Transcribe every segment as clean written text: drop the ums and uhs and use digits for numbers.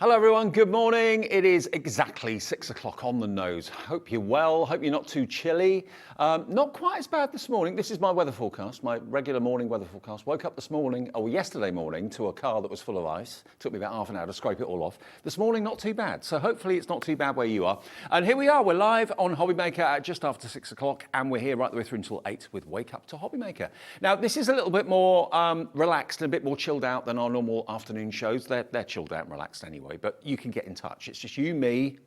Hello everyone, good morning. It is exactly 6 o'clock on the nose. Hope you're well, hope you're not too chilly. Not quite as bad this morning. This is my weather forecast, my regular morning weather forecast. Woke up this morning, or yesterday morning, to a car that was full of ice. Took me about half an hour to scrape it all off. This morning, not too bad. So hopefully it's not too bad where you are. And here we are, we're live on Hobbymaker at just after 6 o'clock, and we're here right the way through until 8 with Wake Up to Hobbymaker. Now, this is a little bit more relaxed and a bit more chilled out than our normal afternoon shows. They're chilled out and relaxed anyway. But you can get in touch. It's just you, me,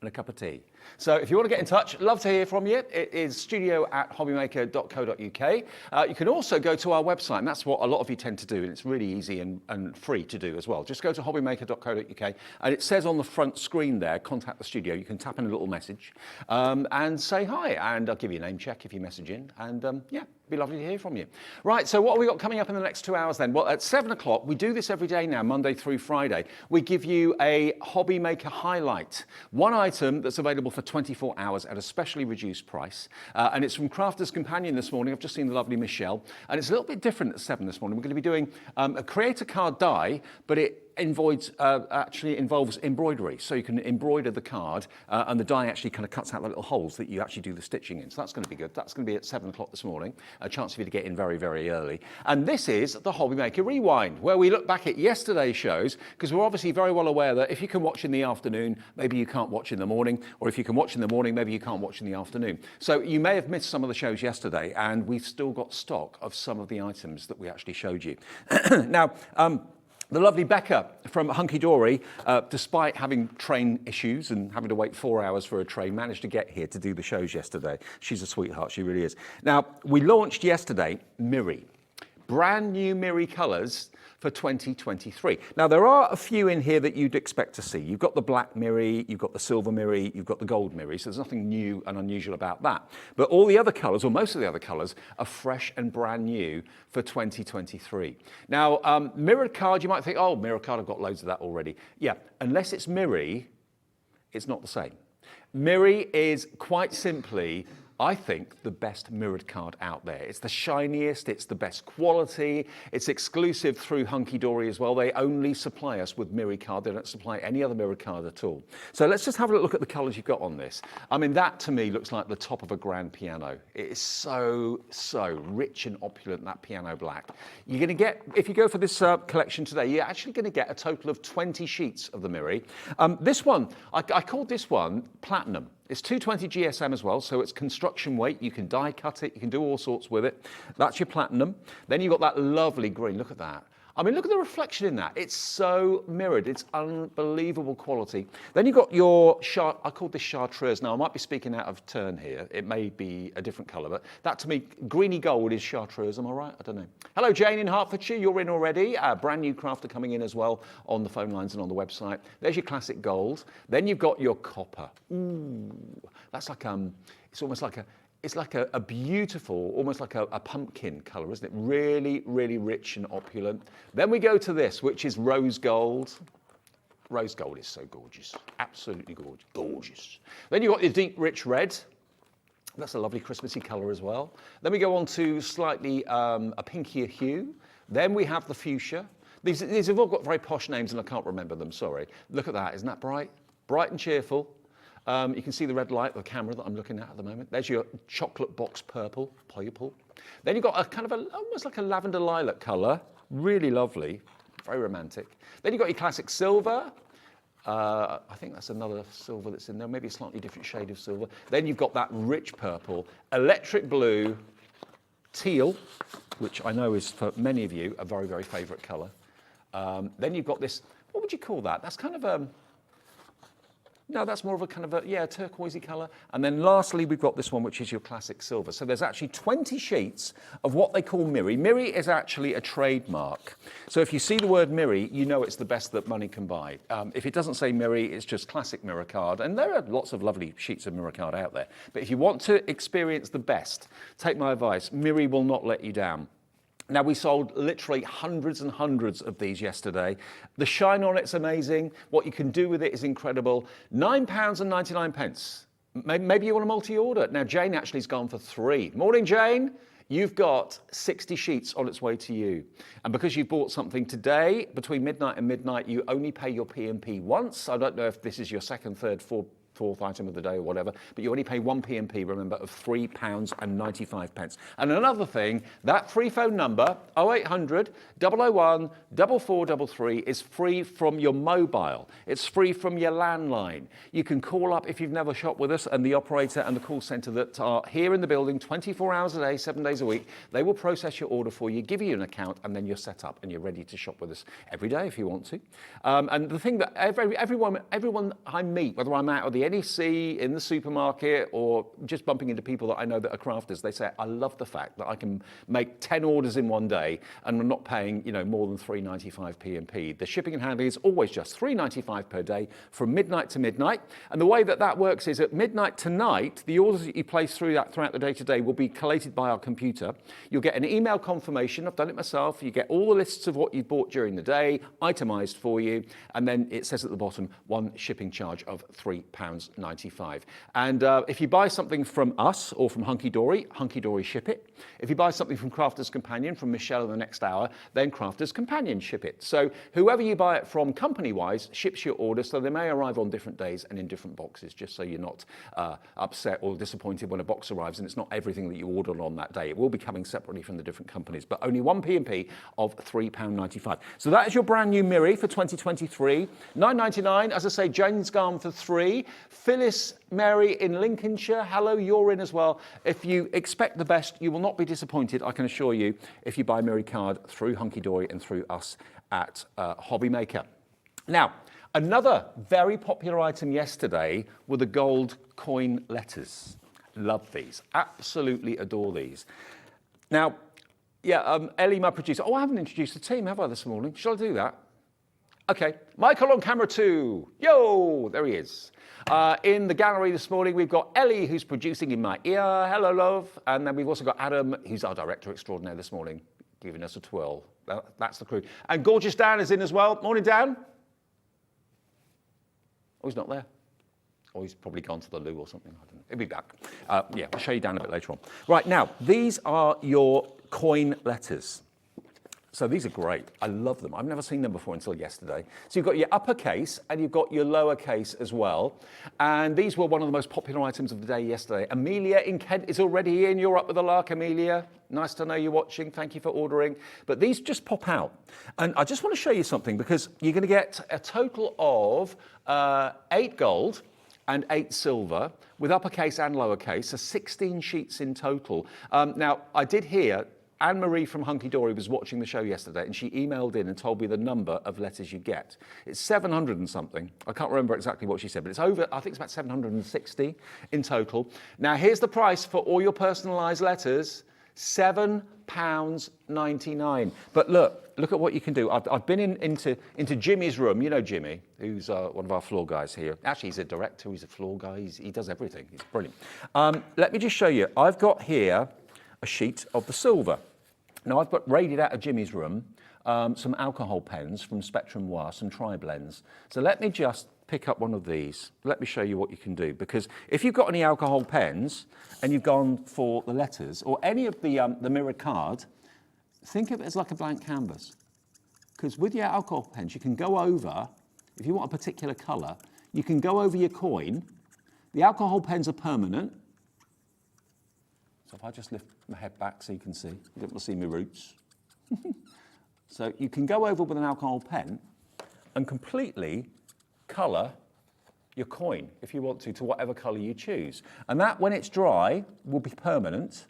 and a cup of tea. So if you want to get in touch, love to hear from you. It is studio@hobbymaker.co.uk. You can also go to our website, and that's what a lot of you tend to do, and it's really easy and free to do as well. Just go to hobbymaker.co.uk, and it says on the front screen there, contact the studio. You can tap in a little message and say hi, and I'll give you a name check if you message in, and yeah, be lovely to hear from you. Right, so what have we got coming up in the next 2 hours then? Well, at 7 o'clock, we do this every day now, Monday through Friday. We give you a Hobbymaker highlight. One item that's available for 24 hours at a specially reduced price. And it's from Crafter's Campanion this morning. I've just seen the lovely Michelle. And it's a little bit different at 7 this morning. We're going to be doing a creator card die, but it actually involves embroidery. So you can embroider the card and the die actually kind of cuts out the little holes that you actually do the stitching in. So that's going to be good. That's going to be at 7 o'clock this morning. A chance for you to get in very, very early. And this is the Hobbymaker Rewind, where we look back at yesterday's shows, because we're obviously very well aware that if you can watch in the afternoon, maybe you can't watch in the morning, or if you can watch in the morning, maybe you can't watch in the afternoon. So you may have missed some of the shows yesterday, and we've still got stock of some of the items that we actually showed you. Now, the lovely Becca from Hunky Dory, despite having train issues and having to wait 4 hours for a train, managed to get here to do the shows yesterday. She's a sweetheart, she really is. Now, we launched yesterday Miri, brand new Miri colours for 2023. Now, there are a few in here that you'd expect to see. You've got the black Miri, you've got the silver Miri, you've got the gold Miri, so there's nothing new and unusual about that. But all the other colours, or most of the other colours, are fresh and brand new for 2023. Now, mirrored card, you might think, oh, mirrored card, I've got loads of that already. Yeah, unless it's Miri, it's not the same. Miri is quite simply, I think, the best mirrored card out there. It's the shiniest, it's the best quality, it's exclusive through Hunky Dory as well. They only supply us with mirrored card, they don't supply any other mirrored card at all. So let's just have a look at the colours you've got on this. I mean, that to me looks like the top of a grand piano. It is so rich and opulent, that piano black. You're gonna get, if you go for this collection today, you're actually gonna get a total of 20 sheets of the Miri. This one, I called this one Platinum. It's 220 GSM as well, so it's construction weight. You can die cut it, you can do all sorts with it. That's your platinum. Then you've got that lovely green, look at that. I mean, look at the reflection in that. It's so mirrored, it's unbelievable quality. Then you've got your, I called this chartreuse. Now, I might be speaking out of turn here. It may be a different colour, but that to me, greeny gold is chartreuse, am I right? I don't know. Hello, Jane in Hertfordshire, you're in already. Brand new crafter coming in as well on the phone lines and on the website. There's your classic gold. Then you've got your copper. Ooh, that's like, it's almost like it's like a beautiful, almost like a pumpkin colour, isn't it? Really, really rich and opulent. Then we go to this, which is rose gold. Rose gold is so gorgeous, absolutely gorgeous. Then you've got your deep, rich red. That's a lovely Christmassy colour as well. Then we go on to slightly a pinkier hue. Then we have the fuchsia. These have all got very posh names and I can't remember them, sorry. Look at that, isn't that bright? Bright and cheerful. You can see the red light of the camera that I'm looking at the moment. There's your chocolate box purple. Then you've got a kind of almost like a lavender lilac colour. Really lovely, very romantic. Then you've got your classic silver. I think that's another silver that's in there, maybe a slightly different shade of silver. Then you've got that rich purple, electric blue, teal, which I know is for many of you a very, very favourite colour. Then you've got this, what would you call that? That's kind of no, that's more of a kind of a, turquoisey colour. And then lastly, we've got this one, which is your classic silver. So there's actually 20 sheets of what they call Miri. Miri is actually a trademark. So if you see the word Miri, you know it's the best that money can buy. If it doesn't say Miri, it's just classic mirror card. And there are lots of lovely sheets of mirror card out there. But if you want to experience the best, take my advice, Miri will not let you down. Now, we sold literally hundreds and hundreds of these yesterday. The shine on it's amazing. What you can do with it is incredible. £9.99. Maybe you want a multi-order. Now, Jane actually has gone for 3. Morning, Jane. you've got 60 sheets on its way to you. And because you've bought something today, between midnight and midnight, you only pay your P&P once. I don't know if this is your second, third, fourth item of the day or whatever, but you only pay one P&P, remember, of £3.95. And another thing, that free phone number, 0800 001 4433, is free from your mobile. It's free from your landline. You can call up if you've never shopped with us, and the operator and the call centre that are here in the building 24 hours a day, 7 days a week, they will process your order for you, give you an account, and then you're set up and you're ready to shop with us every day if you want to. And the thing that everyone I meet, whether I'm out at the NEC, in the supermarket, or just bumping into people that I know that are crafters, they say, I love the fact that I can make 10 orders in one day and I'm not paying, more than £3.95 P&P. The shipping and handling is always just £3.95 per day from midnight to midnight. And the way that works is at midnight tonight, the orders that you place throughout the day today will be collated by our computer. You'll get an email confirmation. I've done it myself. You get all the lists of what you bought during the day, itemised for you, and then it says at the bottom, one shipping charge of £3.95. And if you buy something from us or from Hunky Dory ship it. If you buy something from Crafters Campanion, from Michelle in the next hour, then Crafters Campanion ship it. So whoever you buy it from company-wise ships your order, so they may arrive on different days and in different boxes, just so you're not upset or disappointed when a box arrives and it's not everything that you ordered on that day. It will be coming separately from the different companies, but only one P&P of £3.95. So that is your brand new Miri for 2023. £9.99, as I say, Jane's gone for £3. Phyllis Mary in Lincolnshire, hello, you're in as well. If you expect the best, you will not be disappointed, I can assure you, if you buy Miri card through Hunky Dory and through us at Hobby Maker. Now, another very popular item yesterday were the gold coin letters. Love these, absolutely adore these. Now, Ellie, my producer. Oh, I haven't introduced the team, have I, this morning? Shall I do that? Okay, Michael on camera 2. Yo, there he is. In the gallery this morning, we've got Ellie, who's producing in my ear. Hello, love. And then we've also got Adam, who's our director extraordinaire this morning, giving us a twirl. That's the crew. And gorgeous Dan is in as well. Morning, Dan. Oh, he's not there. Or he's probably gone to the loo or something. I don't know. He'll be back. I'll show you Dan a bit later on. Right, now, these are your coin letters. So these are great. I love them. I've never seen them before until yesterday. So you've got your uppercase and you've got your lowercase as well. And these were one of the most popular items of the day yesterday. Amelia in Kent is already in. You're up with the lark, Amelia. Nice to know you're watching. Thank you for ordering. But these just pop out. And I just want to show you something because you're going to get a total of 8 gold and 8 silver with uppercase and lowercase, so 16 sheets in total. Now, I did hear Anne-Marie from Hunky Dory was watching the show yesterday and she emailed in and told me the number of letters you get. It's 700 and something. I can't remember exactly what she said, but it's over, I think it's about 760 in total. Now, here's the price for all your personalised letters, £7.99. But look at what you can do. I've been into Jimmy's room. You know Jimmy, who's one of our floor guys here. Actually, he's a director, he's a floor guy, he does everything. He's brilliant. Let me just show you. I've got here a sheet of the silver. Now I've got raided out of Jimmy's room some alcohol pens from Spectrum Noir, some tri-blends. So let me just pick up one of these. Let me show you what you can do, because if you've got any alcohol pens and you've gone for the letters or any of the mirrored card, think of it as like a blank canvas. Because with your alcohol pens, you can go over, if you want a particular colour, you can go over your coin. The alcohol pens are permanent. So if I just lift my head back so you can see, you're able to see my roots. So you can go over with an alcohol pen and completely colour your coin, if you want to whatever colour you choose. And that, when it's dry, will be permanent.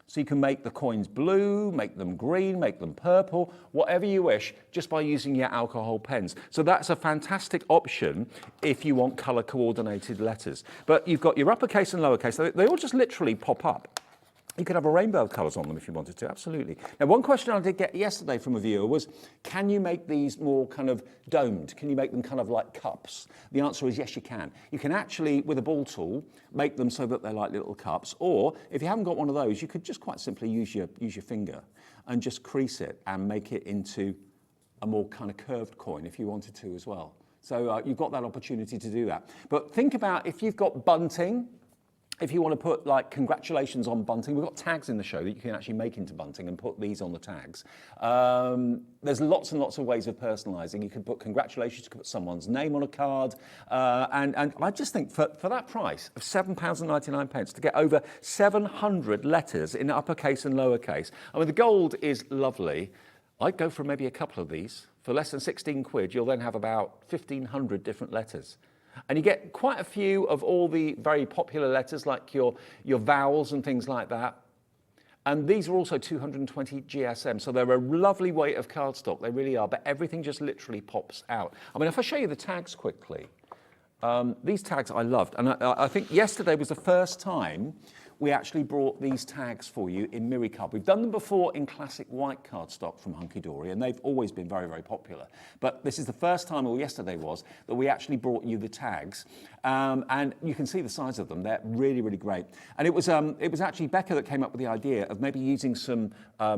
So you can make the coins blue, make them green, make them purple, whatever you wish, just by using your alcohol pens. So that's a fantastic option if you want colour coordinated letters. But you've got your uppercase and lowercase, they all just literally pop up. You could have a rainbow of colours on them if you wanted to, absolutely. Now, one question I did get yesterday from a viewer was, can you make these more kind of domed? Can you make them kind of like cups? The answer is yes, you can. You can actually, with a ball tool, make them so that they're like little cups. Or, if you haven't got one of those, you could just quite simply use your finger and just crease it and make it into a more kind of curved coin if you wanted to as well. So you've got that opportunity to do that. But think about if you've got bunting, If you want to put like congratulations on bunting, we've got tags in the show that you can actually make into bunting and put these on the tags. There's lots and lots of ways of personalising. You can put congratulations, you can put someone's name on a card. And I just think for that price of £7.99 to get over 700 letters in uppercase and lowercase, I mean, the gold is lovely. I'd go for maybe a couple of these. For less than 16 quid, you'll then have about 1,500 different letters. And you get quite a few of all the very popular letters, like your vowels and things like that. And these are also 220 GSM, so they're a lovely weight of cardstock. They really are, but everything just literally pops out. I mean, if I show you the tags quickly, these tags I loved. And I think yesterday was the first time we actually brought these tags for you in Miri card. We've done them before in classic white cardstock from Hunky Dory, and they've always been very, very popular. But this is the first time, or yesterday was, that we actually brought you the tags. And you can see the size of them. They're really, really great. And it was actually Becca that came up with the idea of maybe using some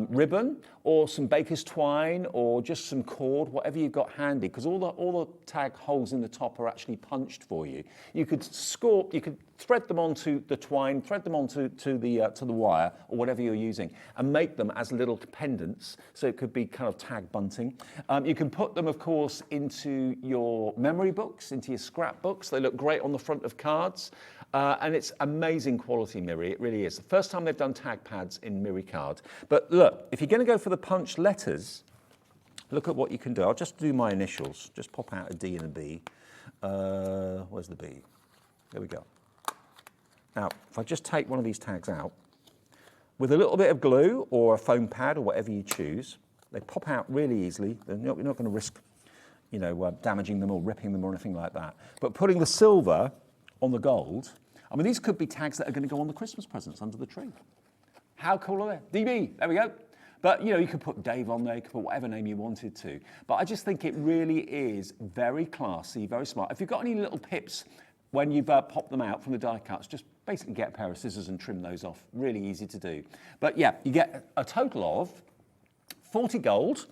ribbon or some baker's twine or just some cord, whatever you've got handy, because all the tag holes in the top are actually punched for you. You could thread them onto the twine, thread them onto the wire or whatever you're using, and make them as little pendants. So it could be kind of tag bunting. You can put them, of course, into your memory books, into your scrapbooks. They look great on the front of cards, and it's amazing quality, Miri. It really is. The first time they've done tag pads in Miri card. But look, if you're going to go for the punched letters, look at what you can do. I'll just do my initials. Just pop out a D and a B. Where's the B? There we go. Now, if I just take one of these tags out, with a little bit of glue or a foam pad or whatever you choose, they pop out really easily. You're not going to risk, damaging them or ripping them or anything like that. But putting the silver on the gold, I mean, these could be tags that are going to go on the Christmas presents under the tree. How cool are they? DB, there we go. But, you could put Dave on there, you could put whatever name you wanted to. But I just think it really is very classy, very smart. If you've got any little pips when you've popped them out from the die cuts, just basically get a pair of scissors and trim those off. Really easy to do. But yeah, you get a total of 40 gold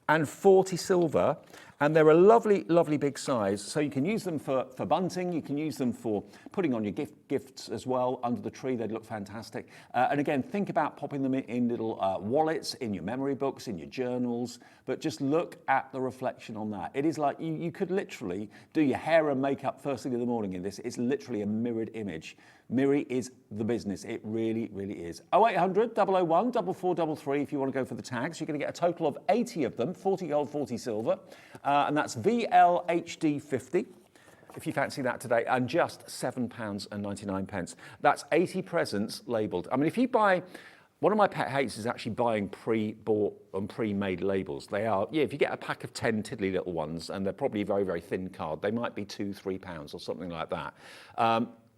and 40 silver, and they're a lovely, lovely big size. So you can use them for bunting, you can use them for putting on your gifts as well under the tree. They'd look fantastic. And again, think about popping them in little wallets, in your memory books, in your journals, but just look at the reflection on that. It is like you could literally do your hair and makeup first thing in the morning in this. It's literally a mirrored image. Miri is the business. It really, really is. 0800 001 4433 if you want to go for the tags. You're going to get a total of 80 of them, 40 gold, 40 silver. And that's VLHD50, if you fancy that today, and just £7.99. That's 80 presents labelled. I mean, if you buy... One of my pet hates is actually buying pre-bought and pre-made labels. They are, if you get a pack of 10 tiddly little ones, and they're probably very, very thin card, they might be £2-3 or something like that.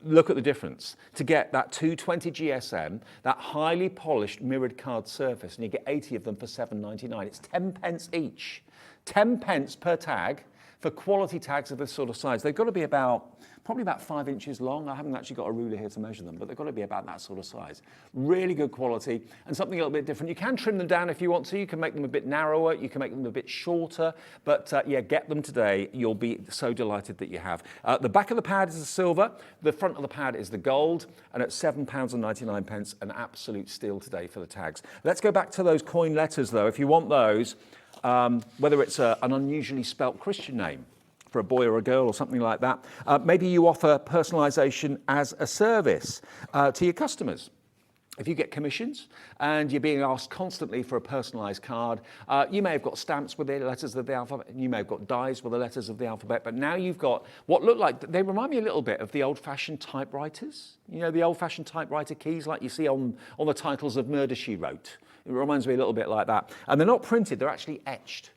Look at the difference. To get that 220 GSM, that highly polished mirrored card surface, and you get 80 of them for £7.99. It's 10 pence each. 10 pence per tag for quality tags of this sort of size. They've got to be probably about 5 inches long. I haven't actually got a ruler here to measure them, but they've got to be about that sort of size. Really good quality and something a little bit different. You can trim them down if you want to. You can make them a bit narrower. You can make them a bit shorter. But get them today. You'll be so delighted that you have. The back of the pad is the silver. The front of the pad is the gold. And at £7.99, an absolute steal today for the tags. Let's go back to those coin letters, though. If you want those, whether it's an unusually spelt Christian name for a boy or a girl or something like that. Maybe you offer personalisation as a service to your customers. If you get commissions and you're being asked constantly for a personalised card, you may have got stamps with the letters of the alphabet, you may have got dies with the letters of the alphabet, but now you've got what look like, they remind me a little bit of the old-fashioned typewriters. The old-fashioned typewriter keys like you see on the titles of Murder, She Wrote. It reminds me a little bit like that. And they're not printed, they're actually etched.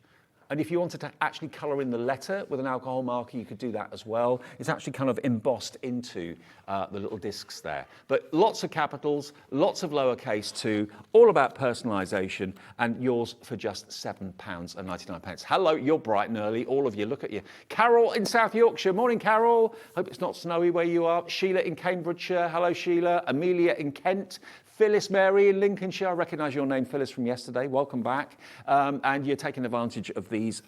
And if you wanted to actually colour in the letter with an alcohol marker, you could do that as well. It's actually kind of embossed into the little discs there. But lots of capitals, lots of lowercase too, all about personalisation, and yours for just £7.99. Hello, you're bright and early, all of you. Look at you. Carol in South Yorkshire. Morning, Carol. Hope it's not snowy where you are. Sheila in Cambridgeshire. Hello, Sheila. Amelia in Kent. Phyllis Mary in Lincolnshire, I recognise your name, Phyllis, from yesterday. Welcome back. And you're taking advantage of these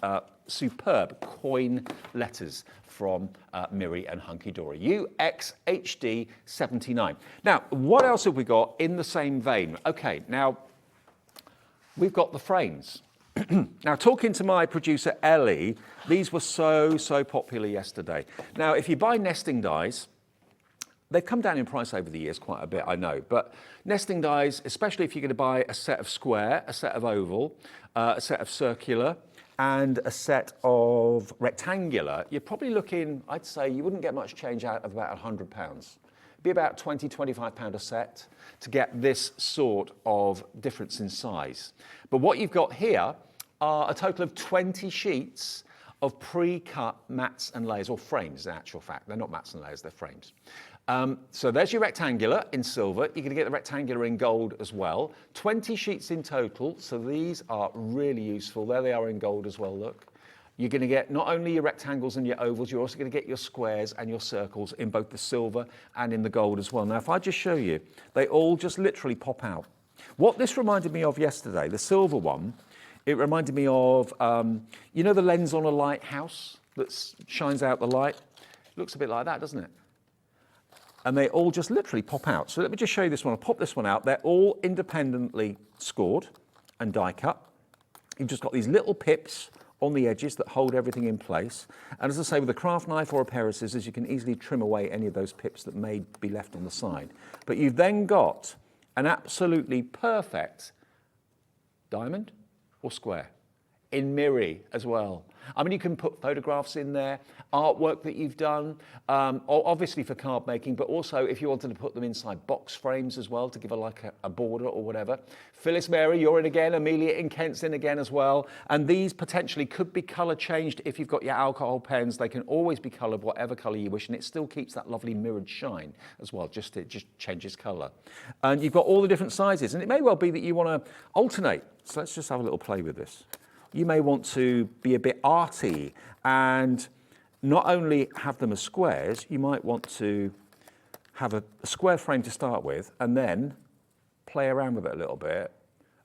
superb coin letters from Miri and Hunky Dory. UXHD79. Now, what else have we got in the same vein? Okay, now we've got the frames. Now, talking to my producer, Ellie, these were so popular yesterday. Now, if you buy nesting dies, they've come down in price over the years quite a bit, I know. But nesting dies, especially if you're going to buy a set of square, a set of oval, a set of circular, and a set of rectangular, you're probably looking, I'd say, you wouldn't get much change out of about £100. It'd be about £20, £25 a set to get this sort of difference in size. But what you've got here are a total of 20 sheets of pre-cut mats and layers, or frames in actual fact. They're not mats and layers, they're frames. So there's your rectangular in silver. You're going to get the rectangular in gold as well. 20 sheets in total, so these are really useful. There they are in gold as well, look. You're going to get not only your rectangles and your ovals, you're also going to get your squares and your circles in both the silver and in the gold as well. Now, if I just show you, they all just literally pop out. What this reminded me of yesterday, the silver one, it reminded me of, you know the lens on a lighthouse that shines out the light? It looks a bit like that, doesn't it? And they all just literally pop out. So let me just show you this one. I'll pop this one out. They're all independently scored and die cut. You've just got these little pips on the edges that hold everything in place. And as I say, with a craft knife or a pair of scissors, you can easily trim away any of those pips that may be left on the side. But you've then got an absolutely perfect diamond or square in Miri as well. I mean, you can put photographs in there, artwork that you've done, obviously for card making, but also if you wanted to put them inside box frames as well to give a border or whatever. Phyllis Mary, you're in again. Amelia in Kent's in again as well. And these potentially could be colour changed if you've got your alcohol pens. They can always be coloured whatever colour you wish, and it still keeps that lovely mirrored shine as well. It just changes colour. And you've got all the different sizes, and it may well be that you want to alternate. So let's just have a little play with this. You may want to be a bit arty and not only have them as squares, you might want to have a square frame to start with and then play around with it a little bit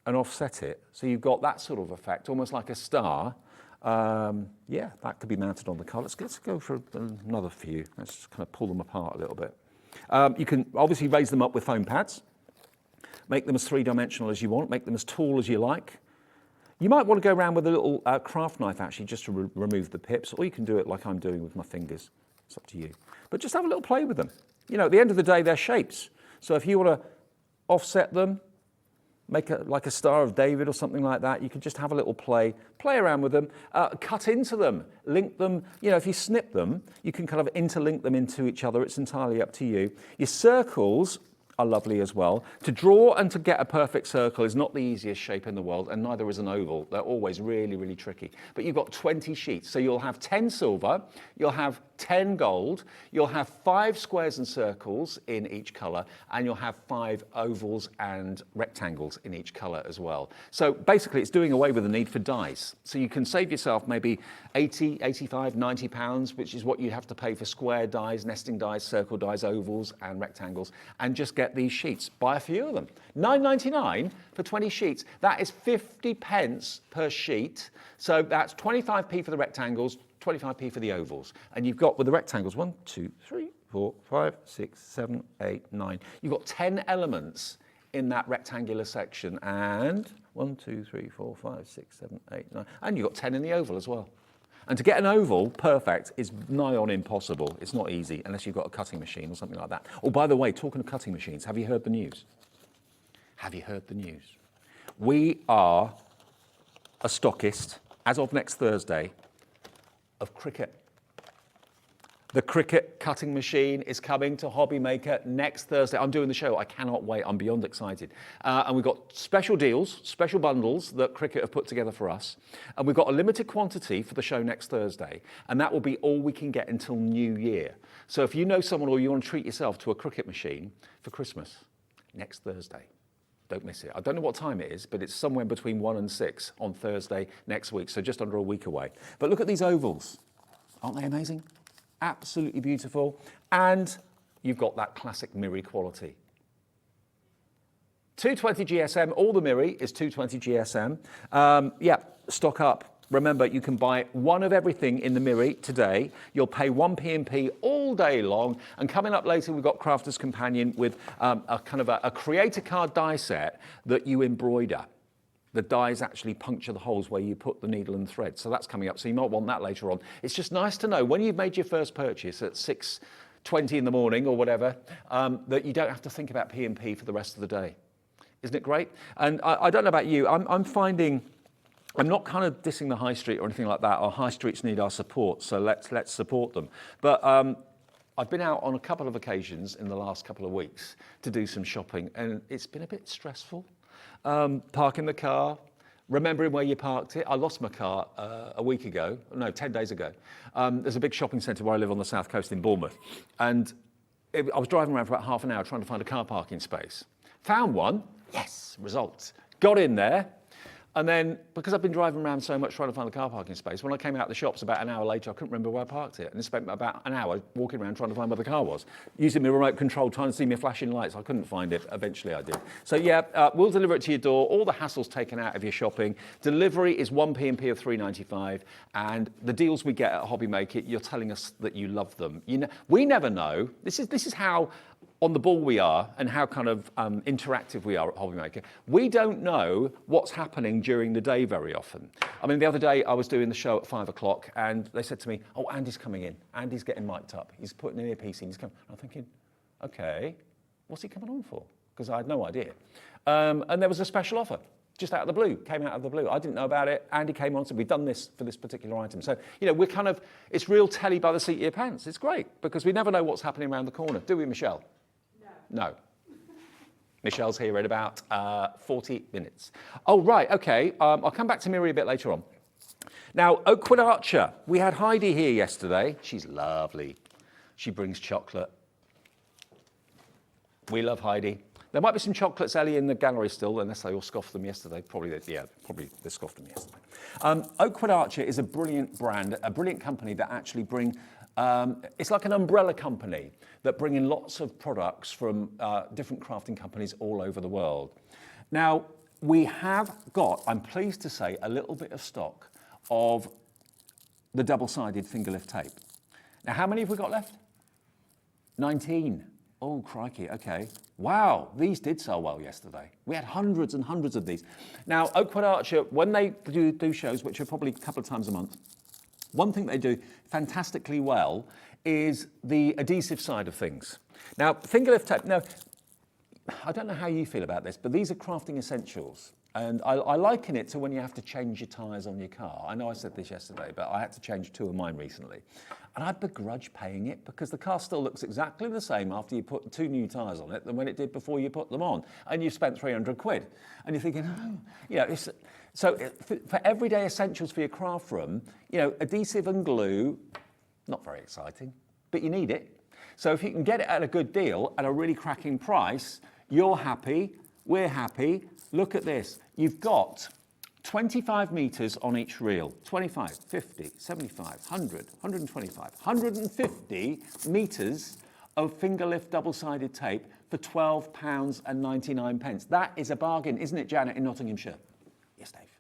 and offset it. So you've got that sort of effect, almost like a star. Yeah, that could be mounted on the car. Let's go for another few. Let's just kind of pull them apart a little bit. You can obviously raise them up with foam pads, make them as three-dimensional as you want, make them as tall as you like. You might want to go around with a little craft knife actually just to remove the pips, or you can do it like I'm doing with my fingers. It's up to you. But just have a little play with them. You know, at the end of the day, they're shapes. So if you want to offset them, make like a Star of David or something like that, you can just have a little play around with them, cut into them, link them. You know, if you snip them, you can kind of interlink them into each other. It's entirely up to you. Your circles are lovely as well. To draw and to get a perfect circle is not the easiest shape in the world, and neither is an oval. They're always really, really tricky. But you've got 20 sheets, so you'll have 10 silver, you'll have 10 gold, you'll have 5 squares and circles in each colour, and you'll have 5 ovals and rectangles in each colour as well. So basically it's doing away with the need for dies. So you can save yourself maybe 80, 85, 90 pounds, which is what you have to pay for square dies, nesting dies, circle dies, ovals and rectangles, and just get these sheets. Buy a few of them. £9.99 for 20 sheets. That is 50 pence per sheet. So that's 25p for the rectangles, 25p for the ovals. And you've got, with the rectangles, 1, 2, 3, 4, 5, 6, 7, 8, 9. You've got 10 elements in that rectangular section. And 1, 2, 3, 4, 5, 6, 7, 8, 9. And you've got 10 in the oval as well. And to get an oval perfect is nigh on impossible. It's not easy unless you've got a cutting machine or something like that. Oh, by the way, talking of cutting machines, have you heard the news? Have you heard the news? We are a stockist, as of next Thursday, of Cricut. The Cricut cutting machine is coming to Hobbymaker next Thursday. I'm doing the show. I cannot wait. I'm beyond excited. And we've got special deals, special bundles that Cricut have put together for us. And we've got a limited quantity for the show next Thursday. And that will be all we can get until New Year. So if you know someone or you want to treat yourself to a Cricut machine for Christmas, next Thursday, don't miss it. I don't know what time it is, but it's somewhere between 1 and 6 on Thursday next week. So just under a week away. But look at these ovals. Aren't they amazing? Absolutely beautiful, and you've got that classic Miri quality. 220 GSM, all the Miri is 220 GSM. Yeah, stock up. Remember, you can buy one of everything in the Miri today. You'll pay 1 P&P all day long. And coming up later, we've got Crafter's Campanion with a kind of a creator card die set that you embroider. The dies actually puncture the holes where you put the needle and thread. So that's coming up. So you might want that later on. It's just nice to know when you've made your first purchase at 6:20 in the morning or whatever, that you don't have to think about P&P for the rest of the day. Isn't it great? And I don't know about you. I'm finding... I'm not kind of dissing the high street or anything like that. Our high streets need our support, so let's support them. But I've been out on a couple of occasions in the last couple of weeks to do some shopping, and it's been a bit stressful. Parking the car, remembering where you parked it. I lost my car a week ago, no, 10 days ago. There's a big shopping centre where I live on the south coast in Bournemouth, and I was driving around for about half an hour trying to find a car parking space. Found one, yes, results. Got in there. And then, because I've been driving around so much trying to find a car parking space, when I came out of the shops about an hour later, I couldn't remember where I parked it. And I spent about an hour walking around trying to find where the car was. Using my remote control, trying to see my flashing lights. I couldn't find it. Eventually I did. So yeah, we'll deliver it to your door. All the hassle's taken out of your shopping. Delivery is 1 P&P of £3.95. And the deals we get at Hobby Maker, you're telling us that you love them. You know, we never know. This is how on the ball we are and how kind of interactive we are at Hobby Maker. We don't know what's happening during the day very often. I mean, the other day I was doing the show at 5 o'clock and they said to me, oh, Andy's coming in. Andy's getting mic'd up. He's putting an earpiece in. He's coming. I'm thinking, okay, what's he coming on for? Because I had no idea. And there was a special offer. Just out of the blue, came out of the blue. I didn't know about it. Andy came on and said, we've done this for this particular item. So, you know, we're kind of, it's real telly by the seat of your pants. It's great because we never know what's happening around the corner. Do we, Michelle? No. Michelle's here in about 40 minutes. Oh, right, okay. I'll come back to Miri a bit later on. Now, Oakwood Archer. We had Heidi here yesterday. She's lovely. She brings chocolate. We love Heidi. There might be some chocolates, Ellie, in the gallery still, unless they all scoffed them yesterday. Probably they scoffed them yesterday. Oakwood Archer is a brilliant brand, a brilliant company that actually bring... it's like an umbrella company that bring in lots of products from different crafting companies all over the world. Now, we have got, I'm pleased to say, a little bit of stock of the double-sided finger lift tape. Now, how many have we got left? 19. Oh, crikey, okay. Wow, these did sell well yesterday. We had hundreds and hundreds of these. Now, Oakwood Archer, when they do shows, which are probably a couple of times a month, one thing they do fantastically well is the adhesive side of things. Now, finger lift tape, now, I don't know how you feel about this, but these are crafting essentials. And I liken it to when you have to change your tyres on your car. I know I said this yesterday, but I had to change 2 of mine recently. And I begrudge paying it because the car still looks exactly the same after you put 2 new tyres on it than when it did before you put them on. And you've spent 300 quid. And you're thinking, oh, you know, so for everyday essentials for your craft room, you know, adhesive and glue, not very exciting, but you need it. So if you can get it at a good deal at a really cracking price, you're happy, we're happy. Look at this. You've got 25 metres on each reel. 25, 50, 75, 100, 125, 150 metres of finger lift double-sided tape for £12.99. That is a bargain, isn't it, Janet, in Nottinghamshire? Yes, Dave.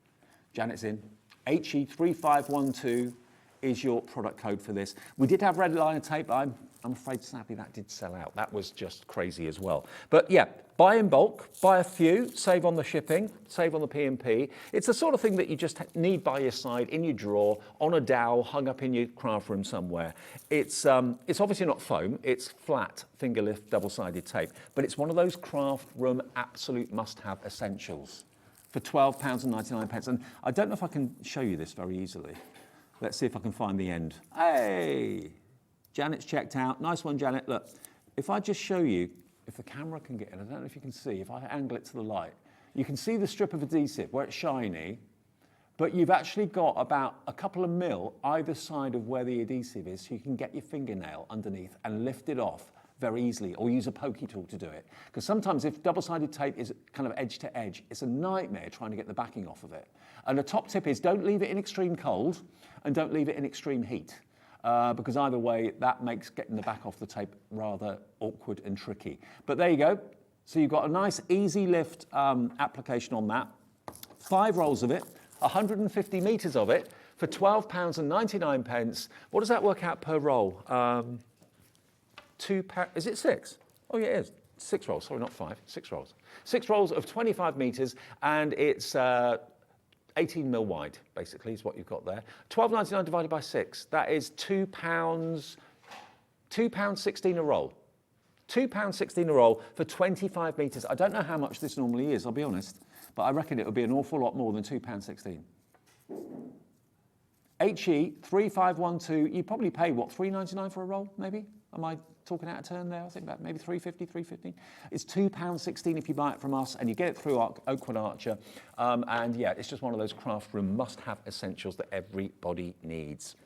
Janet's in. HE3512 is your product code for this. We did have red liner tape, but I'm afraid, sadly, that did sell out. That was just crazy as well. But yeah, buy in bulk, buy a few, save on the shipping, save on the P&P. It's the sort of thing that you just need by your side, in your drawer, on a dowel, hung up in your craft room somewhere. It's obviously not foam, it's flat finger lift double-sided tape, but it's one of those craft room absolute must-have essentials for £12.99. And I don't know if I can show you this very easily. Let's see if I can find the end. Hey! Janet's checked out. Nice one, Janet. Look, if I just show you, if the camera can get in, I don't know if you can see, if I angle it to the light, you can see the strip of adhesive where it's shiny, but you've actually got about a couple of mil either side of where the adhesive is, so you can get your fingernail underneath and lift it off very easily, or use a pokey tool to do it. Because sometimes if double-sided tape is kind of edge to edge, it's a nightmare trying to get the backing off of it. And the top tip is don't leave it in extreme cold and don't leave it in extreme heat. Because either way, that makes getting the back off the tape rather awkward and tricky. But there you go. So you've got a nice easy lift application on that. 5 rolls of it, 150 metres of it for £12.99. What does that work out per roll? Is it 6? Oh yeah, it is. 6 rolls, sorry, not 5, 6 rolls. 6 rolls of 25 metres, and it's 18 mil wide, basically, is what you've got there. £12.99 divided by 6, that is £2.16 a roll. £2.16 a roll for 25 metres. I don't know how much this normally is, I'll be honest, but I reckon it would be an awful lot more than £2.16. HE 3512, you probably pay, what, £3.99 for a roll, maybe? Am I talking out of turn there? I think about maybe £3.50. It's £2.16 if you buy it from us, and you get it through Oakwood Archer. And yeah, it's just one of those craft room must-have essentials that everybody needs.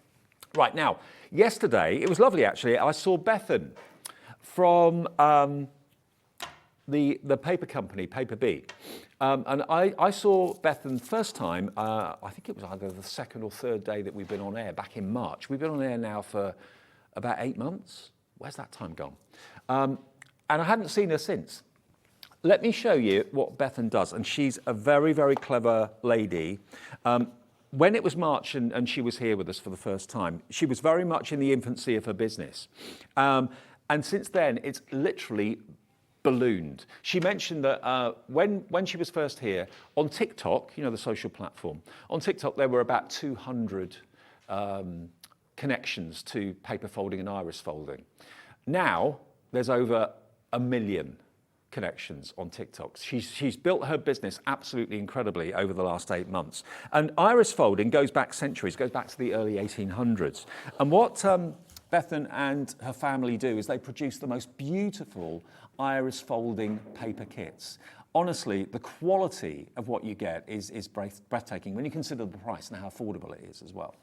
Right, now, yesterday, it was lovely actually, I saw Bethan from the paper company, Paper Bee. And I saw Bethan first time, I think it was either the second or third day that we've been on air, back in March. We've been on air now for about 8 months. Where's that time gone? And I hadn't seen her since. Let me show you what Bethan does. And she's a very, very clever lady. When it was March and she was here with us for the first time, she was very much in the infancy of her business. And since then, it's literally ballooned. She mentioned that when she was first here, on TikTok, you know, the social platform, on TikTok there were about 200 connections to paper folding and iris folding. Now, there's over 1 million connections on TikTok. She's built her business absolutely incredibly over the last 8 months. And iris folding goes back centuries, goes back to the early 1800s. And what Bethan and her family do is they produce the most beautiful iris folding paper kits. Honestly, the quality of what you get is breathtaking when you consider the price and how affordable it is as well.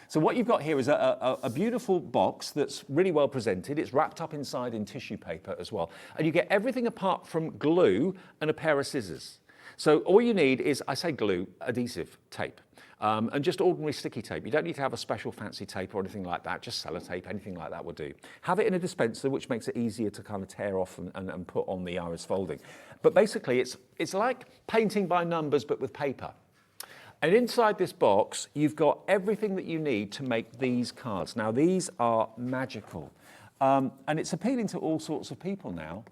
So what you've got here is a beautiful box that's really well presented. It's wrapped up inside in tissue paper as well. And you get everything apart from glue and a pair of scissors. So all you need is, I say glue, adhesive tape. And just ordinary sticky tape. You don't need to have a special fancy tape or anything like that. Just sellotape, anything like that will do. Have it in a dispenser, which makes it easier to kind of tear off and put on the iris folding. But basically, it's like painting by numbers, but with paper. And inside this box, you've got everything that you need to make these cards. Now, these are magical. And it's appealing to all sorts of people now.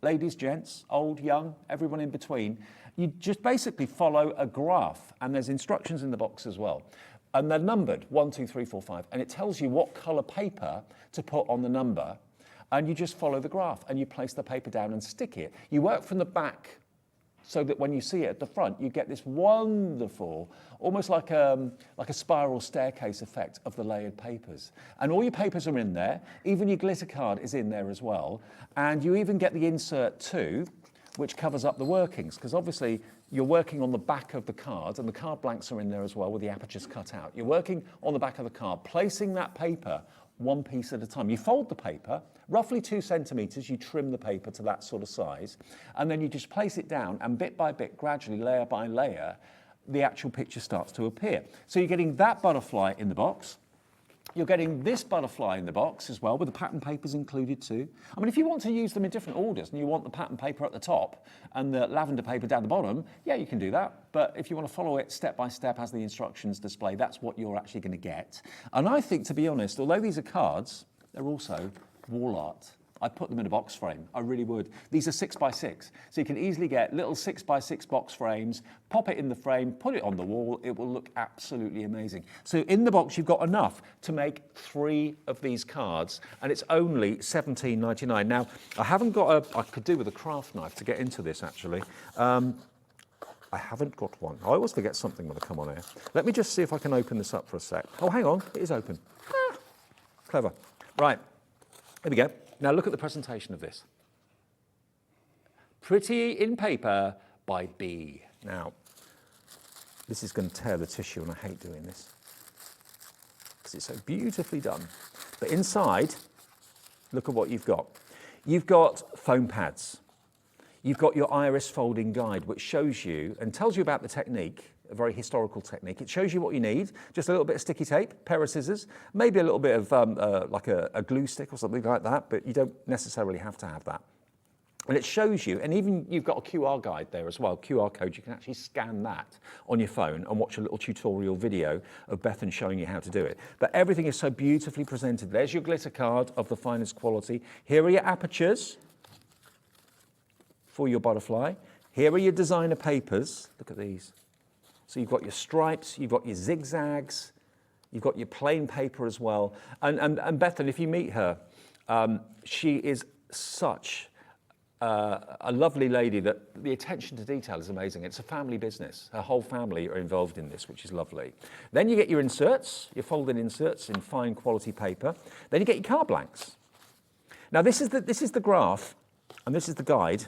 Ladies, gents, old, young, everyone in between. You just basically follow a graph, and there's instructions in the box as well. And they're numbered, 1, 2, 3, 4, 5. And it tells you what colour paper to put on the number. And you just follow the graph, and you place the paper down and stick it. You work from the back, so that when you see it at the front, you get this wonderful, almost like a spiral staircase effect of the layered papers. And all your papers are in there, even your glitter card is in there as well. And you even get the insert too, which covers up the workings, because obviously you're working on the back of the card, and the card blanks are in there as well with the apertures cut out. You're working on the back of the card, placing that paper one piece at a time. You fold the paper, roughly 2 centimetres, you trim the paper to that sort of size, and then you just place it down, and bit by bit, gradually, layer by layer, the actual picture starts to appear. So you're getting that butterfly in the box. You're getting this butterfly in the box as well, with the pattern papers included too. I mean, if you want to use them in different orders and you want the pattern paper at the top and the lavender paper down the bottom, yeah, you can do that. But if you want to follow it step by step as the instructions display, that's what you're actually going to get. And I think, to be honest, although these are cards, they're also wall art. I'd put them in a box frame, I really would. These are 6x6, so you can easily get little 6x6 box frames, pop it in the frame, put it on the wall, it will look absolutely amazing. So in the box, you've got enough to make 3 of these cards, and it's only £17.99. Now, I haven't got I could do with a craft knife to get into this, actually. I haven't got one. I always forget something when I come on air. Let me just see if I can open this up for a sec. Oh, hang on, it is open. Clever. Right, here we go. Now look at the presentation of this. Pretty in paper by Bee. Now, this is going to tear the tissue, and I hate doing this because it's so beautifully done. But inside, look at what you've got. You've got foam pads. You've got your iris folding guide, which shows you and tells you about the technique, a very historical technique. It shows you what you need, just a little bit of sticky tape, pair of scissors, maybe a little bit of like a glue stick or something like that, but you don't necessarily have to have that. And it shows you, and even you've got a QR guide there as well, QR code. You can actually scan that on your phone and watch a little tutorial video of Bethan showing you how to do it. But everything is so beautifully presented. There's your glitter card of the finest quality. Here are your apertures for your butterfly. Here are your designer papers. Look at these. So you've got your stripes, you've got your zigzags, you've got your plain paper as well. And Bethan, if you meet her, she is such a lovely lady that the attention to detail is amazing. It's a family business. Her whole family are involved in this, which is lovely. Then you get your inserts, your folded inserts in fine quality paper. Then you get your card blanks. Now this is the graph and this is the guide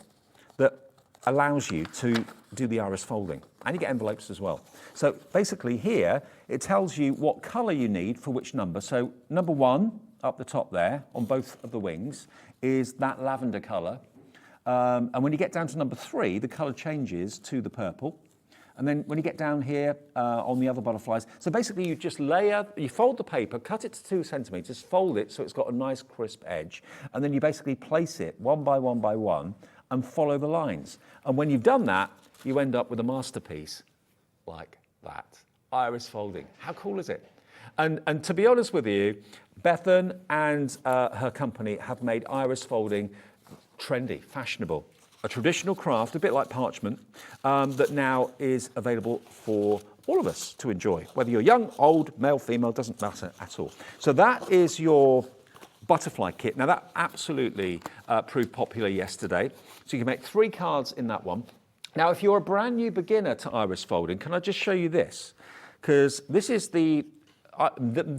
that allows you to do the iris folding. And you get envelopes as well. So basically here, it tells you what colour you need for which number. So number 1 up the top there on both of the wings is that lavender colour. And when you get down to number 3, the colour changes to the purple. And then when you get down here on the other butterflies, so basically you just you fold the paper, cut it to 2 centimetres, fold it so it's got a nice crisp edge, and then you basically place it one by one by one and follow the lines. And when you've done that, you end up with a masterpiece like that. Iris folding. How cool is it? And to be honest with you, Bethan and her company have made iris folding trendy, fashionable, a traditional craft, a bit like parchment, that now is available for all of us to enjoy. Whether you're young, old, male, female, doesn't matter at all. So that is your butterfly kit. Now that absolutely proved popular yesterday. So you can make 3 cards in that one. Now if you're a brand new beginner to iris folding, can I just show you this? Because this is the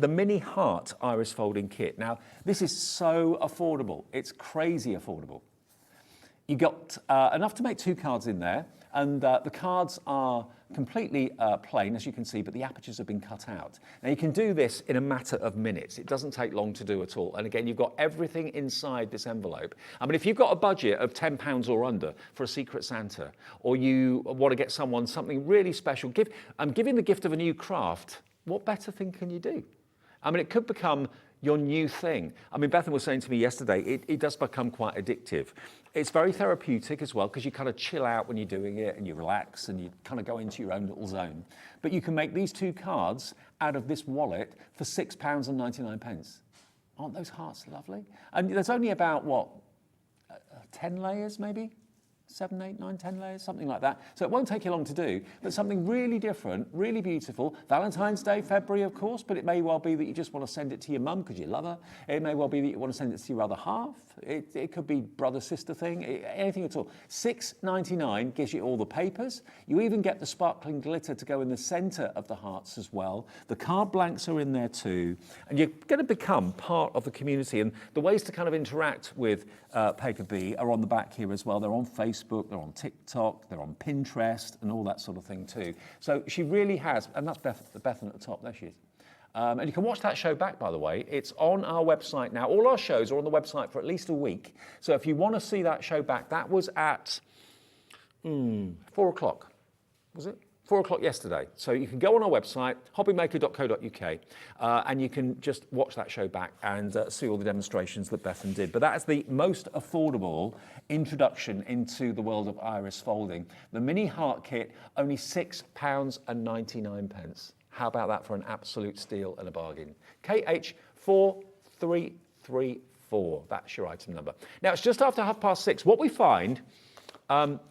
mini heart iris folding kit. Now, this is so affordable. It's crazy affordable. You got enough to make 2 cards in there, and the cards are completely plain, as you can see, but the apertures have been cut out. Now, you can do this in a matter of minutes. It doesn't take long to do at all. And again, you've got everything inside this envelope. I mean, if you've got a budget of £10 or under for a Secret Santa, or you want to get someone something really special, giving the gift of a new craft, what better thing can you do? I mean, it could become your new thing. I mean, Bethan was saying to me yesterday, it does become quite addictive. It's very therapeutic as well, because you kind of chill out when you're doing it and you relax and you kind of go into your own little zone. But you can make these 2 cards out of this wallet for £6.99. Aren't those hearts lovely? And there's only about, 10 layers maybe? 7, 8, 9, 10 layers, something like that. So it won't take you long to do, but something really different, really beautiful. Valentine's Day, February, of course, but it may well be that you just want to send it to your mum because you love her. It may well be that you want to send it to your other half. It could be brother-sister thing, anything at all. £6.99 gives you all the papers. You even get the sparkling glitter to go in the centre of the hearts as well. The card blanks are in there too. And you're going to become part of the community. And the ways to kind of interact with Paper Bee are on the back here as well. They're on Facebook, they're on TikTok, they're on Pinterest and all that sort of thing too. So she really has, and that's Bethan at the top, there she is. And you can watch that show back, by the way. It's on our website now. All our shows are on the website for at least a week. So if you want to see that show back, that was at 4 o'clock, was it? 4 o'clock yesterday. So you can go on our website, hobbymaker.co.uk, and you can just watch that show back and see all the demonstrations that Bethan did. But that is the most affordable introduction into the world of iris folding. The mini heart kit, only £6.99. How about that for an absolute steal and a bargain? KH4334, that's your item number. Now, it's just after 6:30. What we find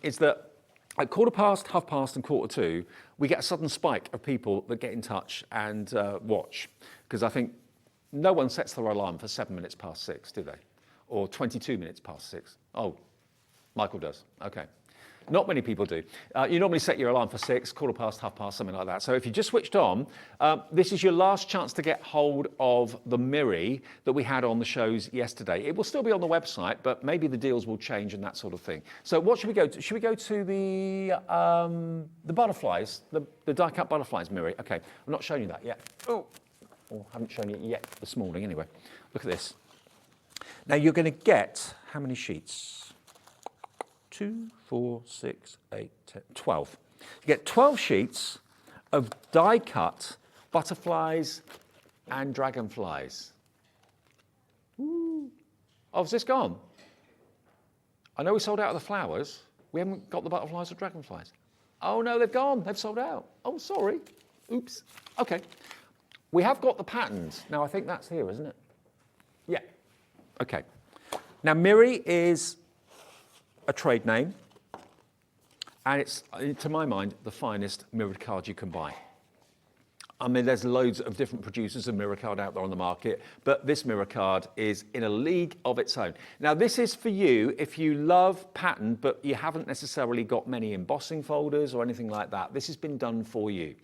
is that at 15:15, 2:15, and 2:45, we get a sudden spike of people that get in touch and watch. Because I think no one sets their alarm for 6:07, do they? Or 6:22. Oh, Michael does. Okay. Not many people do. You normally set your alarm for 6, 15:15, 2:30, something like that. So if you just switched on, this is your last chance to get hold of the Miri that we had on the shows yesterday. It will still be on the website, but maybe the deals will change and that sort of thing. So what should we go to? Should we go to the butterflies, the die-cut butterflies Miri? Okay, I'm not showing you that yet. Oh, or haven't shown you it yet this morning anyway. Look at this. Now you're going to get how many sheets? 2, 4, 6, 8, 10, 12. You get 12 sheets of die-cut butterflies and dragonflies. Ooh. Oh, has this gone? I know we sold out of the flowers. We haven't got the butterflies or dragonflies. Oh no, they've gone. They've sold out. Oh, sorry. Oops. Okay. We have got the patterns. Now, I think that's here, isn't it? Yeah. Okay. Now, Miri is a trade name, and it's, to my mind, the finest mirrored card you can buy. I mean, there's loads of different producers of mirror card out there on the market, but this mirror card is in a league of its own. Now, this is for you if you love pattern, but you haven't necessarily got many embossing folders or anything like that. This has been done for you.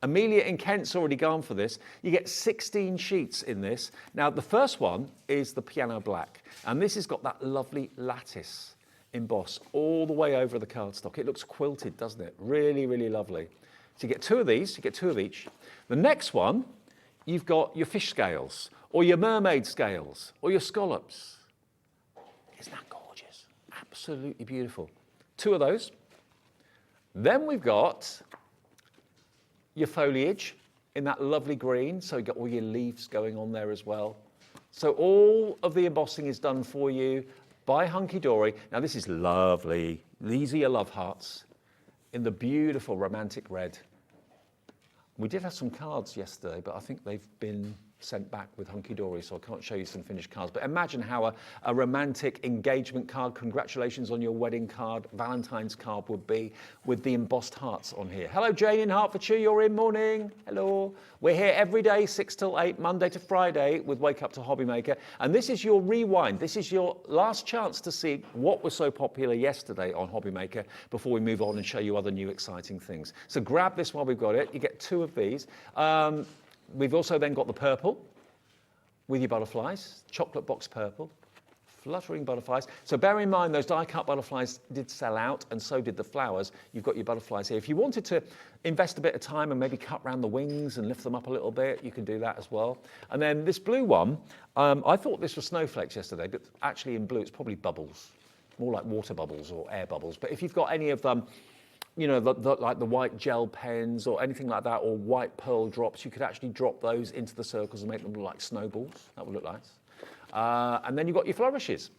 Amelia in Kent's already gone for this. You get 16 sheets in this. Now, the first one is the piano black, and this has got that lovely lattice emboss all the way over the cardstock. It looks quilted, doesn't it? Really, really lovely. So you get two of these, you get two of each. The next one, you've got your fish scales, or your mermaid scales, or your scallops. Isn't that gorgeous? Absolutely beautiful. Two of those. Then we've got your foliage in that lovely green, so you've got all your leaves going on there as well. So all of the embossing is done for you by Hunky Dory. Now this is lovely. These are your love hearts in the beautiful romantic red. We did have some cards yesterday, but I think they've been sent back with Hunky Dory, so I can't show you some finished cards. But imagine how a romantic engagement card, congratulations on your wedding card, Valentine's card would be with the embossed hearts on here. Hello, Jane in Hertfordshire, you're in, morning. Hello. We're here every day, 6 till 8, Monday to Friday with Wake Up to Hobby Maker. And this is your rewind. This is your last chance to see what was so popular yesterday on Hobby Maker before we move on and show you other new exciting things. So grab this while we've got it. You get two of these. We've also then got the purple with your butterflies, chocolate box purple, fluttering butterflies. So bear in mind those die-cut butterflies did sell out, and so did the flowers. You've got your butterflies here. If you wanted to invest a bit of time and maybe cut around the wings and lift them up a little bit, you can do that as well. And then this blue one, I thought this was snowflakes yesterday, but actually in blue it's probably bubbles, more like water bubbles or air bubbles. But if you've got any of them, you know, like the white gel pens or anything like that, or white pearl drops, you could actually drop those into the circles and make them look like snowballs. That would look nice. And then you've got your flourishes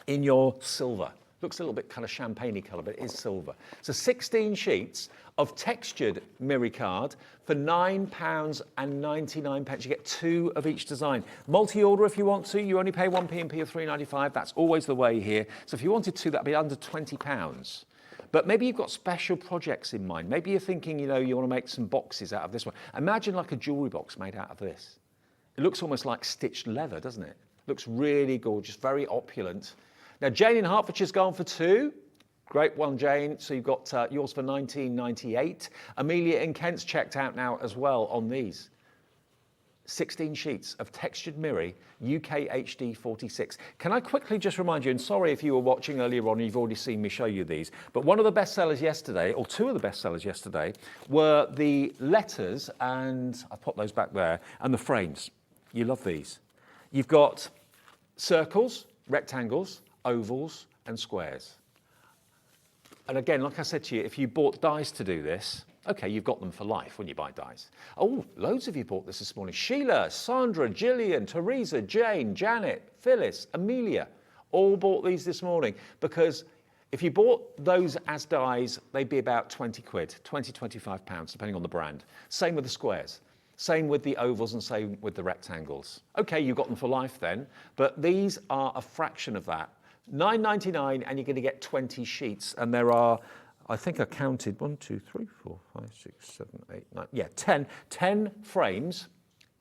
in your silver. Looks a little bit kind of champagne-y colour, but it is silver. So 16 sheets of textured Miri card for £9.99. You get two of each design. Multi-order if you want to. You only pay 1p&p of £3.95. That's always the way here. So if you wanted to, that'd be under £20. But maybe you've got special projects in mind. Maybe you're thinking, you know, you want to make some boxes out of this one. Imagine like a jewellery box made out of this. It looks almost like stitched leather, doesn't it? Looks really gorgeous, very opulent. Now, Jane in Hertfordshire's gone for two. Great one, Jane. So you've got yours for £19.98. Amelia in Kent's checked out now as well on these. 16 sheets of textured Miri, UK HD 46. Can I quickly just remind you, and sorry if you were watching earlier on and you've already seen me show you these, but one of the best sellers yesterday, or two of the best sellers yesterday, were the letters, and I've put those back there, and the frames. You love these. You've got circles, rectangles, ovals, and squares. And again, like I said to you, if you bought dies to do this, okay, you've got them for life when you buy dies. Oh, loads of you bought this morning. Sheila, Sandra, Gillian, Teresa, Jane, Janet, Phyllis, Amelia, all bought these this morning because if you bought those as dies, they'd be about 20 quid, 20, 25 pounds, depending on the brand. Same with the squares. Same with the ovals and same with the rectangles. Okay, you've got them for life then, but these are a fraction of that. £9.99 and you're going to get 20 sheets, and there are, I think I counted 1, 2, 3, 4, 5, 6, 7, 8, 9. Yeah, 10 frames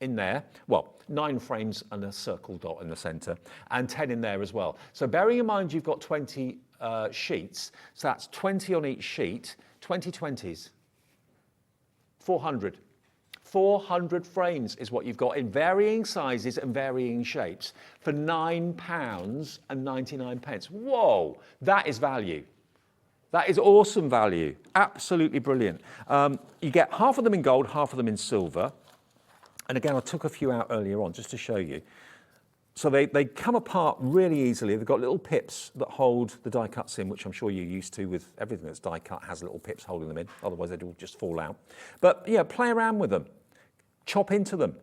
in there. Well, 9 frames and a circle dot in the centre, and 10 in there as well. So bearing in mind you've got 20 sheets, so that's 20 on each sheet, 20 20s, 400. 400 frames is what you've got in varying sizes and varying shapes for £9.99. Whoa, that is value. That is awesome value. Absolutely brilliant. You get half of them in gold, half of them in silver. And again, I took a few out earlier on just to show you. So they come apart really easily. They've got little pips that hold the die cuts in, which I'm sure you're used to with everything that's die cut has little pips holding them in. Otherwise, they'd all just fall out. But yeah, play around with them. Chop into them.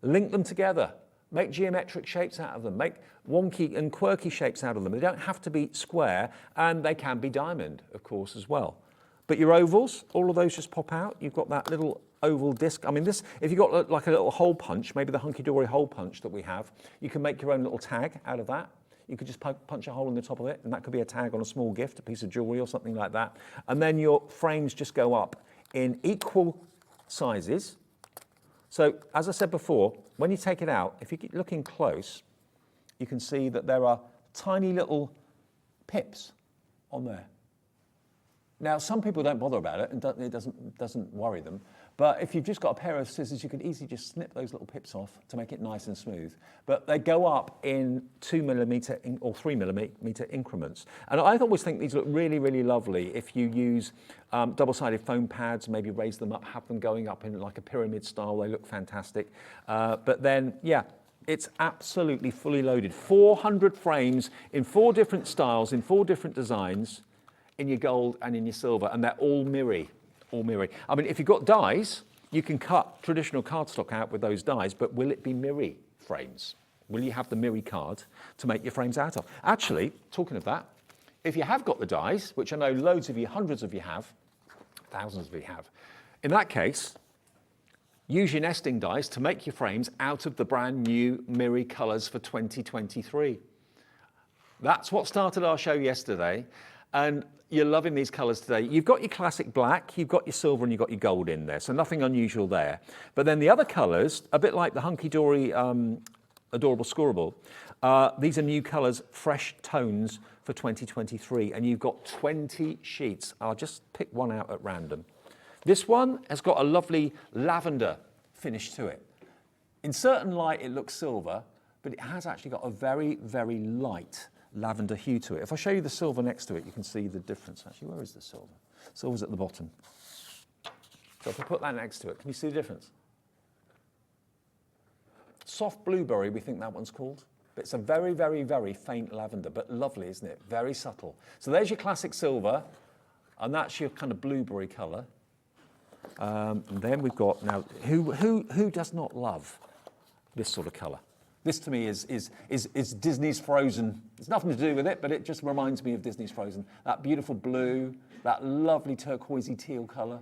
Link them together. Make geometric shapes out of them. Make wonky and quirky shapes out of them. They don't have to be square, and they can be diamond, of course, as well. But your ovals, all of those just pop out. You've got that little oval disc. I mean, this, if you've got like a little hole punch, maybe the hunky-dory hole punch that we have, you can make your own little tag out of that. You could just punch a hole in the top of it, and that could be a tag on a small gift, a piece of jewelry or something like that. And then your frames just go up in equal sizes. So, as I said before, when you take it out, if you keep looking close, you can see that there are tiny little pips on there. Now, some people don't bother about it, and it doesn't worry them. But if you've just got a pair of scissors, you could easily just snip those little pips off to make it nice and smooth. But they go up in 2mm or 3mm increments. And I always think these look really, really lovely if you use double-sided foam pads, maybe raise them up, have them going up in like a pyramid style. They look fantastic. But then, yeah, it's absolutely fully loaded. 400 frames in 4 different styles, in 4 different designs, in your gold and in your silver, and they're all mirror. All mirror. I mean, if you've got dies, you can cut traditional cardstock out with those dies, but will it be mirror frames? Will you have the mirror card to make your frames out of? Actually, talking of that, if you have got the dies, which I know loads of you, hundreds of you have, thousands of you have, in that case, use your nesting dies to make your frames out of the brand new mirror colours for 2023. That's what started our show yesterday. And you're loving these colours today. You've got your classic black, you've got your silver, and you've got your gold in there, so nothing unusual there. But then the other colours, a bit like the hunky-dory Adorable Scoreable, these are new colours, fresh tones for 2023, and you've got 20 sheets. I'll just pick one out at random. This one has got a lovely lavender finish to it. In certain light, it looks silver, but it has actually got a very, very light lavender hue to it. If I show you the silver next to it, you can see the difference. Actually, where is the silver? Silver's at the bottom. So if I put that next to it, can you see the difference? Soft blueberry, we think that one's called. But it's a very, very, very faint lavender, but lovely, isn't it? Very subtle. So there's your classic silver, and that's your kind of blueberry colour. And then we've got, now, who does not love this sort of colour? This to me is Disney's Frozen. It's nothing to do with it, but it just reminds me of Disney's Frozen. That beautiful blue, that lovely turquoisey teal colour.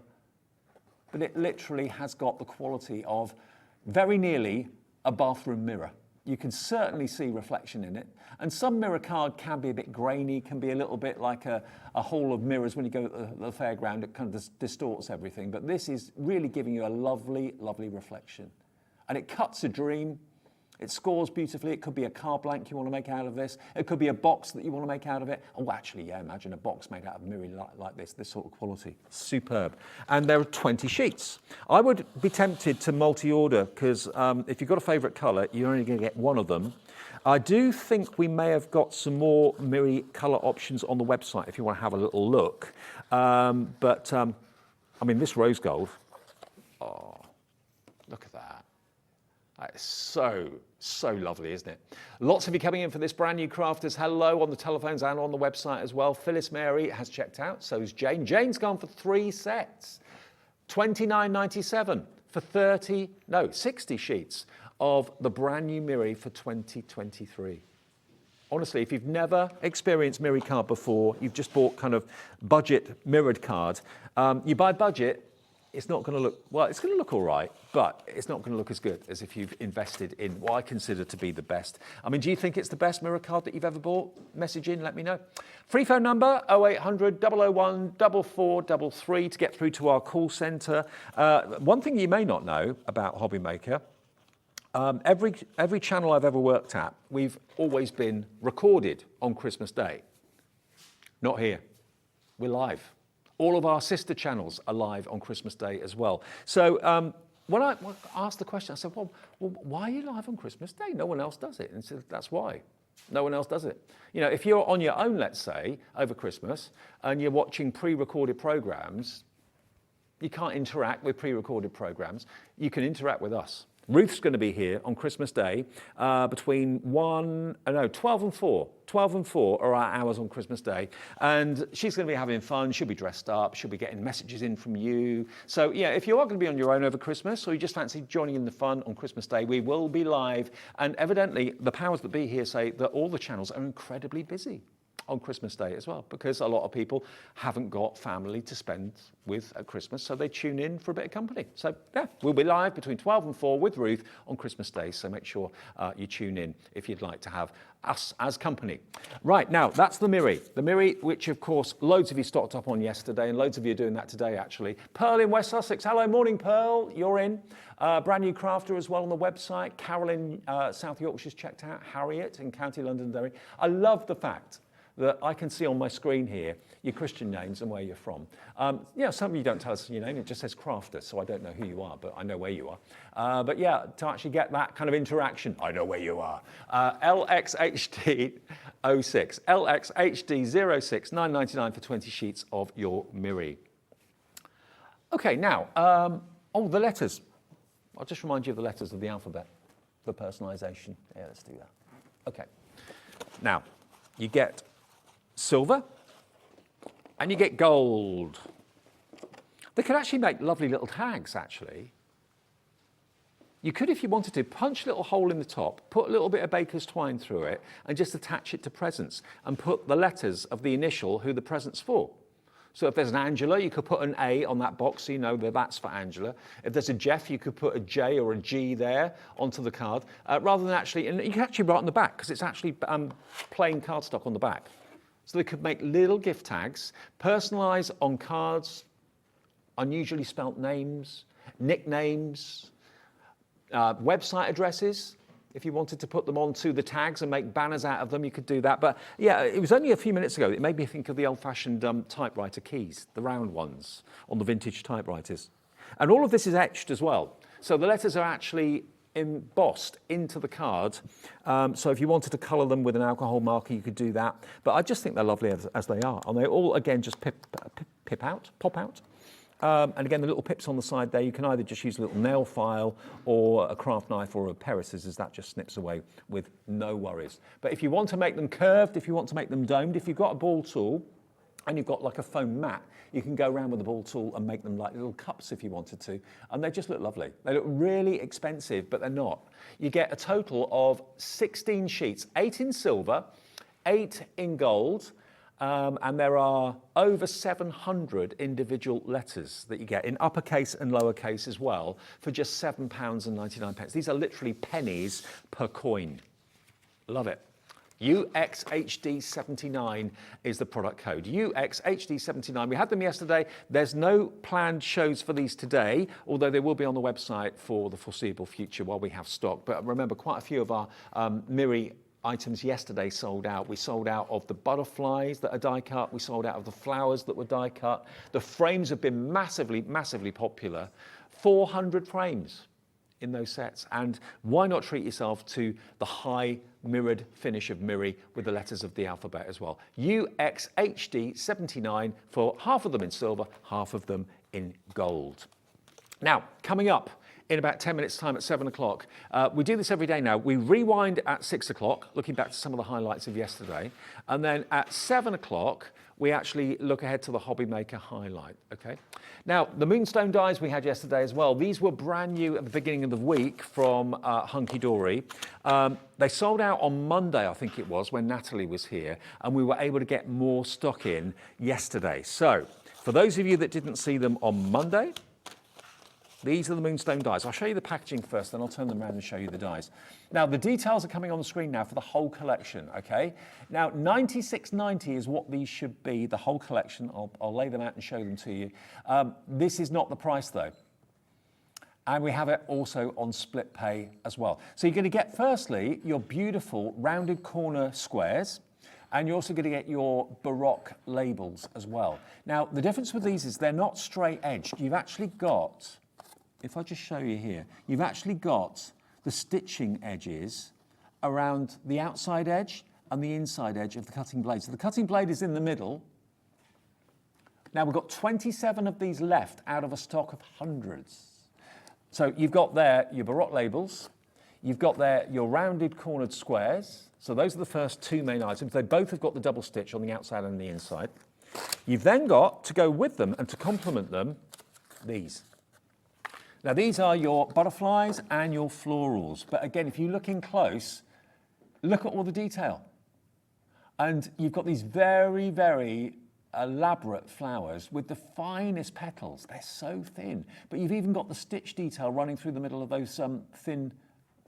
But it literally has got the quality of very nearly a bathroom mirror. You can certainly see reflection in it. And some mirror card can be a bit grainy, can be a little bit like a hall of mirrors when you go to the fairground. It kind of distorts everything. But this is really giving you a lovely, lovely reflection. And it cuts a dream. It scores beautifully. It could be a card blank you want to make out of this. It could be a box that you want to make out of it. Oh, actually, yeah, imagine a box made out of mirror like this sort of quality. Superb. And there are 20 sheets. I would be tempted to multi-order because if you've got a favourite colour, you're only going to get one of them. I do think we may have got some more mirror colour options on the website if you want to have a little look. I mean, this rose gold, oh, look at that. It's so lovely, isn't it? Lots of you coming in for this brand new Crafters Hello on the telephones and on the website as well. Phyllis Mary has checked out, so's Jane. Jane's gone for 3 sets. $29.97 for 60 sheets of the brand new mirror for 2023. Honestly, if you've never experienced mirror card before, you've just bought kind of budget mirrored card, you buy budget, it's not going to look, well, it's going to look all right, but it's not going to look as good as if you've invested in what I consider to be the best. I mean, do you think it's the best mirror card that you've ever bought? Message in, let me know. Free phone number, 0800 001 4433 to get through to our call centre. One thing you may not know about Hobbymaker, every channel I've ever worked at, we've always been recorded on Christmas Day. Not here. We're live. All of our sister channels are live on Christmas Day as well. So when I asked the question, I said, well, why are you live on Christmas Day? No one else does it. And he said, that's why. No one else does it. You know, if you're on your own, let's say, over Christmas, and you're watching pre-recorded programs, you can't interact with pre-recorded programs. You can interact with us. Ruth's going to be here on Christmas Day between 12 and 4. 12 and 4 are our hours on Christmas Day. And she's going to be having fun. She'll be dressed up. She'll be getting messages in from you. So, yeah, if you are going to be on your own over Christmas or you just fancy joining in the fun on Christmas Day, we will be live. And evidently, the powers that be here say that all the channels are incredibly busy on Christmas Day as well, because a lot of people haven't got family to spend with at Christmas, so they tune in for a bit of company. So yeah, we'll be live between 12 and 4 with Ruth on Christmas Day, so make sure you tune in if you'd like to have us as company. Right, now that's the Miri. The Miri, which of course loads of you stocked up on yesterday, and loads of you are doing that today actually. Pearl in West Sussex, hello, morning Pearl, you're in. Brand new crafter as well on the website. Carol in South Yorkshire's checked out. Harriet in County Londonderry. I love the fact that I can see on my screen here your Christian names and where you're from. Some of you don't tell us your name, it just says crafter, so I don't know who you are, but I know where you are. But yeah, to actually get that kind of interaction, I know where you are. LXHD06, LXHD06, $9.99 for 20 sheets of your Miri. Okay, now, the letters. I'll just remind you of the letters of the alphabet for personalisation. Yeah, let's do that. Okay, now, you get silver, and you get gold. They could actually make lovely little tags, actually. You could, if you wanted to, punch a little hole in the top, put a little bit of baker's twine through it, and just attach it to presents, and put the letters of the initial who the present's for. So if there's an Angela, you could put an A on that box so you know that that's for Angela. If there's a Jeff, you could put a J or a G there onto the card, rather than actually, and you can actually write on the back, because it's actually plain cardstock on the back. So they could make little gift tags, personalise on cards, unusually spelt names, nicknames, website addresses. If you wanted to put them onto the tags and make banners out of them, you could do that. But yeah, it was only a few minutes ago. It made me think of the old-fashioned typewriter keys, the round ones on the vintage typewriters. And all of this is etched as well. So the letters are actually embossed into the card. So if you wanted to colour them with an alcohol marker, you could do that. But I just think they're lovely as they are. And they all, again, just pop out. And again, the little pips on the side there, you can either just use a little nail file or a craft knife or a pair of scissors. That just snips away with no worries. But if you want to make them curved, if you want to make them domed, if you've got a ball tool and you've got like a foam mat, you can go around with the ball tool and make them like little cups if you wanted to. And they just look lovely. They look really expensive, but they're not. You get a total of 16 sheets, 8 in silver, 8 in gold, and there are over 700 individual letters that you get in uppercase and lowercase as well for just £7.99. These are literally pennies per coin. Love it. UXHD79 is the product code. UXHD79. We had them yesterday. There's no planned shows for these today, although they will be on the website for the foreseeable future while we have stock. But remember, quite a few of our Miri items yesterday sold out. We sold out of the butterflies that are die cut. We sold out of the flowers that were die cut. The frames have been massively, massively popular. 400 frames in those sets. And why not treat yourself to the high mirrored finish of Miri with the letters of the alphabet as well. UXHD79 for half of them in silver, half of them in gold. Now, coming up in about 10 minutes time at 7 o'clock, we do this every day now. We rewind at 6 o'clock, looking back to some of the highlights of yesterday. And then at 7 o'clock, we actually look ahead to the Hobby Maker highlight, okay? Now, the Moonstone dies we had yesterday as well. These were brand new at the beginning of the week from Hunky Dory. They sold out on Monday, I think it was, when Natalie was here, and we were able to get more stock in yesterday. So, for those of you that didn't see them on Monday, these are the Moonstone dies. I'll show you the packaging first, then I'll turn them around and show you the dies. Now, the details are coming on the screen now for the whole collection, okay? Now, $96.90 is what these should be, the whole collection. I'll lay them out and show them to you. This is not the price, though. And we have it also on split pay as well. So you're going to get, firstly, your beautiful rounded corner squares, and you're also going to get your Baroque labels as well. Now, the difference with these is they're not straight edged. You've actually got, if I just show you here, you've actually got the stitching edges around the outside edge and the inside edge of the cutting blade. So the cutting blade is in the middle. Now we've got 27 of these left out of a stock of hundreds. So you've got there your baroque labels, you've got there your rounded cornered squares. So those are the first two main items. They both have got the double stitch on the outside and the inside. You've then got, to go with them and to complement them, these. Now these are your butterflies and your florals. But again, if you look in close, look at all the detail. And you've got these very, very elaborate flowers with the finest petals. They're so thin. But you've even got the stitch detail running through the middle of those thin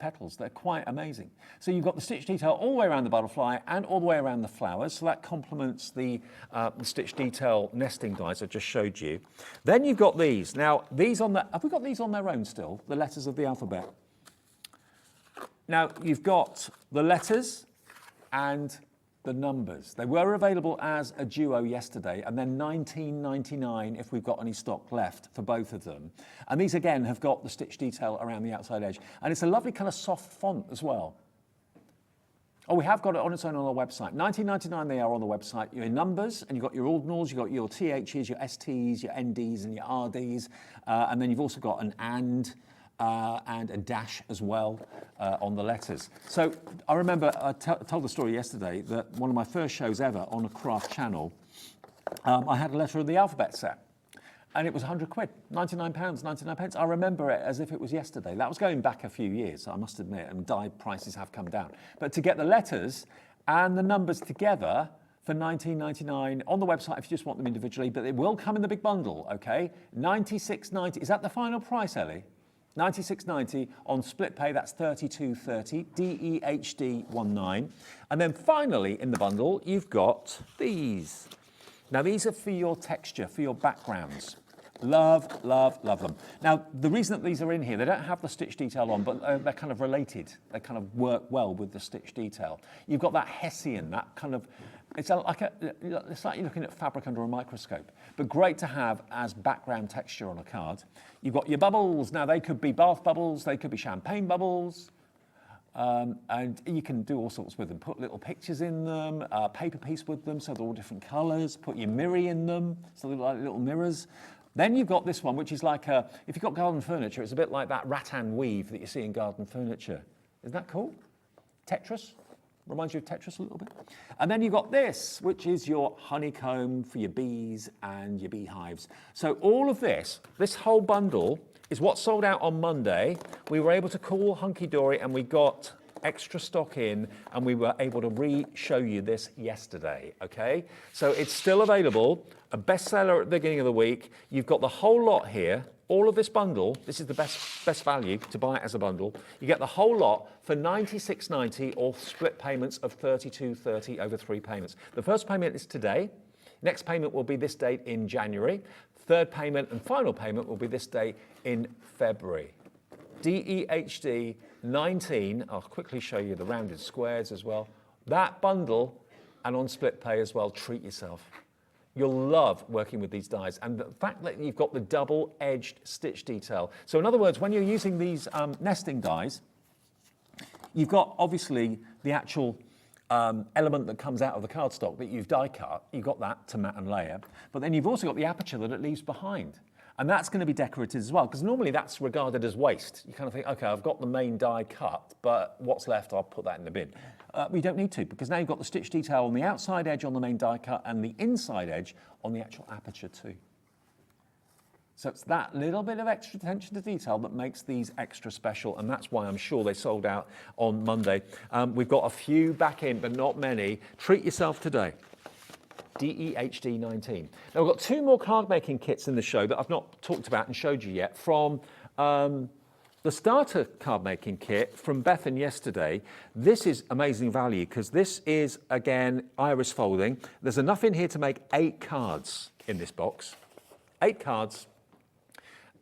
petals. They're quite amazing. So you've got the stitch detail all the way around the butterfly and all the way around the flowers. So that complements the stitch detail nesting dies I just showed you. Then you've got these. Now, these on the, have we got these on their own still? The letters of the alphabet. Now, you've got the letters and the numbers. They were available as a duo yesterday, and then $19.99 if we've got any stock left for both of them. And these again have got the stitch detail around the outside edge, and it's a lovely kind of soft font as well. Oh, we have got it on its own on our website. $19.99 they are on the website. Your numbers, and you've got your ordinals, you've got your THs, your STs, your NDs, and your RDs, and then you've also got an and a dash as well on the letters. So I remember I told the story yesterday that one of my first shows ever on a craft channel, I had a letter of the alphabet set, and it was 100 quid, £99, 99 pence. I remember it as if it was yesterday. That was going back a few years, I must admit, and die prices have come down. But to get the letters and the numbers together for $19.99 on the website if you just want them individually, but it will come in the big bundle, okay? $96.90. Is that the final price, Ellie? $96.90 on split pay, that's $32.30, DEHD19. And then finally in the bundle, you've got these. Now these are for your texture, for your backgrounds. Love, love, love them. Now the reason that these are in here, they don't have the stitch detail on, but they're kind of related. They kind of work well with the stitch detail. You've got that Hessian, that kind of, it's like you're looking at fabric under a microscope, but great to have as background texture on a card. You've got your bubbles. Now they could be bath bubbles, they could be champagne bubbles, and you can do all sorts with them. Put little pictures in them, paper piece with them, so they're all different colours. Put your mirror in them, so they're like little mirrors. Then you've got this one, which is like if you've got garden furniture, it's a bit like that rattan weave that you see in garden furniture. Isn't that cool? Tetris. Reminds you of Tetris a little bit. And then you've got this, which is your honeycomb for your bees and your beehives. So all of this whole bundle is what sold out on Monday. We were able to call hunky-dory and we got extra stock in, and we were able to re-show you this yesterday, okay? So it's still available, a bestseller at the beginning of the week. You've got the whole lot here. All of this bundle, this is the best value to buy it as a bundle. You get the whole lot for $96.90 or split payments of $32.30 over 3 payments. The first payment is today. Next payment will be this date in January. Third payment and final payment will be this date in February. DEHD 19, I'll quickly show you the rounded squares as well. That bundle and on split pay as well, treat yourself. You'll love working with these dies, and the fact that you've got the double-edged stitch detail. So in other words, when you're using these nesting dies, you've got obviously the actual element that comes out of the cardstock that you've die cut. You've got that to mat and layer, but then you've also got the aperture that it leaves behind. And that's going to be decorated as well, because normally that's regarded as waste. You kind of think, okay, I've got the main die cut, but what's left, I'll put that in the bin. We don't need to, because now you've got the stitch detail on the outside edge on the main die cut and the inside edge on the actual aperture too. So it's that little bit of extra attention to detail that makes these extra special, and that's why I'm sure they sold out on Monday. We've got a few back in, but not many. Treat yourself today. DEHD 19. Now we've got 2 more card making kits in the show that I've not talked about and showed you yet from the starter card making kit from Bethan yesterday. This is amazing value because this is, again, iris folding. There's enough in here to make 8 cards in this box. 8 cards,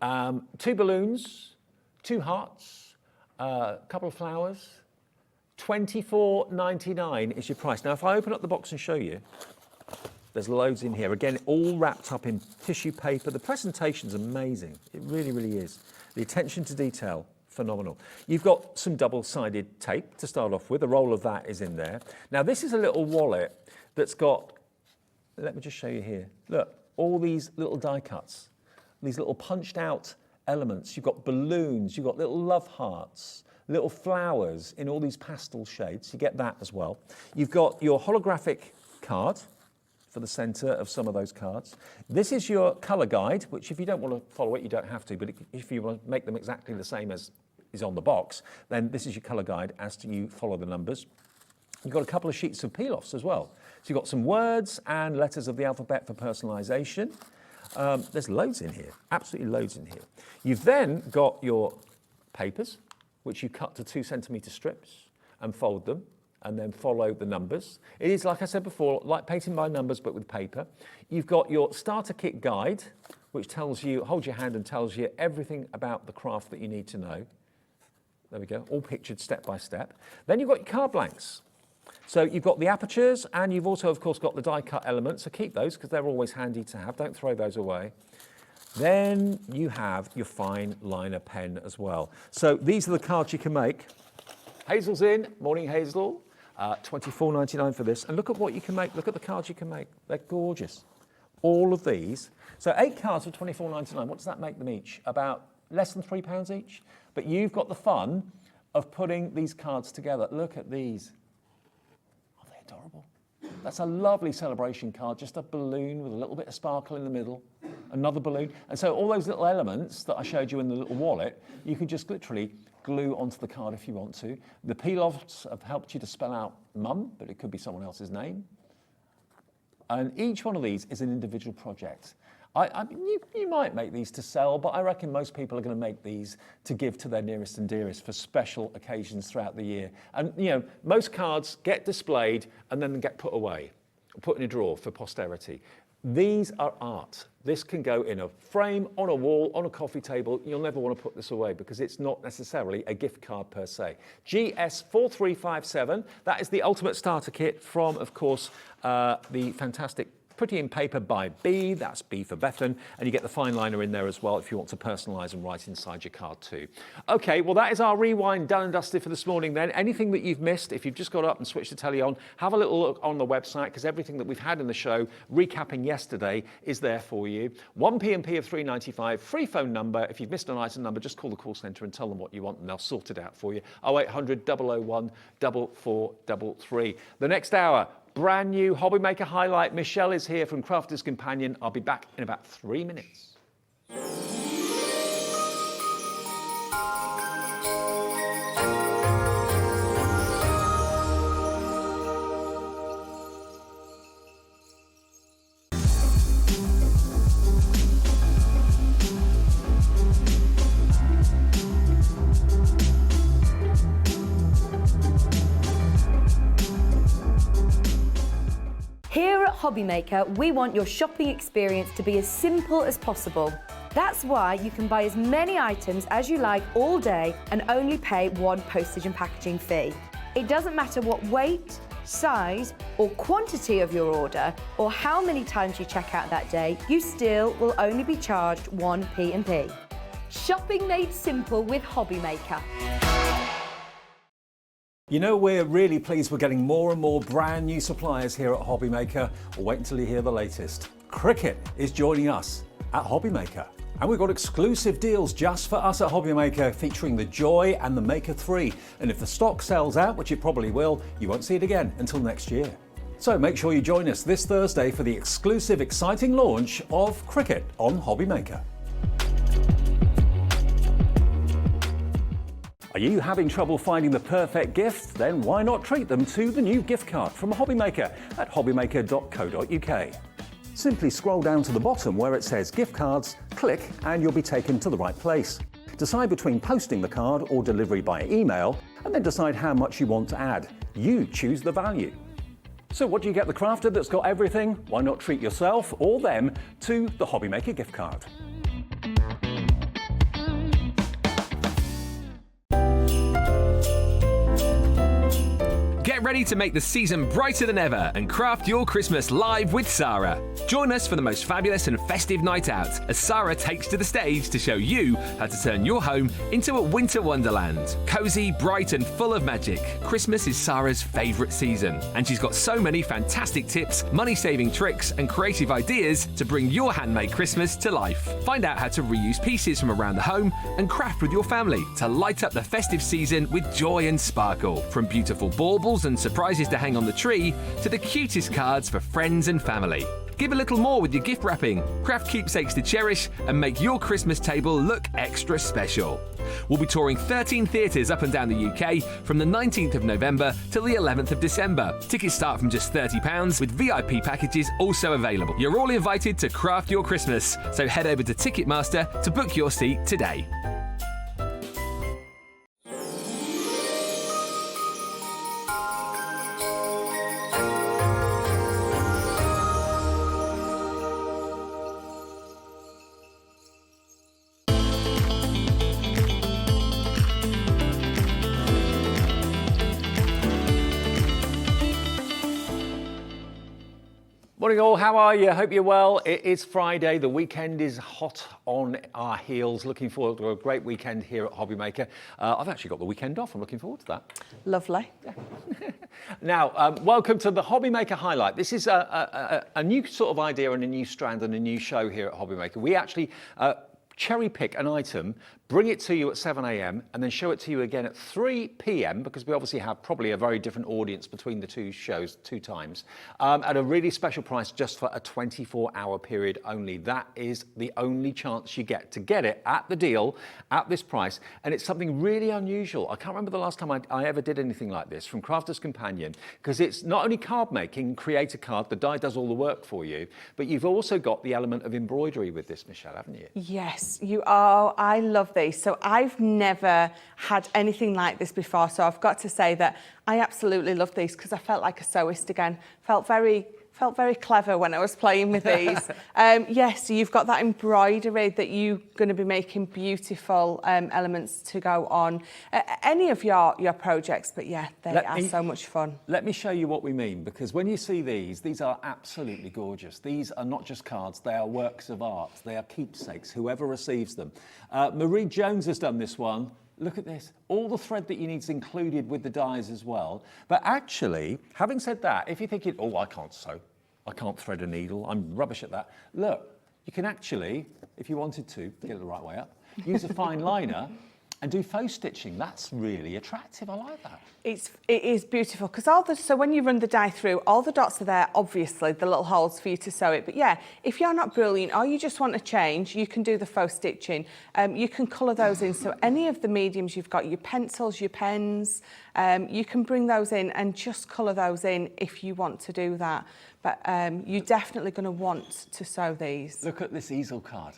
2 balloons, 2 hearts, a couple of flowers. $24.99 is your price. Now if I open up the box and show you, there's loads in here. Again, all wrapped up in tissue paper. The presentation's amazing. It really, really is. The attention to detail, phenomenal. You've got some double-sided tape to start off with. A roll of that is in there. Now, this is a little wallet that's got, let me just show you here. Look, all these little die cuts, these little punched out elements. You've got balloons, you've got little love hearts, little flowers in all these pastel shades. You get that as well. You've got your holographic card for the centre of some of those cards. This is your colour guide, which if you don't want to follow it, you don't have to, but if you want to make them exactly the same as is on the box, then this is your colour guide as to you follow the numbers. You've got a couple of sheets of peel-offs as well. So you've got some words and letters of the alphabet for personalisation. There's loads in here, absolutely loads in here. You've then got your papers, which you cut to 2 centimetre strips and fold them and then follow the numbers. It is, like I said before, like painting by numbers but with paper. You've got your starter kit guide, which tells you, holds your hand and tells you everything about the craft that you need to know. There we go, all pictured step by step. Then you've got your card blanks. So you've got the apertures and you've also, of course, got the die cut elements. So keep those because they're always handy to have. Don't throw those away. Then you have your fine liner pen as well. So these are the cards you can make. Hazel's in. Morning, Hazel. $24.99 for this. And look at what you can make. Look at the cards you can make. They're gorgeous. All of these. So 8 cards for $24.99. What does that make them each? About less than £3 each. But you've got the fun of putting these cards together. Look at these. Are they adorable? That's a lovely celebration card, just a balloon with a little bit of sparkle in the middle, another balloon. And so all those little elements that I showed you in the little wallet, you can just literally glue onto the card if you want to. The peel-offs have helped you to spell out mum, but it could be someone else's name. And each one of these is an individual project. You might make these to sell, but I reckon most people are going to make these to give to their nearest and dearest for special occasions throughout the year. And, you know, most cards get displayed and then get put away, put in a drawer for posterity. These are art. This can go in a frame, on a wall, on a coffee table. You'll never want to put this away because it's not necessarily a gift card per se. GS4357, that is the ultimate starter kit from, of course, the fantastic Pretty in Paper by B, that's B for Bethan, and you get the fine liner in there as well if you want to personalise and write inside your card too. Okay, well that is our rewind done and dusted for this morning then. Anything that you've missed, if you've just got up and switched the telly on, have a little look on the website because everything that we've had in the show, recapping yesterday, is there for you. 1P&P of $3.95, free phone number. If you've missed an item number, just call the call centre and tell them what you want and they'll sort it out for you. 0800 001 4433. The next hour, brand new Hobby Maker highlight. Michelle is here from Crafters Campanion. I'll be back in about 3 minutes. Here at Hobby Maker, we want your shopping experience to be as simple as possible. That's why you can buy as many items as you like all day and only pay one postage and packaging fee. It doesn't matter what weight, size or quantity of your order or how many times you check out that day, you still will only be charged one P&P. Shopping made simple with Hobby Maker. You know, we're really pleased we're getting more and more brand new suppliers here at Hobby Maker. Well, wait until you hear the latest. Cricket is joining us at Hobby Maker. And we've got exclusive deals just for us at Hobby Maker featuring the Joy and the Maker 3. And if the stock sells out, which it probably will, you won't see it again until next year. So make sure you join us this Thursday for the exclusive, exciting launch of Cricket on Hobby Maker. Are you having trouble finding the perfect gift? Then why not treat them to the new gift card from Hobby Maker at hobbymaker.co.uk. Simply scroll down to the bottom where it says gift cards, click and you'll be taken to the right place. Decide between posting the card or delivery by email and then decide how much you want to add. You choose the value. So what do you get the crafter that's got everything? Why not treat yourself or them to the Hobby Maker gift card? Get Get ready to make the season brighter than ever and craft your Christmas live with Sarah. Join us for the most fabulous and festive night out as Sarah takes to the stage to show you how to turn your home into a winter wonderland. Cozy, bright and full of magic, Christmas is Sarah's favourite season, and she's got so many fantastic tips, money-saving tricks and creative ideas to bring your handmade Christmas to life. Find out how to reuse pieces from around the home and craft with your family to light up the festive season with joy and sparkle. From beautiful baubles and surprises to hang on the tree to the cutest cards for friends and family. Give a little more with your gift wrapping, craft keepsakes to cherish and make your Christmas table look extra special. We'll be touring 13 theatres up and down the UK from the 19th of November till the 11th of December. Tickets start from just £30 with VIP packages also available. You're all invited to craft your Christmas, so head over to Ticketmaster to book your seat today. Morning all, how are you? Hope you're well. It is Friday, the weekend is hot on our heels. Looking forward to a great weekend here at Hobbymaker. I've actually got the weekend off, I'm looking forward to that. Lovely. Now, welcome to the Hobbymaker Highlight. This is a new sort of idea and a new strand and a new show here at Hobbymaker. We actually cherry pick an item, bring it to you at 7 a.m. and then show it to you again at 3 p.m. because we obviously have probably a very different audience between the two shows, two times, at a really special price just for a 24-hour period only. That is the only chance you get to get it at the deal, at this price, and it's something really unusual. I can't remember the last time I ever did anything like this from Crafter's Campanion, because it's not only card making, create a card, the die does all the work for you, but you've also got the element of embroidery with this, Michelle, haven't you? Yes, you are. I love these. So I've never had anything like this before. So I've got to say that I absolutely love these because I felt like a sewist again. Felt very clever when I was playing with these. Yes, so you've got that embroidery that you're going to be making beautiful elements to go on any of your projects. But yeah, they are so much fun. Let me show you what we mean, because when you see these are absolutely gorgeous. These are not just cards, they are works of art. They are keepsakes, whoever receives them. Marie Jones has done this one. Look at this. All the thread that you need is included with the dies as well. But actually, having said that, if you're thinking, oh, I can't sew, I can't thread a needle, I'm rubbish at that. Look, you can actually, if you wanted to, get it the right way up, use a fine liner and do faux stitching. That's really attractive. I like that. It is beautiful because so when you run the die through, all the dots are there, obviously, the little holes for you to sew it. But yeah, if you're not brilliant or you just want to change, you can do the faux stitching. You can colour those in. So any of the mediums you've got, your pencils, your pens, you can bring those in and just colour those in if you want to do that. But you're definitely going to want to sew these. Look at this easel card.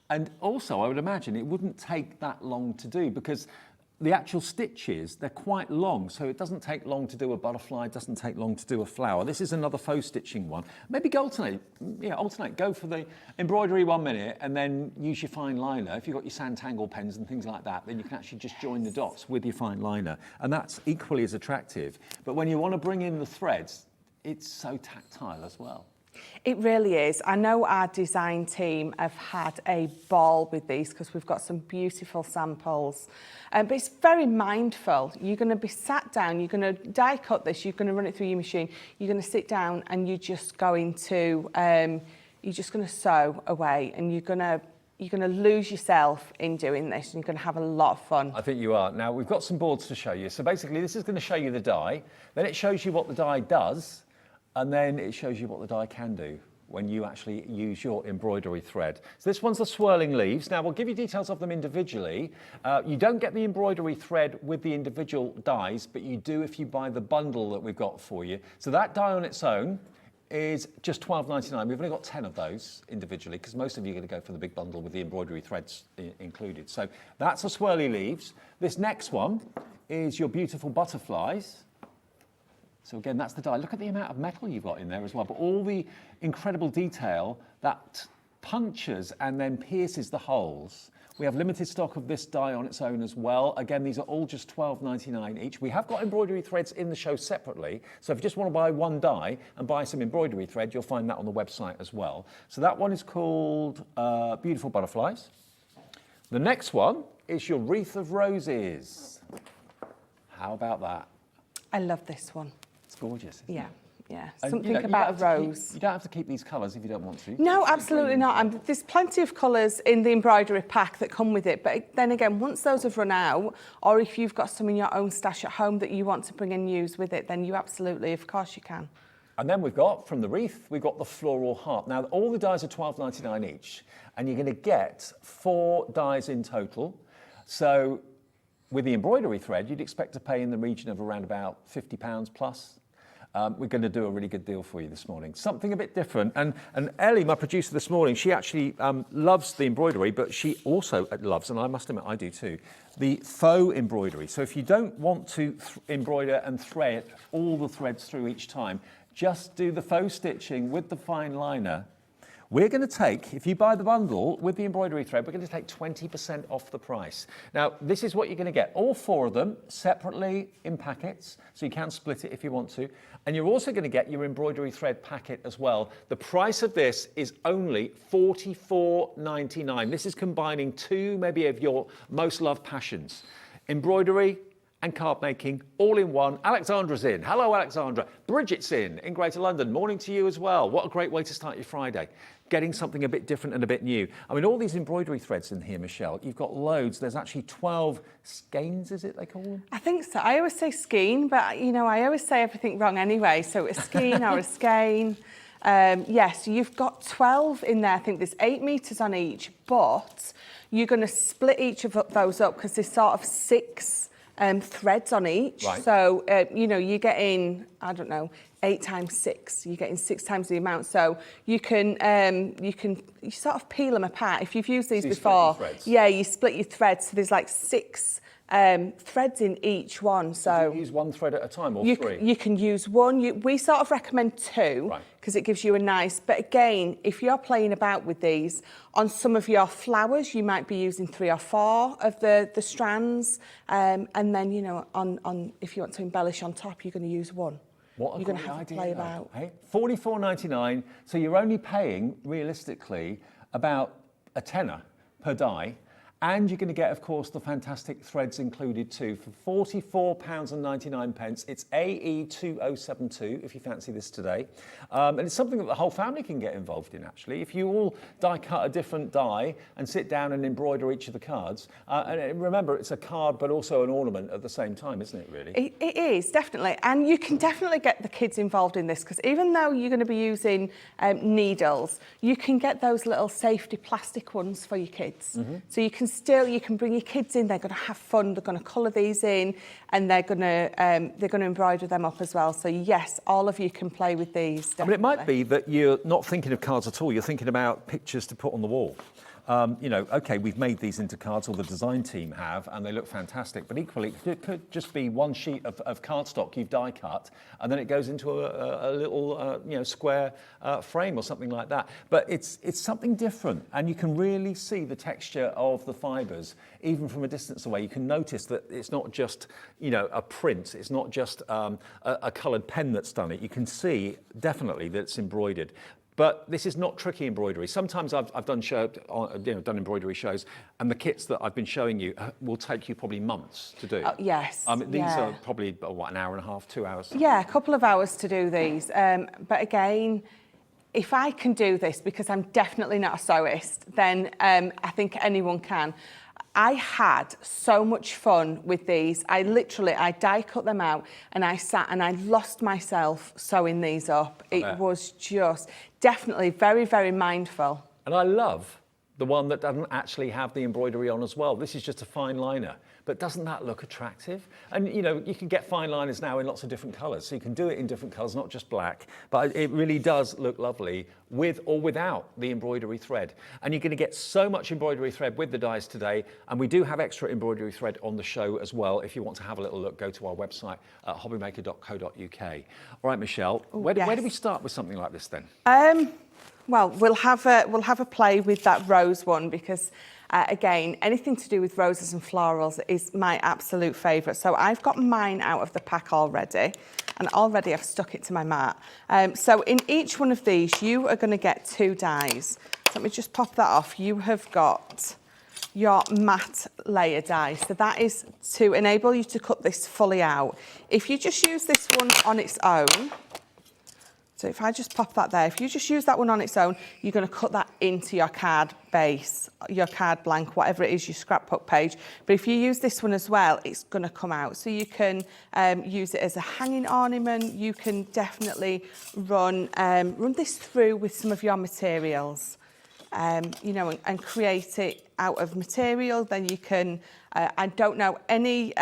And also, I would imagine it wouldn't take that long to do because the actual stitches, they're quite long, so it doesn't take long to do a butterfly, it doesn't take long to do a flower. This is another faux stitching one. Maybe alternate. Go for the embroidery 1 minute and then use your fine liner. If you've got your Sanntangle pens and things like that, then you can actually just join the dots with your fine liner. And that's equally as attractive. But when you want to bring in the threads, it's so tactile as well. It really is. I know our design team have had a ball with these because we've got some beautiful samples. But it's very mindful. You're going to be sat down, you're going to die cut this, you're going to run it through your machine, you're going to sit down and you're just going to sew away and you're going to lose yourself in doing this and you're going to have a lot of fun. I think you are. Now, we've got some boards to show you. So basically, this is going to show you the die. Then it shows you what the die does. And then it shows you what the die can do when you actually use your embroidery thread. So this one's the swirling leaves. Now, we'll give you details of them individually. You don't get the embroidery thread with the individual dies, but you do if you buy the bundle that we've got for you. So that die on its own is just £12.99. We've only got 10 of those individually because most of you are going to go for the big bundle with the embroidery threads included. So that's the swirly leaves. This next one is your beautiful butterflies. So again, that's the die. Look at the amount of metal you've got in there as well, but all the incredible detail that punctures and then pierces the holes. We have limited stock of this dye on its own as well. Again, these are all just £12.99 each. We have got embroidery threads in the show separately. So if you just want to buy one dye and buy some embroidery thread, you'll find that on the website as well. So that one is called Beautiful Butterflies. The next one is your Wreath of Roses. How about that? I love this one. It's gorgeous, isn't it? Yeah, And something you about a don't have to rose. you don't have to keep these colours if you don't want to. No, absolutely not. And there's plenty of colours in the embroidery pack that come with it. But then again, once those have run out, or if you've got some in your own stash at home that you want to bring and use with it, then you absolutely, of course you can. And then we've got, from the wreath, we've got the floral heart. Now, all the dies are £12.99 each, and you're going to get 4 dies in total. So with the embroidery thread, you'd expect to pay in the region of around about £50 plus. We're going to do a really good deal for you this morning. Something a bit different. And Ellie, my producer this morning, she actually loves the embroidery, but she also loves, and I must admit I do too, the faux embroidery. So if you don't want to embroider and thread all the threads through each time, just do the faux stitching with the fine liner. We're going to take, if you buy the bundle with the embroidery thread, we're going to take 20% off the price. Now, this is what you're going to get. All 4 of them separately in packets, so you can split it if you want to. And you're also going to get your embroidery thread packet as well. The price of this is only $44.99. This is combining 2 maybe of your most loved passions. Embroidery and card making all in one. Alexandra's in. Hello, Alexandra. Bridget's in Greater London. Morning to you as well. What a great way to start your Friday. Getting something a bit different and a bit new. I mean, all these embroidery threads in here, Michelle, you've got loads. There's actually 12 skeins, is it they call them? I think so. I always say skein, but you know, I always say everything wrong anyway. So a skein or a skein. Yes, you've got 12 in there. I think there's 8 metres on each, but you're going to split each of those up because there's sort of 6 threads on each. Right. So, you know, you're getting, I don't know, 8 times 6. You're getting 6 times the amount. So you sort of peel them apart. If you've used these before, yeah, you split your threads. So there's like 6 threads in each one. So you use 1 thread at a time or 3? You can use 1. We sort of recommend 2 because it gives you a nice. But again, if you're playing about with these on some of your flowers, you might be using 3 or 4 of the strands, and then you know on if you want to embellish on top, you're going to use 1. What a you're going to great have to idea, play though. about. Hey, $44.99. So you're only paying realistically about a tenner per die. And you're going to get, of course, the fantastic threads included too for £44.99. It's AE2072 if you fancy this today. And it's something that the whole family can get involved in, actually. If you all die cut a different die and sit down and embroider each of the cards. And remember, it's a card, but also an ornament at the same time, isn't it, really? It is, definitely. And you can definitely get the kids involved in this because even though you're going to be using needles, you can get those little safety plastic ones for your kids. So you can bring your kids in, they're going to have fun, they're going to colour these in, and they're going to embroider them up as well. So yes, all of you can play with these, definitely. I mean, it might be that you're not thinking of cards at all, you're thinking about pictures to put on the wall. You know, okay, we've made these into cards, or the design team have, and they look fantastic. But equally, it could just be 1 sheet of cardstock you've die cut, and then it goes into a little, you know, square frame or something like that. But it's something different, and you can really see the texture of the fibres, even from a distance away. You can notice that it's not just, you know, a print. It's not just a coloured pen that's done it. You can see definitely that it's embroidered. But this is not tricky embroidery. Sometimes I've done done embroidery shows, and the kits that I've been showing you will take you probably months to do. Yes. These are probably, what, an hour and a half, 2 hours? Yeah, a couple of hours to do these. But again, if I can do this, because I'm definitely not a sewist, then I think anyone can. I had so much fun with these. I die cut them out and I sat and I lost myself sewing these up. It was just definitely very, very mindful. And I love the one that doesn't actually have the embroidery on as well. This is just a fine liner. But doesn't that look attractive? And you know, you can get fine liners now in lots of different colours, so you can do it in different colours, not just black. But it really does look lovely with or without the embroidery thread. And you're going to get so much embroidery thread with the dies today, and we do have extra embroidery thread on the show as well. If you want to have a little look, go to our website at hobbymaker.co.uk. All right, Michelle, where do we start with something like this then? Well, we'll have a play with that rose one because, again, anything to do with roses and florals is my absolute favourite. So I've got mine out of the pack already, and already I've stuck it to my mat. So in each one of these, you are going to get 2 dies. So let me just pop that off. You have got your matte layer die. So that is to enable you to cut this fully out. If you just use this one on its own, so if I just pop that there, if you just use that one on its own, you're going to cut that into your card base, your card blank, whatever it is, your scrapbook page. But if you use this one as well, it's going to come out. So you can use it as a hanging ornament. You can definitely run this through with some of your materials, you know, and create it out of material. Then you can, I don't know any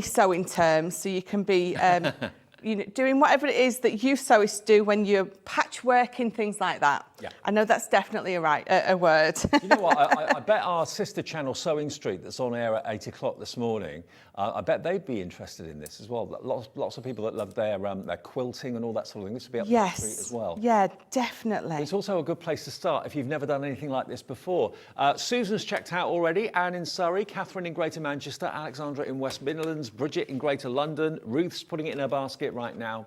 sewing terms, so you can be you know, doing whatever it is that you sewists do when you're patchworking, things like that. Yeah. I know that's definitely a word. You know what, I bet our sister channel Sewing Street that's on air at 8 o'clock this morning, I bet they'd be interested in this as well. Lots of people that love their quilting and all that sort of thing. This would be up the street as well. Yeah, definitely. It's also a good place to start if you've never done anything like this before. Susan's checked out already, Anne in Surrey, Catherine in Greater Manchester, Alexandra in West Midlands, Bridget in Greater London, Ruth's putting it in her basket right now.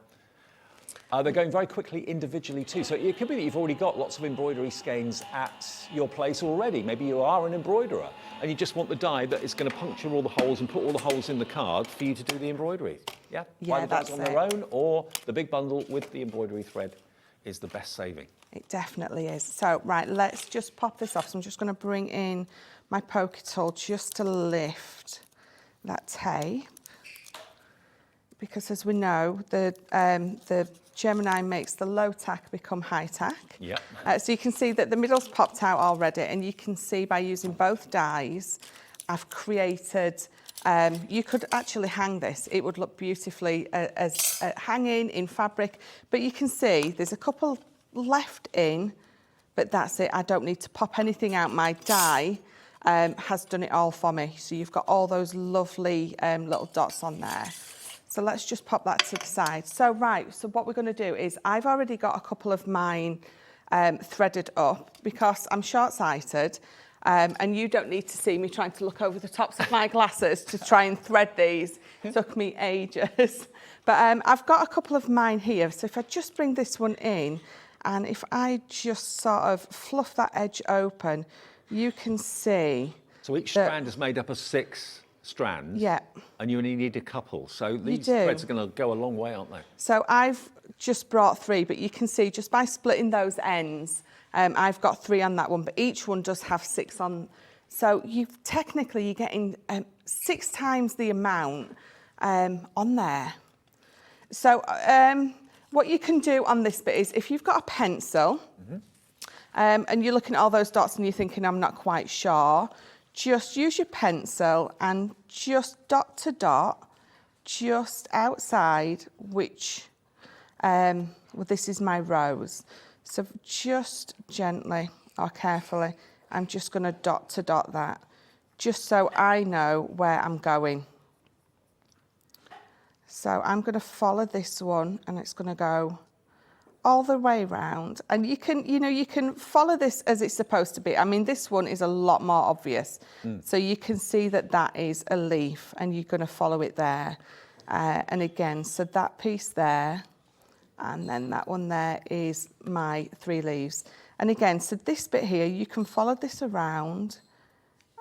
They're going very quickly individually too. So it could be that you've already got lots of embroidery skeins at your place already. Maybe you are an embroiderer and you just want the die that is going to puncture all the holes and put all the holes in the card for you to do the embroidery. Yeah, yeah, buy the dies on their own, or the big bundle with the embroidery thread is the best saving. It definitely is. So, right, let's just pop this off. So I'm just going to bring in my poker tool just to lift that tape. Because as we know, the Gemini makes the low tack become high tack. Yeah. So you can see that the middle's popped out already, and you can see by using both dies, I've created, you could actually hang this. It would look beautifully as hanging in fabric, but you can see there's a couple left in, but that's it. I don't need to pop anything out. My die has done it all for me. So you've got all those lovely little dots on there. So let's just pop that to the side. So right, so what we're going to do is I've already got a couple of mine threaded up because I'm short-sighted and you don't need to see me trying to look over the tops of my glasses to try and thread these. It took me ages. But I've got a couple of mine here. So if I just bring this one in and if I just sort of fluff that edge open, you can see. So each strand is made up of 6 strands, yeah, and you only need a couple. So these threads are going to go a long way, aren't they? So I've just brought 3, but you can see just by splitting those ends, I've got 3 on that one, but each one does have 6 on. So you're getting 6 times the amount on there. So what you can do on this bit is if you've got a pencil and you're looking at all those dots and you're thinking, I'm not quite sure, just use your pencil and just dot to dot, just outside which, well, this is my rose. So just gently or carefully, I'm just going to dot to dot that, just so I know where I'm going. So I'm going to follow this one and it's going to go all the way round, and you can follow this as it's supposed to be. I mean, this one is a lot more obvious. So you can see that is a leaf and you're going to follow it there. And again, so that piece there, and then that one there is my 3 leaves. And again, so this bit here, you can follow this around.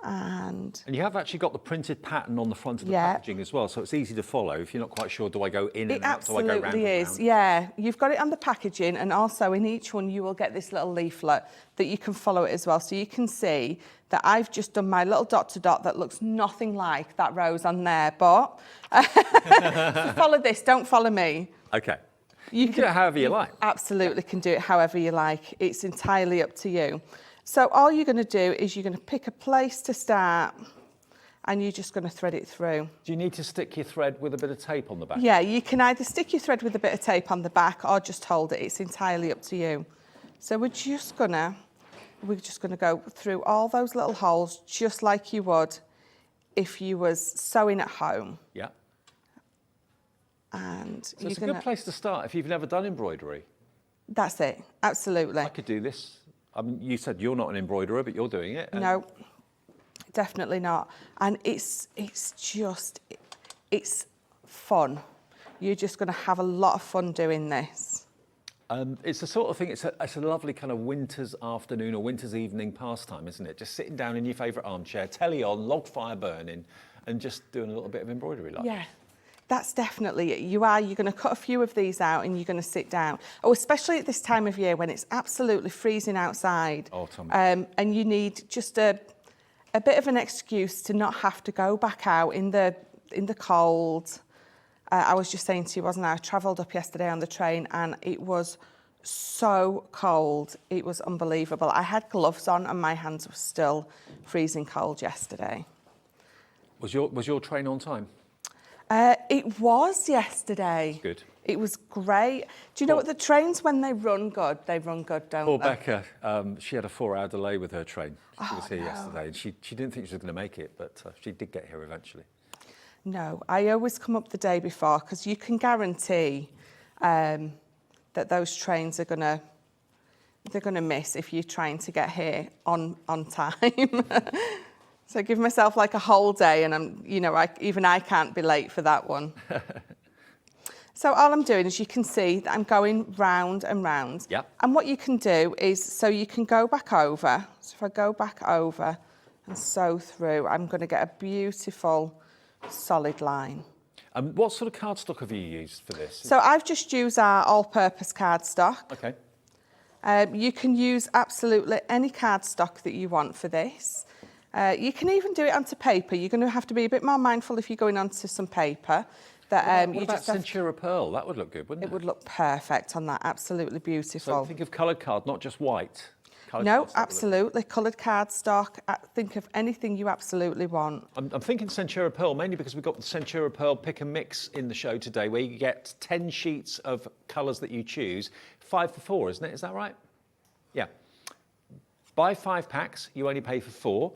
And you have actually got the printed pattern on the front of the packaging as well, so it's easy to follow. If you're not quite sure, do I go in and out, do I go round and round? It absolutely is, yeah. You've got it on the packaging, and also in each one you will get this little leaflet that you can follow it as well. So you can see that I've just done my little dot to dot that looks nothing like that rose on there, but so follow this, don't follow me. Okay. You can do it however you like. Absolutely can do it however you like. It's entirely up to you. So all you're going to do is you're going to pick a place to start and you're just going to thread it through. Do you need to stick your thread with a bit of tape on the back? Yeah, you can either stick your thread with a bit of tape on the back or just hold it. It's entirely up to you. So we're just going to go through all those little holes just like you would if you was sewing at home. Yeah. And so it's a good place to start if you've never done embroidery. That's it, absolutely. I could do this. You said you're not an embroiderer, but you're doing it. and- No, definitely not. And it's fun. You're just going to have a lot of fun doing this. It's the sort of thing, it's a lovely kind of winter's afternoon or winter's evening pastime, isn't it? Just sitting down in your favourite armchair, telly on, log fire burning, and just doing a little bit of embroidery. Yeah, that's definitely it. You're going to cut a few of these out and you're going to sit down. Oh, especially at this time of year when it's absolutely freezing outside. Autumn. And you need just a bit of an excuse to not have to go back out in the cold. I was just saying to you, wasn't I? I travelled up yesterday on the train and it was so cold. It was unbelievable. I had gloves on and my hands were still freezing cold yesterday. Was your train on time? It was yesterday. Good. It was great. Do you know what the trains, when they run good, don't Poor they? Becca, she had a 4-hour delay with her train. She was here no. yesterday, and she didn't think she was going to make it, but she did get here eventually. No, I always come up the day before because you can guarantee that those trains are gonna miss if you're trying to get here on time. So I give myself like a whole day, and even I can't be late for that one. So all I'm doing is, you can see that I'm going round and round. Yep. And what you can do is, so you can go back over. So if I go back over and sew through, I'm going to get a beautiful solid line. What sort of cardstock have you used for this? So I've just used our all-purpose cardstock. Okay. You can use absolutely any cardstock that you want for this. You can even do it onto paper. You're going to have to be a bit more mindful if you're going onto some paper. That What about Centura Pearl? That would look good, wouldn't it? It would look perfect on that. Absolutely beautiful. So think of coloured card, not just white. Coloured No, cardstock would look absolutely. Coloured cardstock. Think of anything you absolutely want. good. I'm thinking Centura Pearl, mainly because we've got the Centura Pearl pick and mix in the show today, where you get 10 sheets of colours that you choose. 5 for 4, isn't it? Is that right? Yeah. Buy 5 packs, you only pay for 4.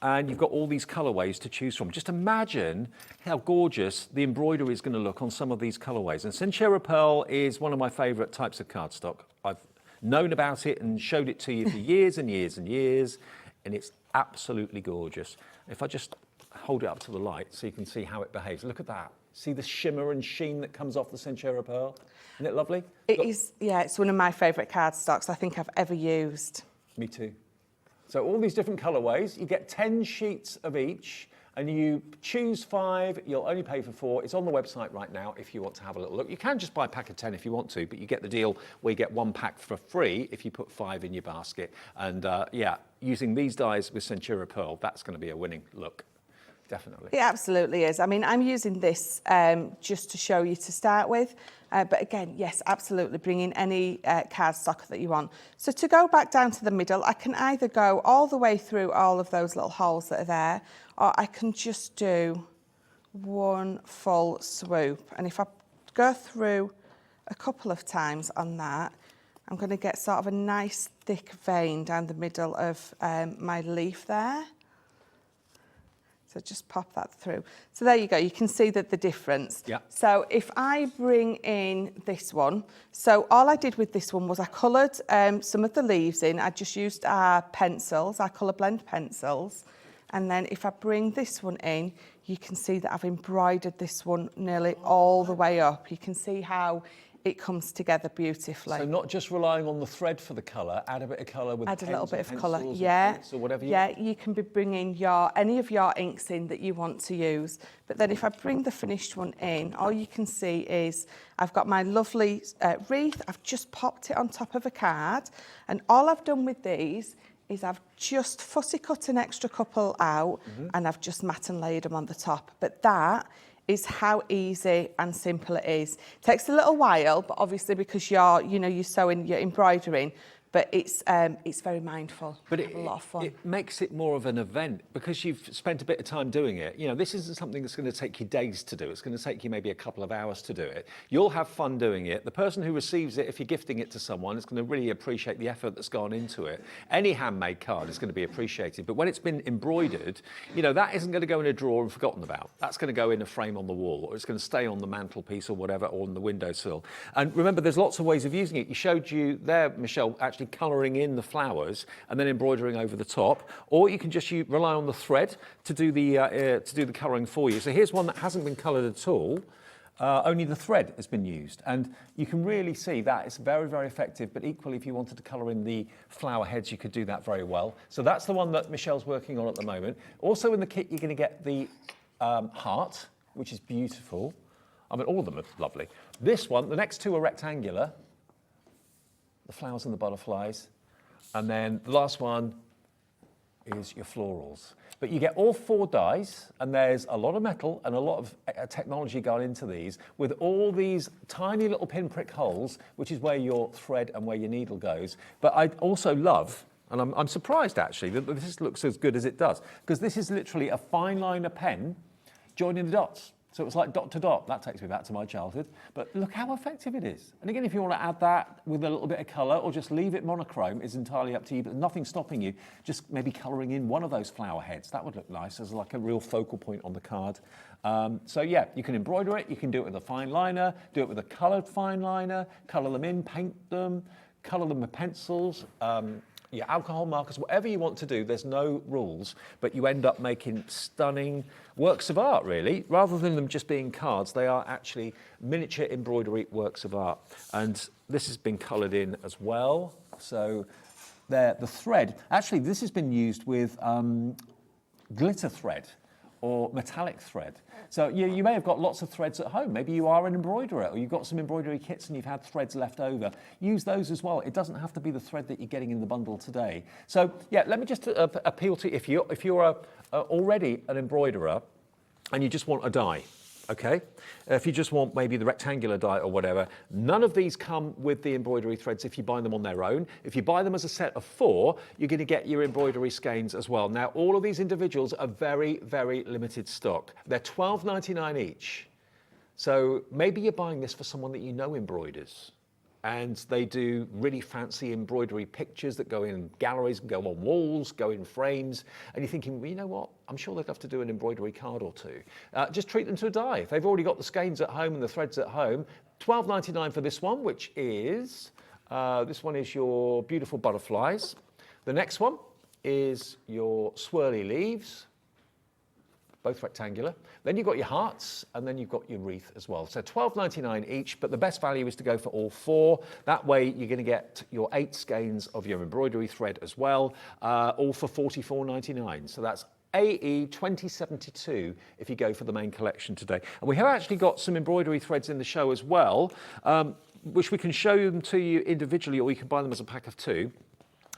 And you've got all these colourways to choose from. Just imagine how gorgeous the embroidery is going to look on some of these colourways. And Centura Pearl is one of my favourite types of cardstock. I've known about it and showed it to you for years and years and years, and it's absolutely gorgeous. If I just hold it up to the light so you can see how it behaves. Look at that. See the shimmer and sheen that comes off the Centura Pearl? Isn't it lovely? It is, yeah, it's one of my favourite cardstocks I think I've ever used. Me too. So all these different colourways, you get 10 sheets of each, and you choose 5, you'll only pay for 4. It's on the website right now if you want to have a little look. You can just buy a pack of 10 if you want to, but you get the deal where you get 1 pack for free if you put 5 in your basket. And yeah, using these dyes with Centura Pearl, that's going to be a winning look. Definitely. It absolutely is. I mean, I'm using this just to show you to start with. But again, yes, absolutely, bring in any cardstock that you want. So to go back down to the middle, I can either go all the way through all of those little holes that are there, or I can just do one full swoop. And if I go through a couple of times on that, I'm going to get sort of a nice thick vein down the middle of my leaf there. So just pop that through. So there you go, you can see that the difference. Yeah. So if I bring in this one, so all I did with this one was I coloured some of the leaves in. I just used our pencils, our colour blend pencils. And then if I bring this one in, you can see that I've embroidered this one nearly all the way up. You can see how it comes together beautifully. So not just relying on the thread for the colour, add a bit of colour with Add a little bit of colour, pencils or yeah. paints or whatever you Yeah, you can be bringing any of your inks in that you want to use. But then if I bring the finished one in, all you can see is I've got my lovely wreath. I've just popped it on top of a card. And all I've done with these is I've just fussy cut an extra couple out and I've just mat and layered them on the top. But that is how easy and simple it is. It takes a little while, but obviously because you're sewing, you're embroidering, but it's very mindful. But Have a lot of fun. it makes it more of an event because you've spent a bit of time doing it. You know, this isn't something that's going to take you days to do. It's going to take you maybe a couple of hours to do it. You'll have fun doing it. The person who receives it, if you're gifting it to someone, is going to really appreciate the effort that's gone into it. Any handmade card is going to be appreciated. But when it's been embroidered, you know, that isn't going to go in a drawer and forgotten about. That's going to go in a frame on the wall, or it's going to stay on the mantelpiece or whatever, or on the windowsill. And remember, there's lots of ways of using it. You showed you there, Michelle, actually colouring in the flowers and then embroidering over the top, or you can just rely on the thread to do the colouring for you. So here's one that hasn't been coloured at all. Only the thread has been used, and you can really see that it's very, very effective. But equally, if you wanted to colour in the flower heads, you could do that very well. So that's the one that Michelle's working on at the moment. Also in the kit, you're going to get the heart, which is beautiful. I mean, all of them are lovely. This one, the next two are rectangular, the flowers and the butterflies. And then the last one is your florals. But you get all 4 dies, and there's a lot of metal and a lot of technology gone into these, with all these tiny little pinprick holes, which is where your thread and where your needle goes. But I also love, and I'm surprised actually, that this looks as good as it does, because this is literally a fine liner pen joining the dots. So it's like dot to dot. That takes me back to my childhood. But look how effective it is. And again, if you want to add that with a little bit of colour or just leave it monochrome, it's entirely up to you. But nothing's stopping you. Just maybe colouring in one of those flower heads. That would look nice as like a real focal point on the card. So yeah, you can embroider it. You can do it with a fine liner. Do it with a coloured fine liner. Colour them in, paint them, colour them with pencils. Your alcohol markers, whatever you want to do, there's no rules, but you end up making stunning works of art, really. Rather than them just being cards, they are actually miniature embroidery works of art. And this has been coloured in as well. So there, the thread, actually this has been used with glitter thread or metallic thread. So you may have got lots of threads at home. Maybe you are an embroiderer, or you've got some embroidery kits and you've had threads left over. Use those as well. It doesn't have to be the thread that you're getting in the bundle today. So yeah, let me just appeal to if you're already an embroiderer and you just want a die. Okay, if you just want maybe the rectangular die or whatever, none of these come with the embroidery threads if you buy them on their own. If you buy them as a set of 4, you're going to get your embroidery skeins as well. Now, all of these individuals are very, very limited stock. They're $12.99 each. So maybe you're buying this for someone that you know embroiders, and they do really fancy embroidery pictures that go in galleries, go on walls, go in frames, and you're thinking, well, you know what, I'm sure they'd love to do an embroidery card or two. Just treat them to a die. If they've already got the skeins at home and the threads at home, $12.99 for this one, which is, this one is your beautiful butterflies. The next one is your swirly leaves, both rectangular. Then you've got your hearts, and then you've got your wreath as well. So $12.99 each, but the best value is to go for all 4. That way you're going to get your 8 skeins of your embroidery thread as well, all for $44.99. So that's AE 2072 if you go for the main collection today. And we have actually got some embroidery threads in the show as well, which we can show them to you individually, or you can buy them as a pack of 2.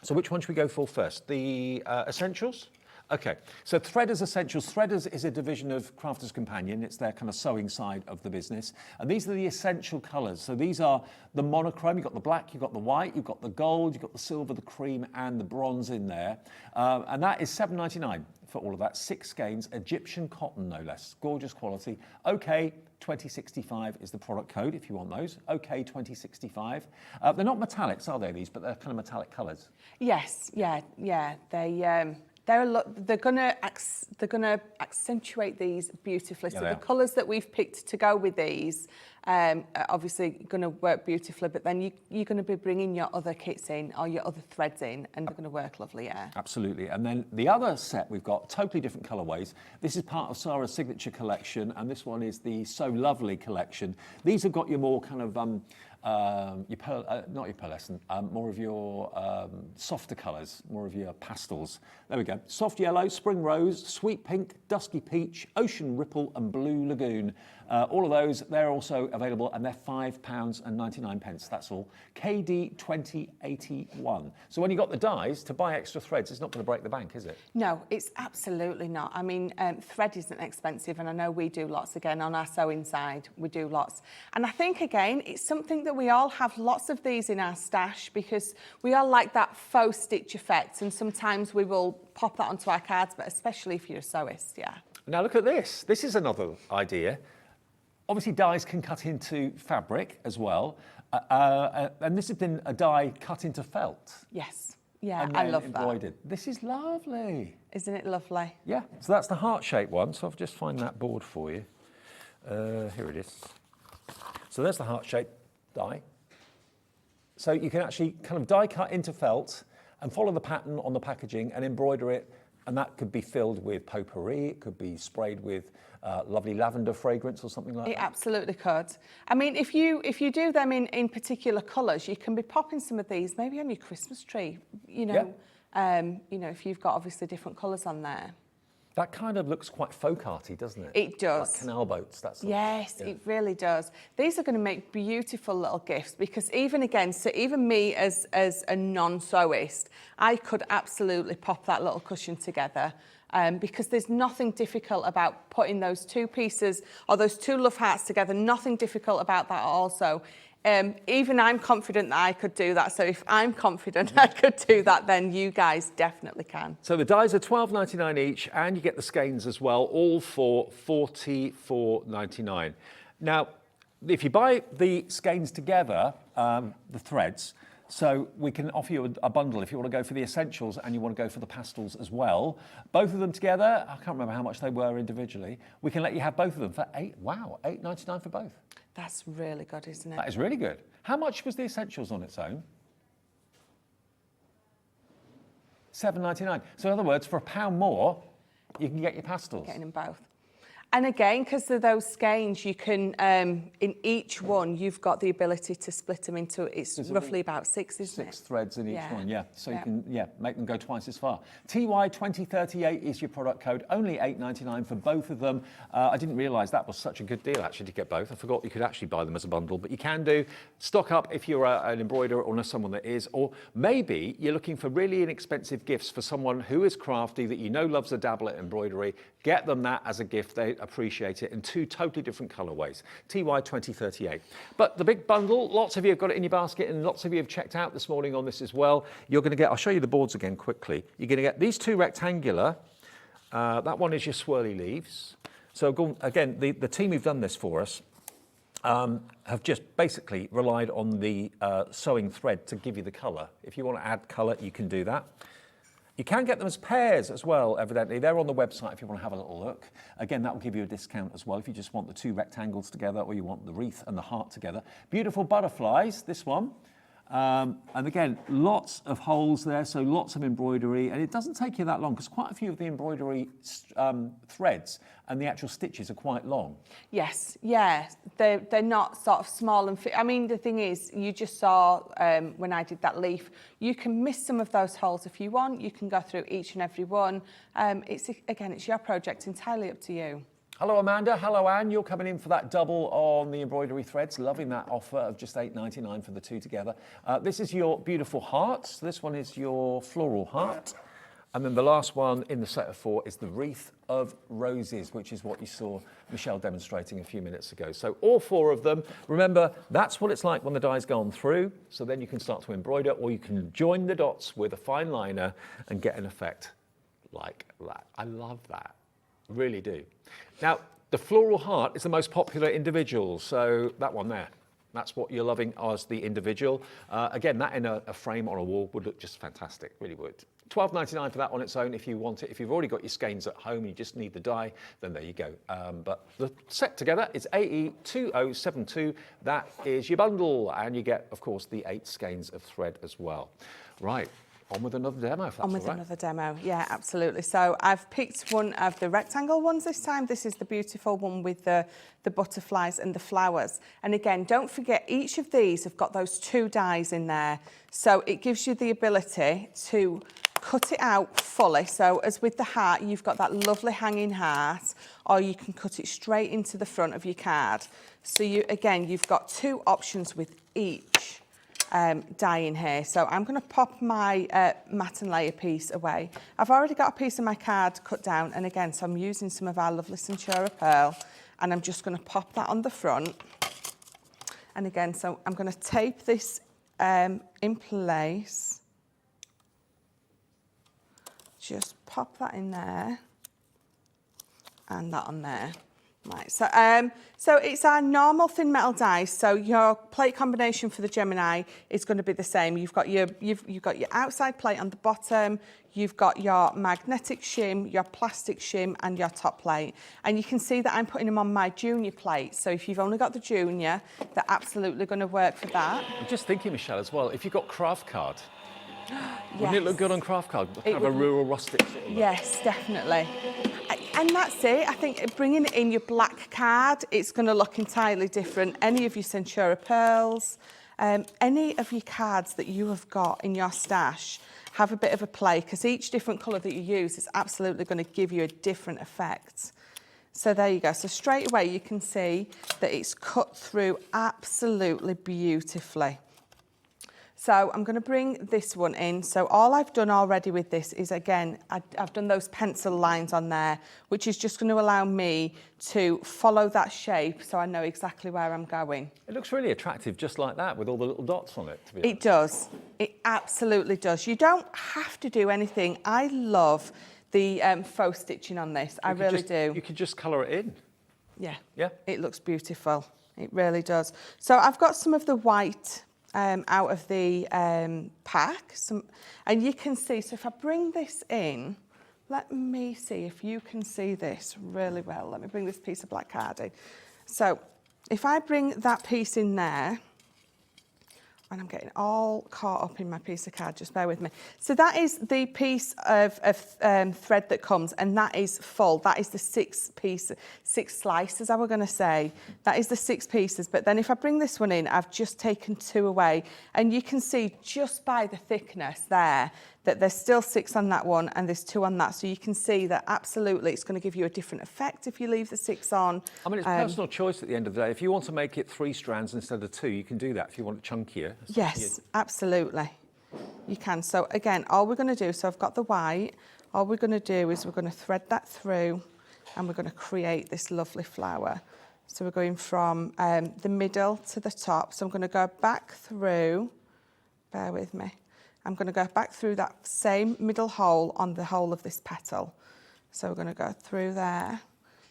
So which one should we go for first? The essentials? Okay, so Threaders Essentials. Threaders is a division of Crafters Campanion. It's their kind of sewing side of the business. And these are the essential colours. So these are the monochrome. You've got the black, you've got the white, you've got the gold, you've got the silver, the cream, and the bronze in there. And that is $7.99 for all of that. 6 skeins, Egyptian cotton, no less. Gorgeous quality. OK, 2065 is the product code if you want those. OK, 2065. They're not metallics, are they, these? But they're kind of metallic colours. Yes, yeah. They're gonna accentuate these beautifully. Yeah, so the colours that we've picked to go with these, obviously going to work beautifully. But then you're going to be bringing your other kits in or your other threads in, and they're going to work lovely. Yeah. Absolutely. And then the other set we've got totally different colourways. This is part of Sarah's signature collection, and this one is the So Lovely collection. These have got your more kind of not your pearlescent, more of your softer colours, more of your pastels. There we go. Soft yellow, spring rose, sweet pink, dusky peach, ocean ripple and blue lagoon. All of those, they're also available, and they're £5.99. That's all. KD 2081. So when you got the dies, to buy extra threads, it's not going to break the bank, is it? No, it's absolutely not. I mean, thread isn't expensive, and I know we do lots again on our sewing side. We do lots. And I think, again, it's something that we all have lots of these in our stash because we all like that faux stitch effect, and sometimes we will pop that onto our cards, but especially if you're a sewist, yeah. Now look at this. This is another idea. Obviously, dies can cut into fabric as well. And this has been a die cut into felt. Yes. Yeah, and I then love embroidered. This is lovely. Isn't it lovely? Yeah, so that's the heart-shaped one. So I'll just find that board for you. Here it is. So there's the heart-shaped die. So you can actually kind of die cut into felt and follow the pattern on the packaging and embroider it. And that could be filled with potpourri, it could be sprayed with lovely lavender fragrance or something like that. It absolutely could. I mean, if you do them in particular colours, you can be popping some of these maybe on your Christmas tree, you know, if you've got obviously different colours on there. That kind of looks quite folk arty, doesn't it? It does. Like canal boats, that sort Yes, of, yeah. it really does. These are going to make beautiful little gifts because even me as a non-sewist, I could absolutely pop that little cushion together because there's nothing difficult about putting those two pieces or those two love hearts together, nothing difficult about that also. Even I'm confident that I could do that. So if I'm confident I could do that, then you guys definitely can. So the dies are £12.99 each, and you get the skeins as well, all for $44.99. Now, if you buy the skeins together, the threads, so we can offer you a bundle if you want to go for the essentials and you want to go for the pastels as well. Both of them together, I can't remember how much they were individually. We can let you have both of them for £8.99 for both. That's really good, isn't it? That is really good. How much was the essentials on its own? £7.99. So in other words, for £1 more, you can get your pastels. Getting them both. And again, because of those skeins, you can, in each one, you've got the ability to split them into, it's roughly about 6, isn't it? 6 threads in each one, yeah. So Yeah. you can, make them go twice as far. TY2038 is your product code, only $8.99 for both of them. I didn't realise that was such a good deal, actually, to get both. I forgot you could actually buy them as a bundle, but you can do. Stock up if you're an embroiderer or know someone that is, or maybe you're looking for really inexpensive gifts for someone who is crafty, that you know loves a dabble at embroidery. Get them that as a gift. They appreciate it in 2 totally different colourways. TY2038. But the big bundle, lots of you have got it in your basket and lots of you have checked out this morning on this as well. You're going to get, I'll show you the boards again quickly. You're going to get these 2 rectangular. That one is your swirly leaves. So again, the team who've done this for us have just basically relied on the sewing thread to give you the colour. If you want to add colour, you can do that. You can get them as pairs as well, evidently. They're on the website if you want to have a little look. Again, that will give you a discount as well if you just want the 2 rectangles together or you want the wreath and the heart together. Beautiful butterflies, this one. And again, lots of holes there, so lots of embroidery. And it doesn't take you that long because quite a few of the embroidery threads and the actual stitches are quite long. Yes, yeah, they're not sort of small and I mean, the thing is, you just saw when I did that leaf, you can miss some of those holes if you want. You can go through each and every one. It's your project, entirely up to you. Hello, Amanda. Hello, Anne. You're coming in for that double on the embroidery threads. Loving that offer of just $8.99 for the 2 together. This is your beautiful hearts. This one is your floral heart. And then the last one in the set of 4 is the wreath of roses, which is what you saw Michelle demonstrating a few minutes ago. So all 4 of them. Remember, that's what it's like when the die's gone through. So then you can start to embroider, or you can join the dots with a fine liner and get an effect like that. I love that. Really do. Now, the floral heart is the most popular individual, so that one there. That's what you're loving as the individual. Again, that in a frame on a wall would look just fantastic, really would. $12.99 for that on its own if you want it. If you've already got your skeins at home and you just need the die, then there you go. But the set together is AE2072. That is your bundle, and you get, of course, the 8 skeins of thread as well. Right. On with another demo, if that's all right. On with another demo, yeah, absolutely. So I've picked one of the rectangle ones this time. This is the beautiful one with the butterflies and the flowers. And again, don't forget, each of these have got those 2 dies in there. So it gives you the ability to cut it out fully. So as with the heart, you've got that lovely hanging heart, or you can cut it straight into the front of your card. So you've got two options with each die in here. So I'm going to pop my matte and layer piece away. I've already got a piece of my card cut down, and again, so I'm using some of our lovely Centura pearl, and I'm just going to pop that on the front. And again, so I'm going to tape this in place. Just pop that in there and that on there. Right, so it's our normal thin metal dies. So your plate combination for the Gemini is going to be the same. You've got your outside plate on the bottom, you've got your magnetic shim, your plastic shim, and your top plate. And you can see that I'm putting them on my junior plate. So if you've only got the junior, they're absolutely going to work for that. I'm just thinking, Michelle, as well, if you've got craft card, Yes. wouldn't it look good on craft card? Kind of a rural rustic sort of look. Yes, definitely. And that's it. I think bringing in your black card, it's going to look entirely different. Any of your Centura pearls, any of your cards that you have got in your stash, have a bit of a play, because each different colour that you use is absolutely going to give you a different effect. So there you go. So straight away you can see that it's cut through absolutely beautifully. So I'm going to bring this one in. So all I've done already with this is, again, I've done those pencil lines on there, which is just going to allow me to follow that shape so I know exactly where I'm going. It looks really attractive just like that, with all the little dots on it, to be honest. It does. It absolutely does. You don't have to do anything. I love the faux stitching on this. I really do. You could just colour it in. Yeah. Yeah. It looks beautiful. It really does. So I've got some of the white out of the pack, and you can see, so if I bring this in, let me see if you can see this really well. Let me bring this piece of black card in. So if I bring that piece in there, and I'm getting all caught up in my piece of card, just bear with me. So that is the piece of thread that comes, and that is full. That is the six slices, I was going to say. That is the 6 pieces. But then if I bring this one in, I've just taken 2 away. And you can see just by the thickness there that there's still 6 on that one and there's 2 on that. So you can see that absolutely it's going to give you a different effect if you leave the 6 on. I mean, it's personal choice at the end of the day. If you want to make it 3 strands instead of 2, you can do that if you want it chunkier. Yes, absolutely. You can. So again, all we're going to do, so I've got the white, all we're going to do is we're going to thread that through and we're going to create this lovely flower. So we're going from the middle to the top. So I'm going to go back through, bear with me. I'm going to go back through that same middle hole on the whole of this petal. So we're going to go through there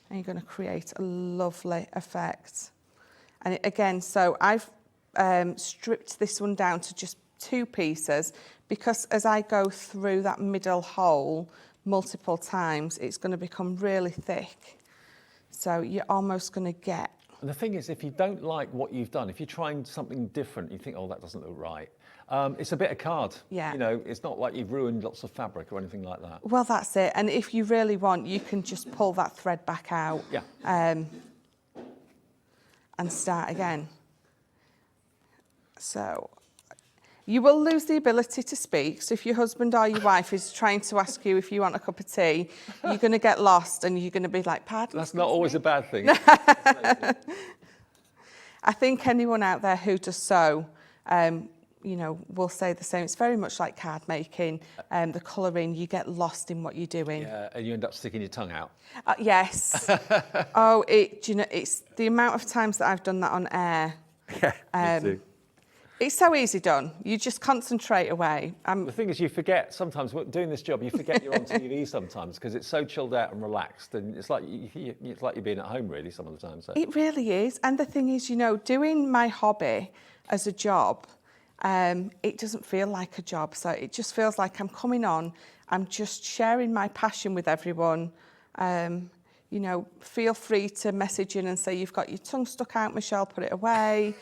and you're going to create a lovely effect. And again, so I've stripped this one down to just 2 pieces because as I go through that middle hole multiple times, it's going to become really thick. So you're almost going to get... And the thing is, if you don't like what you've done, if you're trying something different, you think, oh, that doesn't look right. It's a bit of card. Yeah. You know, it's not like you've ruined lots of fabric or anything like that. Well, that's it. And if you really want, you can just pull that thread back out. Yeah. And start again. So you will lose the ability to speak. So if your husband or your wife is trying to ask you if you want a cup of tea, you're going to get lost and you're going to be like, pardon? That's not always a bad thing. I think anyone out there who does sew, you know, will say the same. It's very much like card making, the colouring, you get lost in what you're doing. Yeah, and you end up sticking your tongue out. Yes. Do you know, it's the amount of times that I've done that on air. Yeah, me too. It's so easy done. You just concentrate away. The thing is, you forget sometimes, doing this job, you forget you're on TV sometimes because it's so chilled out and relaxed, and it's like you're being at home really some of the time. So. It really is. And the thing is, you know, doing my hobby as a job, it doesn't feel like a job. So it just feels like I'm coming on, I'm just sharing my passion with everyone. You know, feel free to message in and say, you've got your tongue stuck out, Michelle, put it away.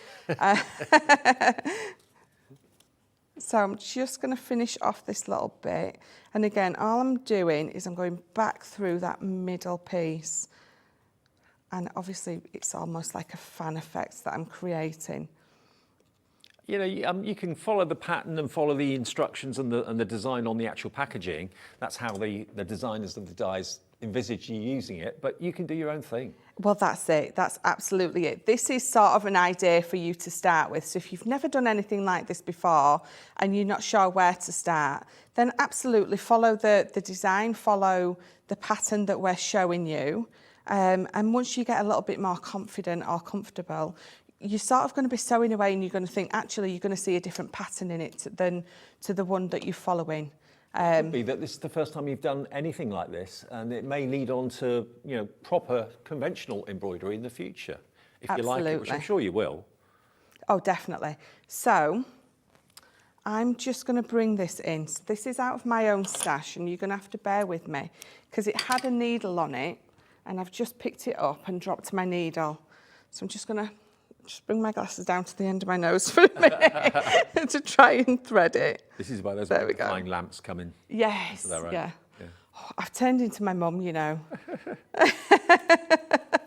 So I'm just going to finish off this little bit. And again, all I'm doing is I'm going back through that middle piece. And obviously, it's almost like a fan effect that I'm creating. You know, you can follow the pattern and follow the instructions and the design on the actual packaging. That's how the designers of the dies envisage you using it, but you can do your own thing. Well, that's it. That's absolutely it. This is sort of an idea for you to start with. So if you've never done anything like this before and you're not sure where to start, then absolutely follow the design, follow the pattern that we're showing you. And once you get a little bit more confident or comfortable, you're sort of going to be sewing away and you're going to think, actually, you're going to see a different pattern in it than to the one that you're following. It could be that this is the first time you've done anything like this, and it may lead on to, you know, proper conventional embroidery in the future, if you like it, which I'm sure you will. Oh, definitely. So I'm just going to bring this in. So this is out of my own stash, and you're going to have to bear with me because it had a needle on it, and I've just picked it up and dropped my needle. So I'm just going to bring my glasses down to the end of my nose for a minute to try and thread it. This is why those flying lamps come in. Yes, yeah. Oh, I've turned into my mum, you know.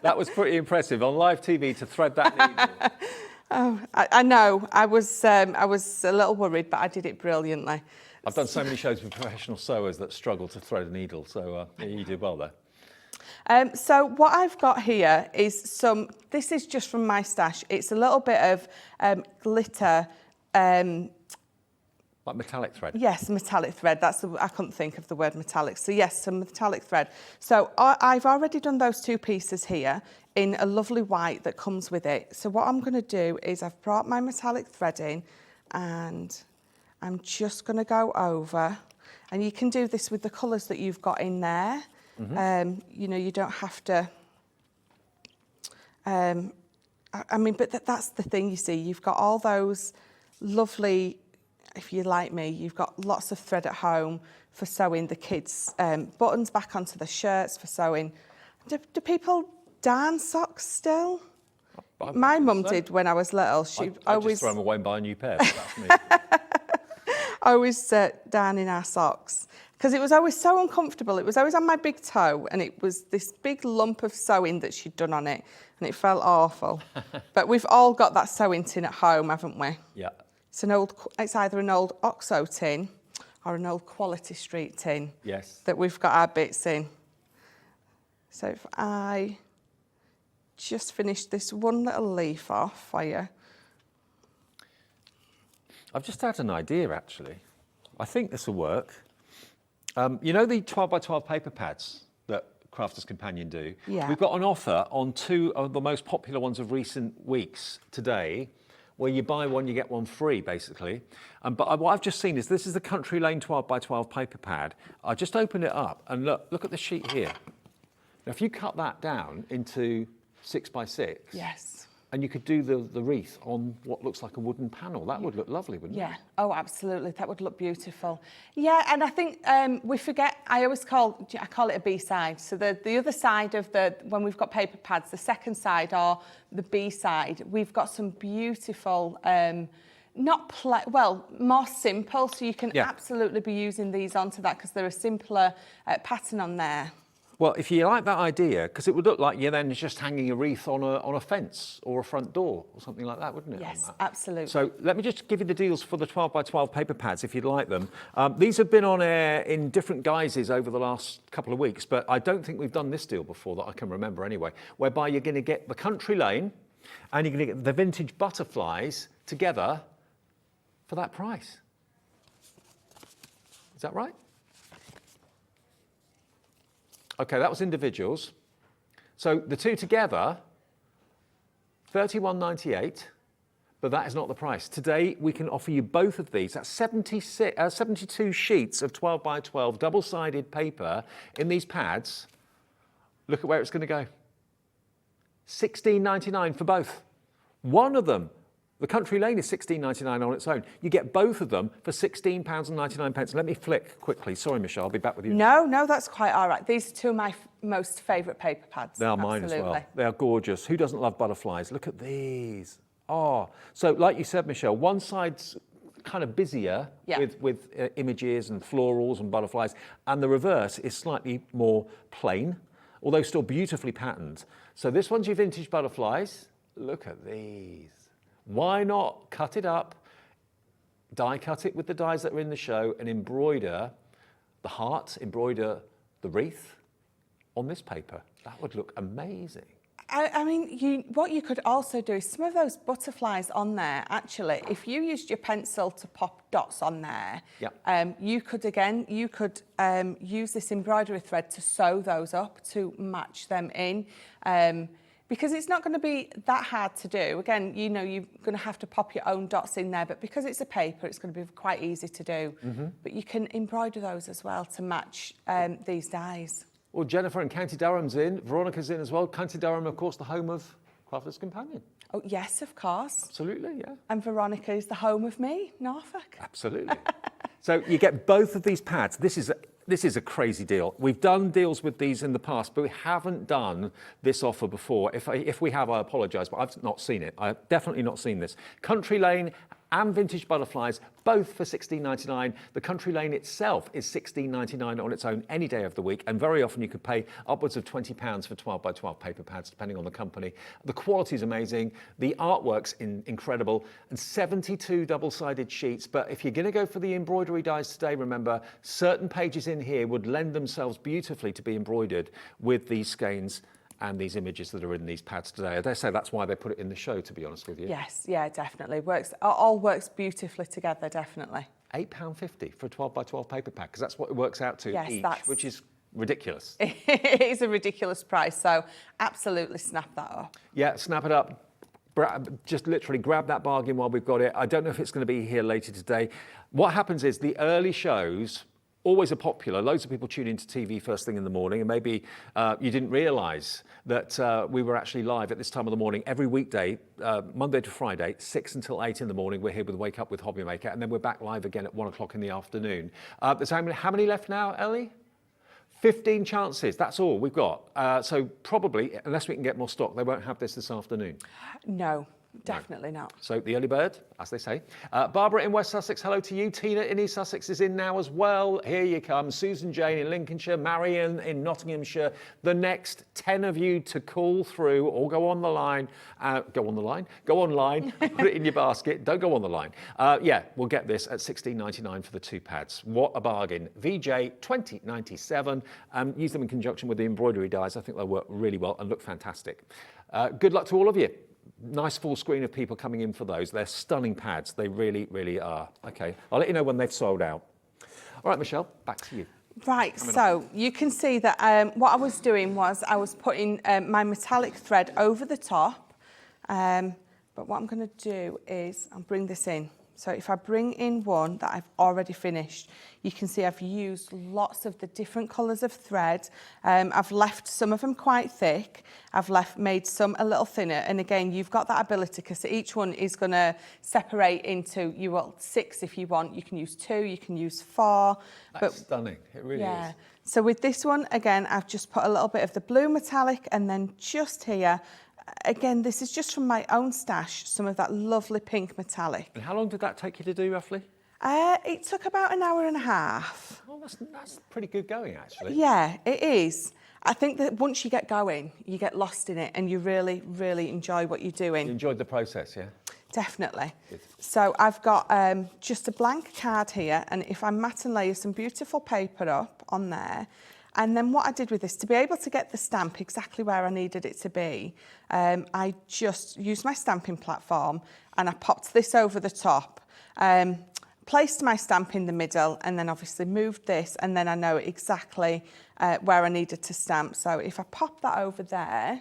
That was pretty impressive on live TV to thread that needle. Oh, I know. I was a little worried, but I did it brilliantly. I've done so many shows with professional sewers that struggle to thread a needle, so yeah, you did well there. So what I've got here is this is just from my stash. It's a little bit of glitter. Like metallic thread? Yes, metallic thread. I couldn't think of the word metallic. So yes, some metallic thread. So I've already done those two pieces here in a lovely white that comes with it. So what I'm going to do is I've brought my metallic thread in and I'm just going to go over, and you can do this with the colours that you've got in there. Mm-hmm. You know, you don't have to, I mean, but that's the thing, you see, you've got all those lovely, if you're like me, you've got lots of thread at home for sewing the kids' buttons back onto the shirts, for sewing. Do people darn socks still? My mum did when I was little. I just throw them away and buy a new pair. That's me. Always darning our socks because it was always so uncomfortable. It was always on my big toe, and it was this big lump of sewing that she'd done on it, and it felt awful. But we've all got that sewing tin at home, haven't we? Yeah. It's either an old OXO tin or an old Quality Street tin. Yes. That we've got our bits in. So if I just finish this one little leaf off for you. I've just had an idea, actually. I think this will work. You know the 12 by 12 paper pads that Crafters Campanion do? Yeah. We've got an offer on two of the most popular ones of recent weeks today, where you buy one, you get one free, basically. But what I've just seen is this is the Country Lane 12 by 12 paper pad. I just opened it up and look at the sheet here. Now, if you cut that down into 6 by 6, yes. And you could do the wreath on what looks like a wooden panel. That would look lovely, wouldn't it? Yeah, oh, absolutely. That would look beautiful. Yeah, and I think we forget, I call it a B-side. So the other side of when we've got paper pads, the second side or the B-side, we've got some beautiful, more simple. So you can absolutely be using these onto that because they're a simpler pattern on there. Well, if you like that idea, because it would look like you're then just hanging a wreath on a fence or a front door or something like that, wouldn't it? Yes, absolutely. So let me just give you the deals for the 12 by 12 paper pads if you'd like them. These have been on air in different guises over the last couple of weeks, but I don't think we've done this deal before that I can remember anyway, whereby you're going to get the Country Lane and you're going to get the vintage butterflies together for that price. Is that right? Okay, that was individuals. So the two together, $31.98, but that is not the price. Today, we can offer you both of these. That's 72 sheets of 12 by 12 double-sided paper in these pads. Look at where it's going to go. $16.99 for both. One of them, the Country Lane, is $16.99 on its own. You get both of them for £16.99. Let me flick quickly. Sorry, Michelle, I'll be back with you. No, that's quite all right. These are two of my most favourite paper pads. They are mine as well. They are gorgeous. Who doesn't love butterflies? Look at these. Oh, so like you said, Michelle, one side's kind of busier with images and florals and butterflies, and the reverse is slightly more plain, although still beautifully patterned. So this one's your vintage butterflies. Look at these. Why not cut it up die cut it with the dies that are in the show and embroider the heart, embroider the wreath on this paper. That would look amazing. I mean, what you could also do is some of those butterflies on there, actually, if you used your pencil to pop dots on there, Yep. you could use this embroidery thread to sew those up to match them in. Because it's not going to be that hard to do. Again, you know, you're going to have to pop your own dots in there, but because it's a paper, it's going to be quite easy to do. But you can embroider those as well to match these dies. Well, Jennifer and County Durham's in, Veronica's in as well. County Durham, of course, the home of Crafter's Companion. Oh, yes, of course. Absolutely, yeah. And Veronica is the home of me, Norfolk. Absolutely. So you get both of these pads. This is a crazy deal. We've done deals with these in the past, but we haven't done this offer before. If we have, I apologise, but I've not seen it. I've definitely not seen this. Country Lane and Vintage Butterflies, both for $16.99. The Country Lane itself is $16.99 on its own any day of the week, and very often you could pay upwards of £20 for 12 by 12 paper pads, depending on the company. The quality is amazing, the artwork's incredible, and 72 double-sided sheets. But if you're going to go for the embroidery dies today, remember, certain pages in here would lend themselves beautifully to be embroidered with these skeins and these images that are in these pads today. I dare say that's why they put it in the show, to be honest with you. Yes, yeah, definitely. All works beautifully together, definitely. £8.50 for a 12 by 12 paper pack, because that's what it works out to each, which is ridiculous. It is a ridiculous price, so absolutely snap that up. Yeah, snap it up. Just literally grab that bargain while we've got it. I don't know if it's going to be here later today. What happens is the early shows always are popular. Loads of people tune into TV first thing in the morning, and maybe you didn't realise that we were actually live at this time of the morning every weekday, Monday to Friday, 6 until 8 in the morning. We're here with Wake Up with Hobbymaker, and then we're back live again at 1 o'clock in the afternoon. There's how many left now, Ellie? 15 chances, that's all we've got. So probably, unless we can get more stock, they won't have this afternoon. No. Definitely not. So the early bird, as they say. Barbara in West Sussex, hello to you. Tina in East Sussex is in now as well. Here you come. Susan Jane in Lincolnshire, Marion in Nottinghamshire. The next 10 of you to call through or go on the line. Go online, put it in your basket. Don't go on the line. Yeah, we'll get this at $16.99 for the 2 pads. What a bargain. VJ 20.97. Use them in conjunction with the embroidery dies. I think they'll work really well and look fantastic. Good luck to all of you. Nice full screen of people coming in for those. They're stunning pads. They really, really are. Okay, I'll let you know when they've sold out. All right, Michelle, back to you. Right, so you can see that what I was doing was I was putting my metallic thread over the top. But what I'm going to do is I'll bring this in. So if I bring in one that I've already finished, you can see I've used lots of the different colours of thread. I've left some of them quite thick. I've made some a little thinner. And again, you've got that ability because each one is going to separate into, 6 if you want. You can use 2, you can use 4. That's stunning, it really is. So with this one, again, I've just put a little bit of the blue metallic and then just here, again, this is just from my own stash, some of that lovely pink metallic. And how long did that take you to do, roughly? It took about an hour and a half. Oh, that's pretty good going, actually. Yeah, it is. I think that once you get going, you get lost in it and you really, really enjoy what you're doing. You enjoyed the process, yeah? Definitely. Good. So I've got just a blank card here, and if I mat and layer some beautiful paper up on there, and then what I did with this, to be able to get the stamp exactly where I needed it to be, I just used my stamping platform and I popped this over the top, placed my stamp in the middle, and then obviously moved this, and then I know exactly where I needed to stamp. So if I pop that over there,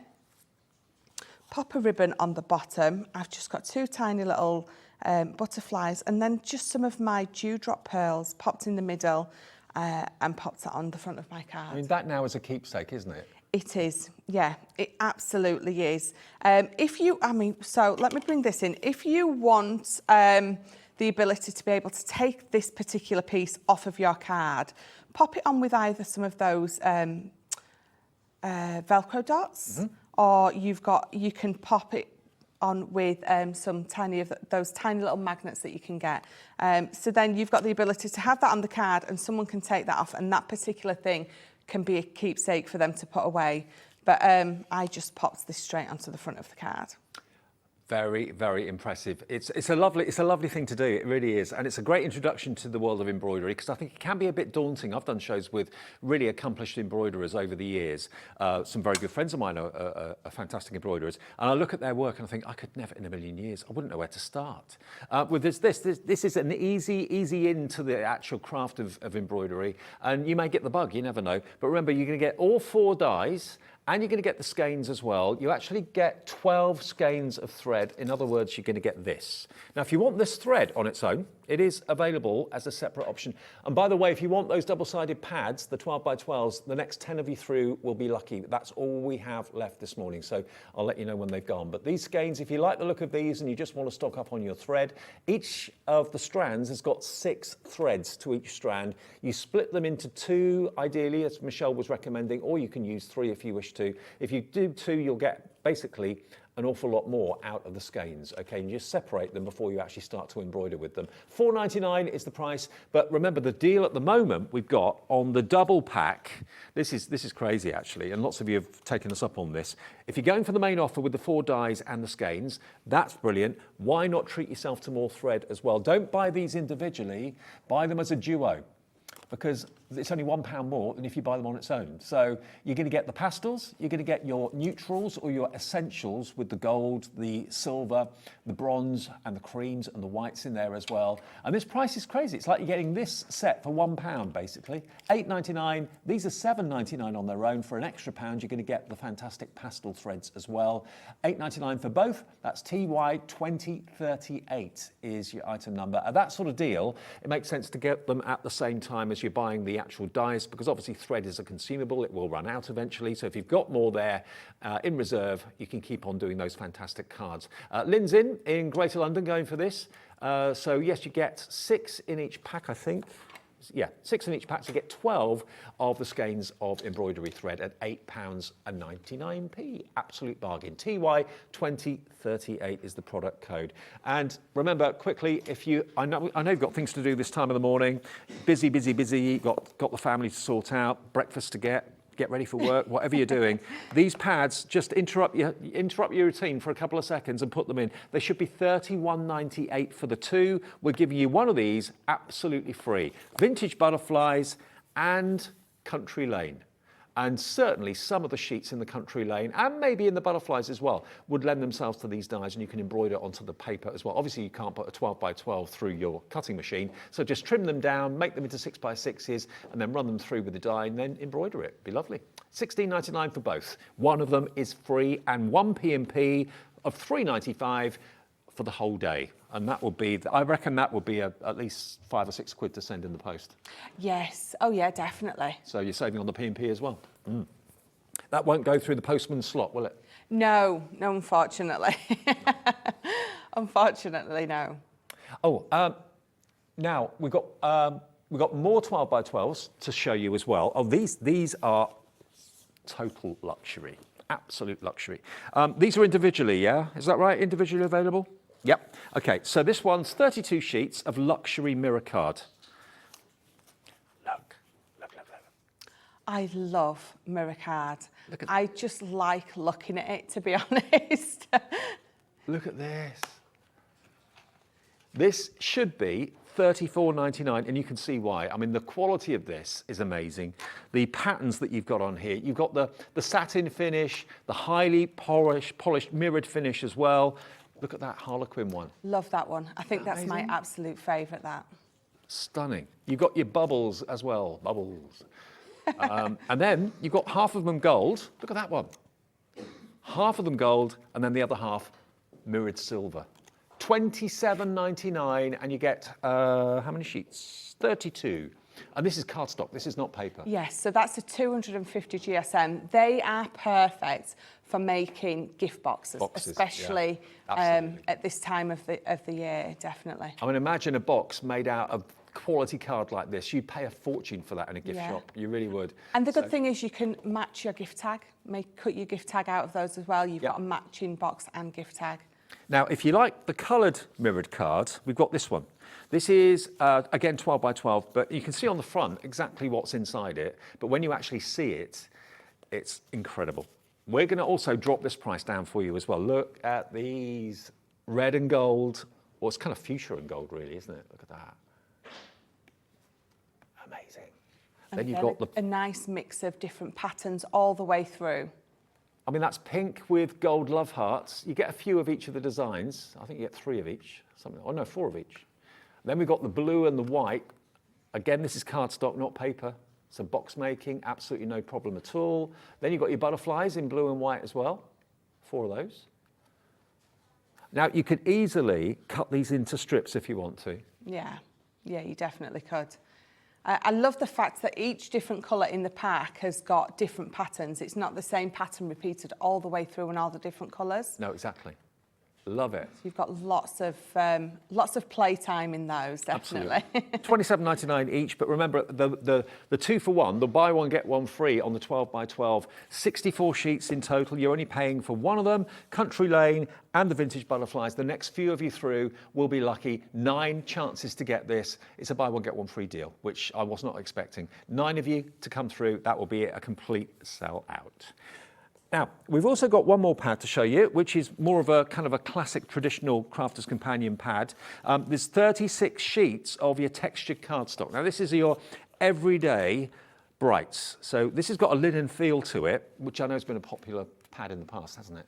pop a ribbon on the bottom, I've just got 2 tiny little butterflies, and then just some of my dewdrop pearls popped in the middle, and popped that on the front of my card. I mean, that now is a keepsake, isn't it? It is, yeah, it absolutely is. So let me bring this in. If you want the ability to be able to take this particular piece off of your card, pop it on with either some of those Velcro dots, or you can pop it on with some those tiny little magnets that you can get. So then you've got the ability to have that on the card and someone can take that off, and that particular thing can be a keepsake for them to put away. But I just popped this straight onto the front of the card. Very, very impressive. It's a lovely thing to do. It really is, and it's a great introduction to the world of embroidery because I think it can be a bit daunting. I've done shows with really accomplished embroiderers over the years. Some very good friends of mine are fantastic embroiderers, and I look at their work and I think I could never in a million years. I wouldn't know where to start. With this is an easy into the actual craft of embroidery, and you may get the bug. You never know. But remember, you're going to get all 4 dies. And you're going to get the skeins as well. You actually get 12 skeins of thread. In other words, you're going to get this. Now, if you want this thread on its own, it is available as a separate option. And by the way, if you want those double-sided pads, the 12 by 12s, the next 10 of you through will be lucky. That's all we have left this morning. So I'll let you know when they've gone. But these skeins, if you like the look of these and you just want to stock up on your thread, each of the strands has got 6 threads to each strand. You split them into 2, ideally, as Michelle was recommending, or you can use 3 if you wish to. If you do 2, you'll get basically an awful lot more out of the skeins, okay? And you just separate them before you actually start to embroider with them. $4.99 is the price, but remember the deal at the moment we've got on the double pack, this is crazy actually, and lots of you have taken us up on this. If you're going for the main offer with the 4 dies and the skeins, that's brilliant. Why not treat yourself to more thread as well? Don't buy these individually, buy them as a duo, because it's only £1 more than if you buy them on its own. So you're going to get the pastels, you're going to get your neutrals or your essentials with the gold, the silver, the bronze and the creams and the whites in there as well. And this price is crazy. It's like you're getting this set for £1 basically. $8.99. These are $7.99 on their own. For an extra £1, you're going to get the fantastic pastel threads as well. $8.99 for both. That's TY2038 is your item number. At that sort of deal, it makes sense to get them at the same time as you're buying the actual dies, because obviously thread is a consumable. It will run out eventually. So if you've got more there in reserve, you can keep on doing those fantastic cards. Lynn's in Greater London going for this. So yes, you get 6 in each pack, I think. Yeah, 6 in each pack, so you get 12 of the skeins of embroidery thread at £8.99. Absolute bargain. TY2038 is the product code. And remember, quickly, I know you've got things to do this time of the morning. Busy, got the family to sort out, breakfast to get ready for work, whatever you're doing. These pads, just interrupt your routine for a couple of seconds and put them in. They should be $31.98 for the 2. We're giving you one of these absolutely free. Vintage Butterflies and Country Lane. And certainly some of the sheets in the Country Lane, and maybe in the Butterflies as well, would lend themselves to these dies, and you can embroider onto the paper as well. Obviously, you can't put a 12 by 12 through your cutting machine, so just trim them down, make them into 6 by 6s, and then run them through with the die, and then embroider it. Be lovely. $16.99 for both. One of them is free, and one P&P of $3.95 for the whole day. And that would be, I reckon that would be at least £5 or £6 to send in the post. Yes. Oh, yeah, definitely. So you're saving on the P&P as well. Mm. That won't go through the postman's slot, will it? No, unfortunately. Unfortunately, no. Oh, now we've got more 12 by 12s to show you as well. Oh, these are total luxury, absolute luxury. These are individually, yeah? Is that right? Individually available? Yep. Okay, so this one's 32 sheets of luxury mirror card. Look. I love mirror card. I just like looking at it, to be honest. Look at this. This should be $34.99, and you can see why. I mean, the quality of this is amazing. The patterns that you've got on here, you've got the satin finish, the highly polished mirrored finish as well. Look at that Harlequin one. Love that one. I think that's my absolute favourite, that. Stunning. You've got your bubbles as well, bubbles. And then you've got half of them gold. Look at that one. Half of them gold, and then the other half mirrored silver. $27.99, and you get, how many sheets? 32. And this is cardstock, this is not paper. Yes, so that's a 250 GSM. They are perfect for making gift boxes especially at this time of the year, definitely. I mean, imagine a box made out of quality card like this. You'd pay a fortune for that in a gift shop. You really would. And the good thing is you can match your gift tag, cut your gift tag out of those as well. You've got a matching box and gift tag. Now, if you like the coloured mirrored card, we've got this one. This is, again, 12 by 12, but you can see on the front exactly what's inside it. But when you actually see it, it's incredible. We're going to also drop this price down for you as well. Look at these red and gold, well, it's kind of fuchsia and gold, really, isn't it? Look at that. Amazing. And then you've again, got a nice mix of different patterns all the way through. I mean, that's pink with gold love hearts. You get a few of each of the designs. I think you get 3 of each. Something. Oh, no, 4 of each. Then we've got the blue and the white. Again, this is cardstock, not paper. So box making, absolutely no problem at all. Then you've got your butterflies in blue and white as well. 4 of those. Now, you could easily cut these into strips if you want to. Yeah, you definitely could. I love the fact that each different colour in the pack has got different patterns. It's not the same pattern repeated all the way through in all the different colours. No, exactly. Love it. So you've got lots of playtime in those, definitely. $27.99 each, but remember the 2 for 1, the buy one get one free on the 12 by 12, 64 sheets in total. You're only paying for one of them, Country Lane and the Vintage Butterflies. The next few of you through will be lucky. 9 chances to get this. It's a buy one get one free deal, which I was not expecting. 9 of you to come through. That will be a complete sell out. Now, we've also got one more pad to show you, which is more of a kind of a classic traditional Crafter's Companion pad. There's 36 sheets of your textured cardstock. Now, this is your everyday brights. So this has got a linen feel to it, which I know has been a popular pad in the past, hasn't it?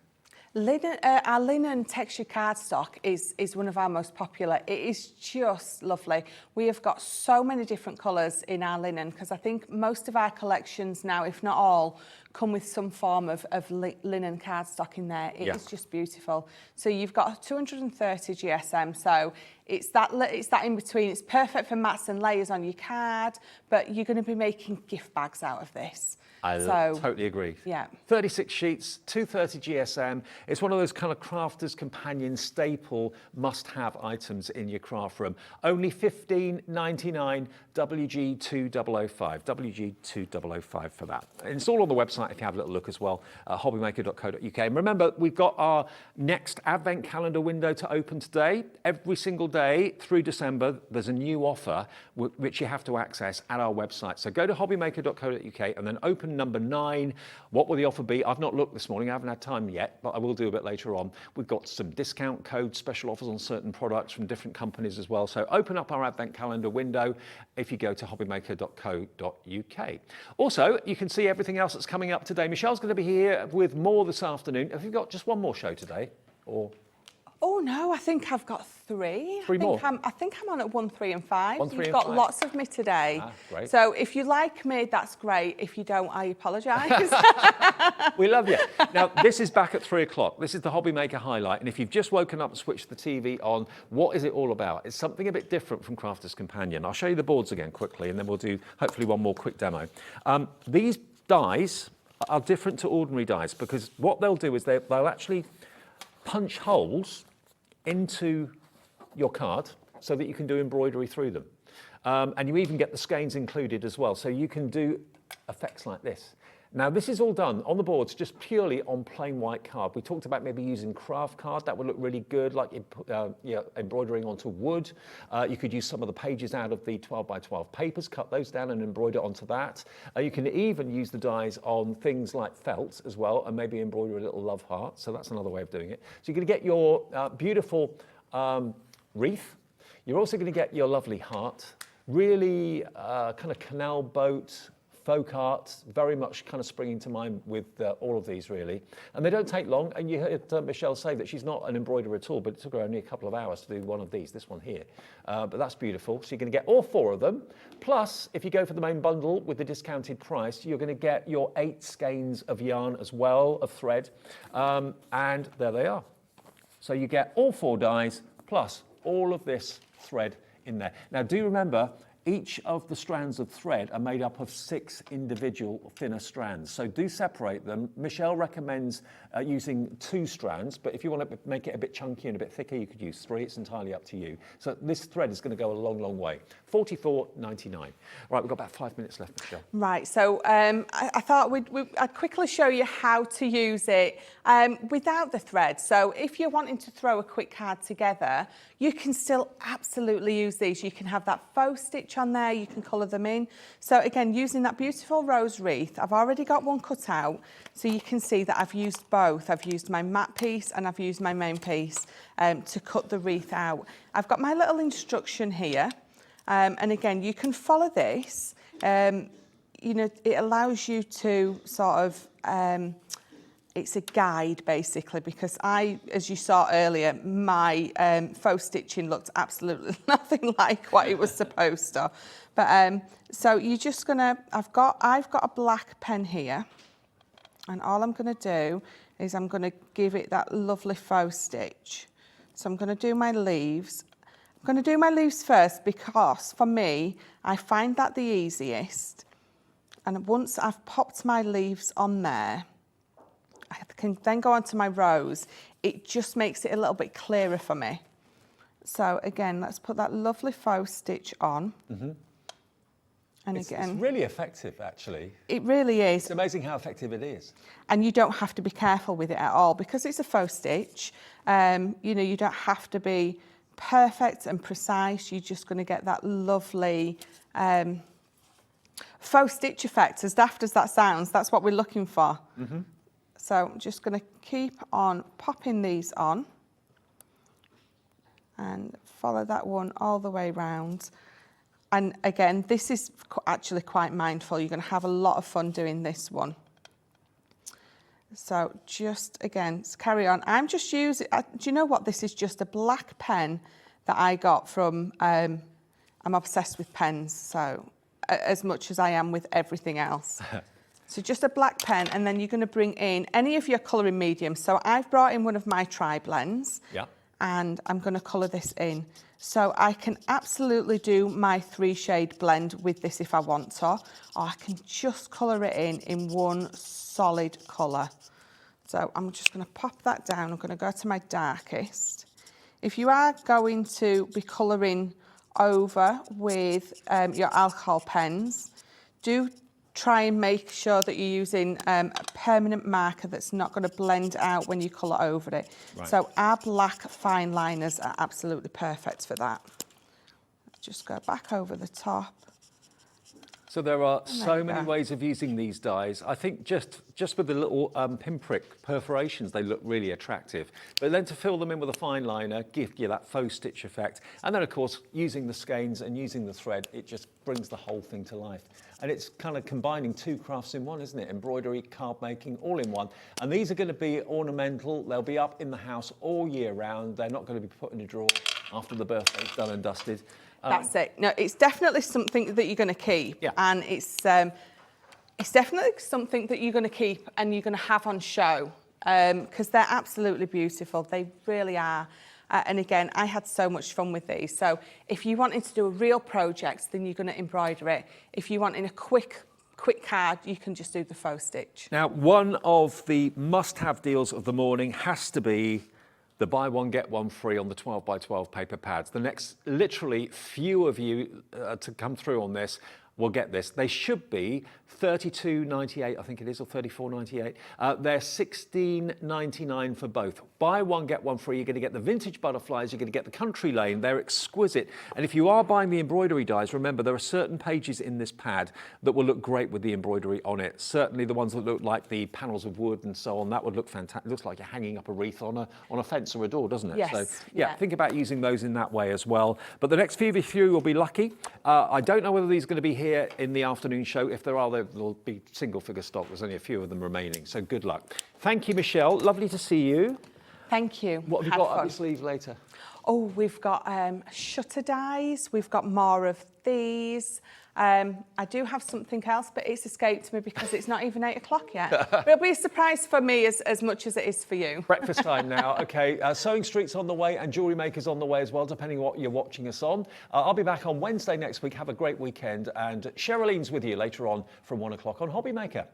Our linen textured cardstock is one of our most popular. It is just lovely. We have got so many different colours in our linen because I think most of our collections now, if not all, come with some form of linen cardstock in there. It is just beautiful. So you've got 230 GSM, so it's that in between. It's perfect for mats and layers on your card, but you're going to be making gift bags out of this. I totally agree. Yeah. 36 sheets, 230 GSM. It's one of those kind of Crafter's Companion staple must-have items in your craft room. Only $15.99, WG2005. WG2005 for that. And it's all on the website if you have a little look as well, hobbymaker.co.uk. And remember, we've got our next Advent calendar window to open today. Every single day through December, there's a new offer which you have to access at our website. So go to hobbymaker.co.uk and then open number 9. What will the offer be? I've not looked this morning. I haven't had time yet, but I will do a bit later on. We've got some discount codes, special offers on certain products from different companies as well. So open up our Advent calendar window if you go to hobbymaker.co.uk. Also, you can see everything else that's coming up today. Michelle's going to be here with more this afternoon. Have you got just one more show today? Or? Oh no, I think I've got 3. I think I'm on at 1, 3 and 5. 1, 3 You've and got 5. lots of me today. Great. So if you like me, that's great. If you don't, I apologise. We love you. Now, this is back at 3 o'clock. This is the Hobby Maker highlight. And if you've just woken up and switched the TV on, what is it all about? It's something a bit different from Crafter's Companion. I'll show you the boards again quickly, and then we'll do hopefully one more quick demo. These dies are different to ordinary dies because what they'll do is they'll actually punch holes into your card so that you can do embroidery through them. And you even get the skeins included as well. So you can do effects like this. Now, this is all done on the boards, just purely on plain white card. We talked about maybe using craft card. That would look really good, like embroidering onto wood. You could use some of the pages out of the 12 by 12 papers, cut those down and embroider onto that. You can even use the dies on things like felt as well, and maybe embroider a little love heart. So that's another way of doing it. So you're going to get your beautiful wreath. You're also going to get your lovely heart. Really kind of canal boat, folk art, very much kind of springing to mind with all of these really. And they don't take long, and you heard Michelle say that she's not an embroiderer at all, but it took her only a couple of hours to do one of these, this one here. But that's beautiful. So you're going to get all 4 of them. Plus, if you go for the main bundle with the discounted price, you're going to get your 8 skeins of yarn as well, of thread. And there they are. So you get all 4 dies, plus all of this thread in there. Now, do remember, each of the strands of thread are made up of 6 individual thinner strands. So do separate them. Michelle recommends using 2 strands, but if you want to make it a bit chunky and a bit thicker, you could use 3. It's entirely up to you. So this thread is going to go a long, long way. $44.99. Right, we've got about 5 minutes left, Michelle. Right, so I thought I'd quickly show you how to use it without the thread. So if you're wanting to throw a quick card together, you can still absolutely use these. You can have that faux stitch stitch on there, you can colour them in. So again, using that beautiful rose wreath, I've already got one cut out, so you can see that I've used both. I've used my matte piece and I've used my main piece to cut the wreath out. I've got my little instruction here, and again, you can follow this. You know, it allows you to sort of, it's a guide basically, because as you saw earlier, my faux stitching looked absolutely nothing like what it was supposed to. But so you're just gonna, I've got a black pen here, and all I'm gonna do is I'm gonna give it that lovely faux stitch. So I'm gonna do my leaves. I'm gonna do my leaves first because for me, I find that the easiest. And once I've popped my leaves on there, I can then go on to my rose. It just makes it a little bit clearer for me. So again, let's put that lovely faux stitch on. Mm-hmm. And It's again, really effective, actually. it really is. It's amazing how effective it is. And you don't have to be careful with it at all because it's a faux stitch. You know, you don't have to be perfect and precise. You're just going to get that lovely faux stitch effect. As daft as that sounds, that's what we're looking for. Mm-hmm. So I'm just going to keep on popping these on and follow that one all the way round. And again, this is actually quite mindful. You're going to have a lot of fun doing this one. So just again, carry on. I'm just using, do you know what? This is just a black pen that I got from, I'm obsessed with pens, so as much as I am with everything else. So just a black pen, and then you're going to bring in any of your colouring mediums. So I've brought in one of my tri-blends, and I'm going to colour this in. So I can absolutely do my 3-shade blend with this if I want to, or I can just colour it in one solid colour. So I'm just going to pop that down. I'm going to go to my darkest. If you are going to be colouring over with your alcohol pens, do try and make sure that you're using a permanent marker that's not going to blend out when you colour over it. Right. So our black fine liners are absolutely perfect for that. Just go back over the top. So there are so many ways of using these dies. I think just with the little pinprick perforations, they look really attractive. But then to fill them in with a fine liner, give you that faux stitch effect. And then, of course, using the skeins and using the thread, it just brings the whole thing to life. And it's kind of combining two crafts in one, isn't it? Embroidery, card making, all in one. And these are going to be ornamental. They'll be up in the house all year round. They're not going to be put in a drawer after the birthday's done and dusted. That's it. No, it's definitely something that you're going to keep, and it's definitely something that you're going to keep and you're going to have on show because they're absolutely beautiful. They really are. And again, I had so much fun with these. So if you wanted to do a real project, then you're going to embroider it. If you want in a quick card, you can just do the faux stitch. Now, one of the must-have deals of the morning has to be the buy one, get one free on the 12x12 paper pads. The next literally few of you to come through on this will get this. They should be $32.98, I think it is, or $34.98. They're $16.99 for both. Buy one, get one free. You're going to get the vintage butterflies. You're going to get the country lane. They're exquisite. And if you are buying the embroidery dies, remember there are certain pages in this pad that will look great with the embroidery on it. Certainly the ones that look like the panels of wood and so on, that would look fantastic. It looks like you're hanging up a wreath on a fence or a door, doesn't it? Yes. So yeah, think about using those in that way as well. But the next few of you will be lucky. I don't know whether these are going to be here in the afternoon show. If there are, there'll be single figure stock. There's only a few of them remaining, so good luck. Thank you, Michelle. Lovely to see you. Thank you. What have you got up your sleeve later? Oh, we've got shutter dies. We've got more of these. I do have something else, but it's escaped me because it's not even 8 o'clock yet. But it'll be a surprise for me as much as it is for you. Breakfast time now. Okay, Sewing Street's on the way and Jewellery Maker's on the way as well, depending on what you're watching us on. I'll be back on Wednesday next week. Have a great weekend. And Sherilyn's with you later on from 1 o'clock on Hobby Maker.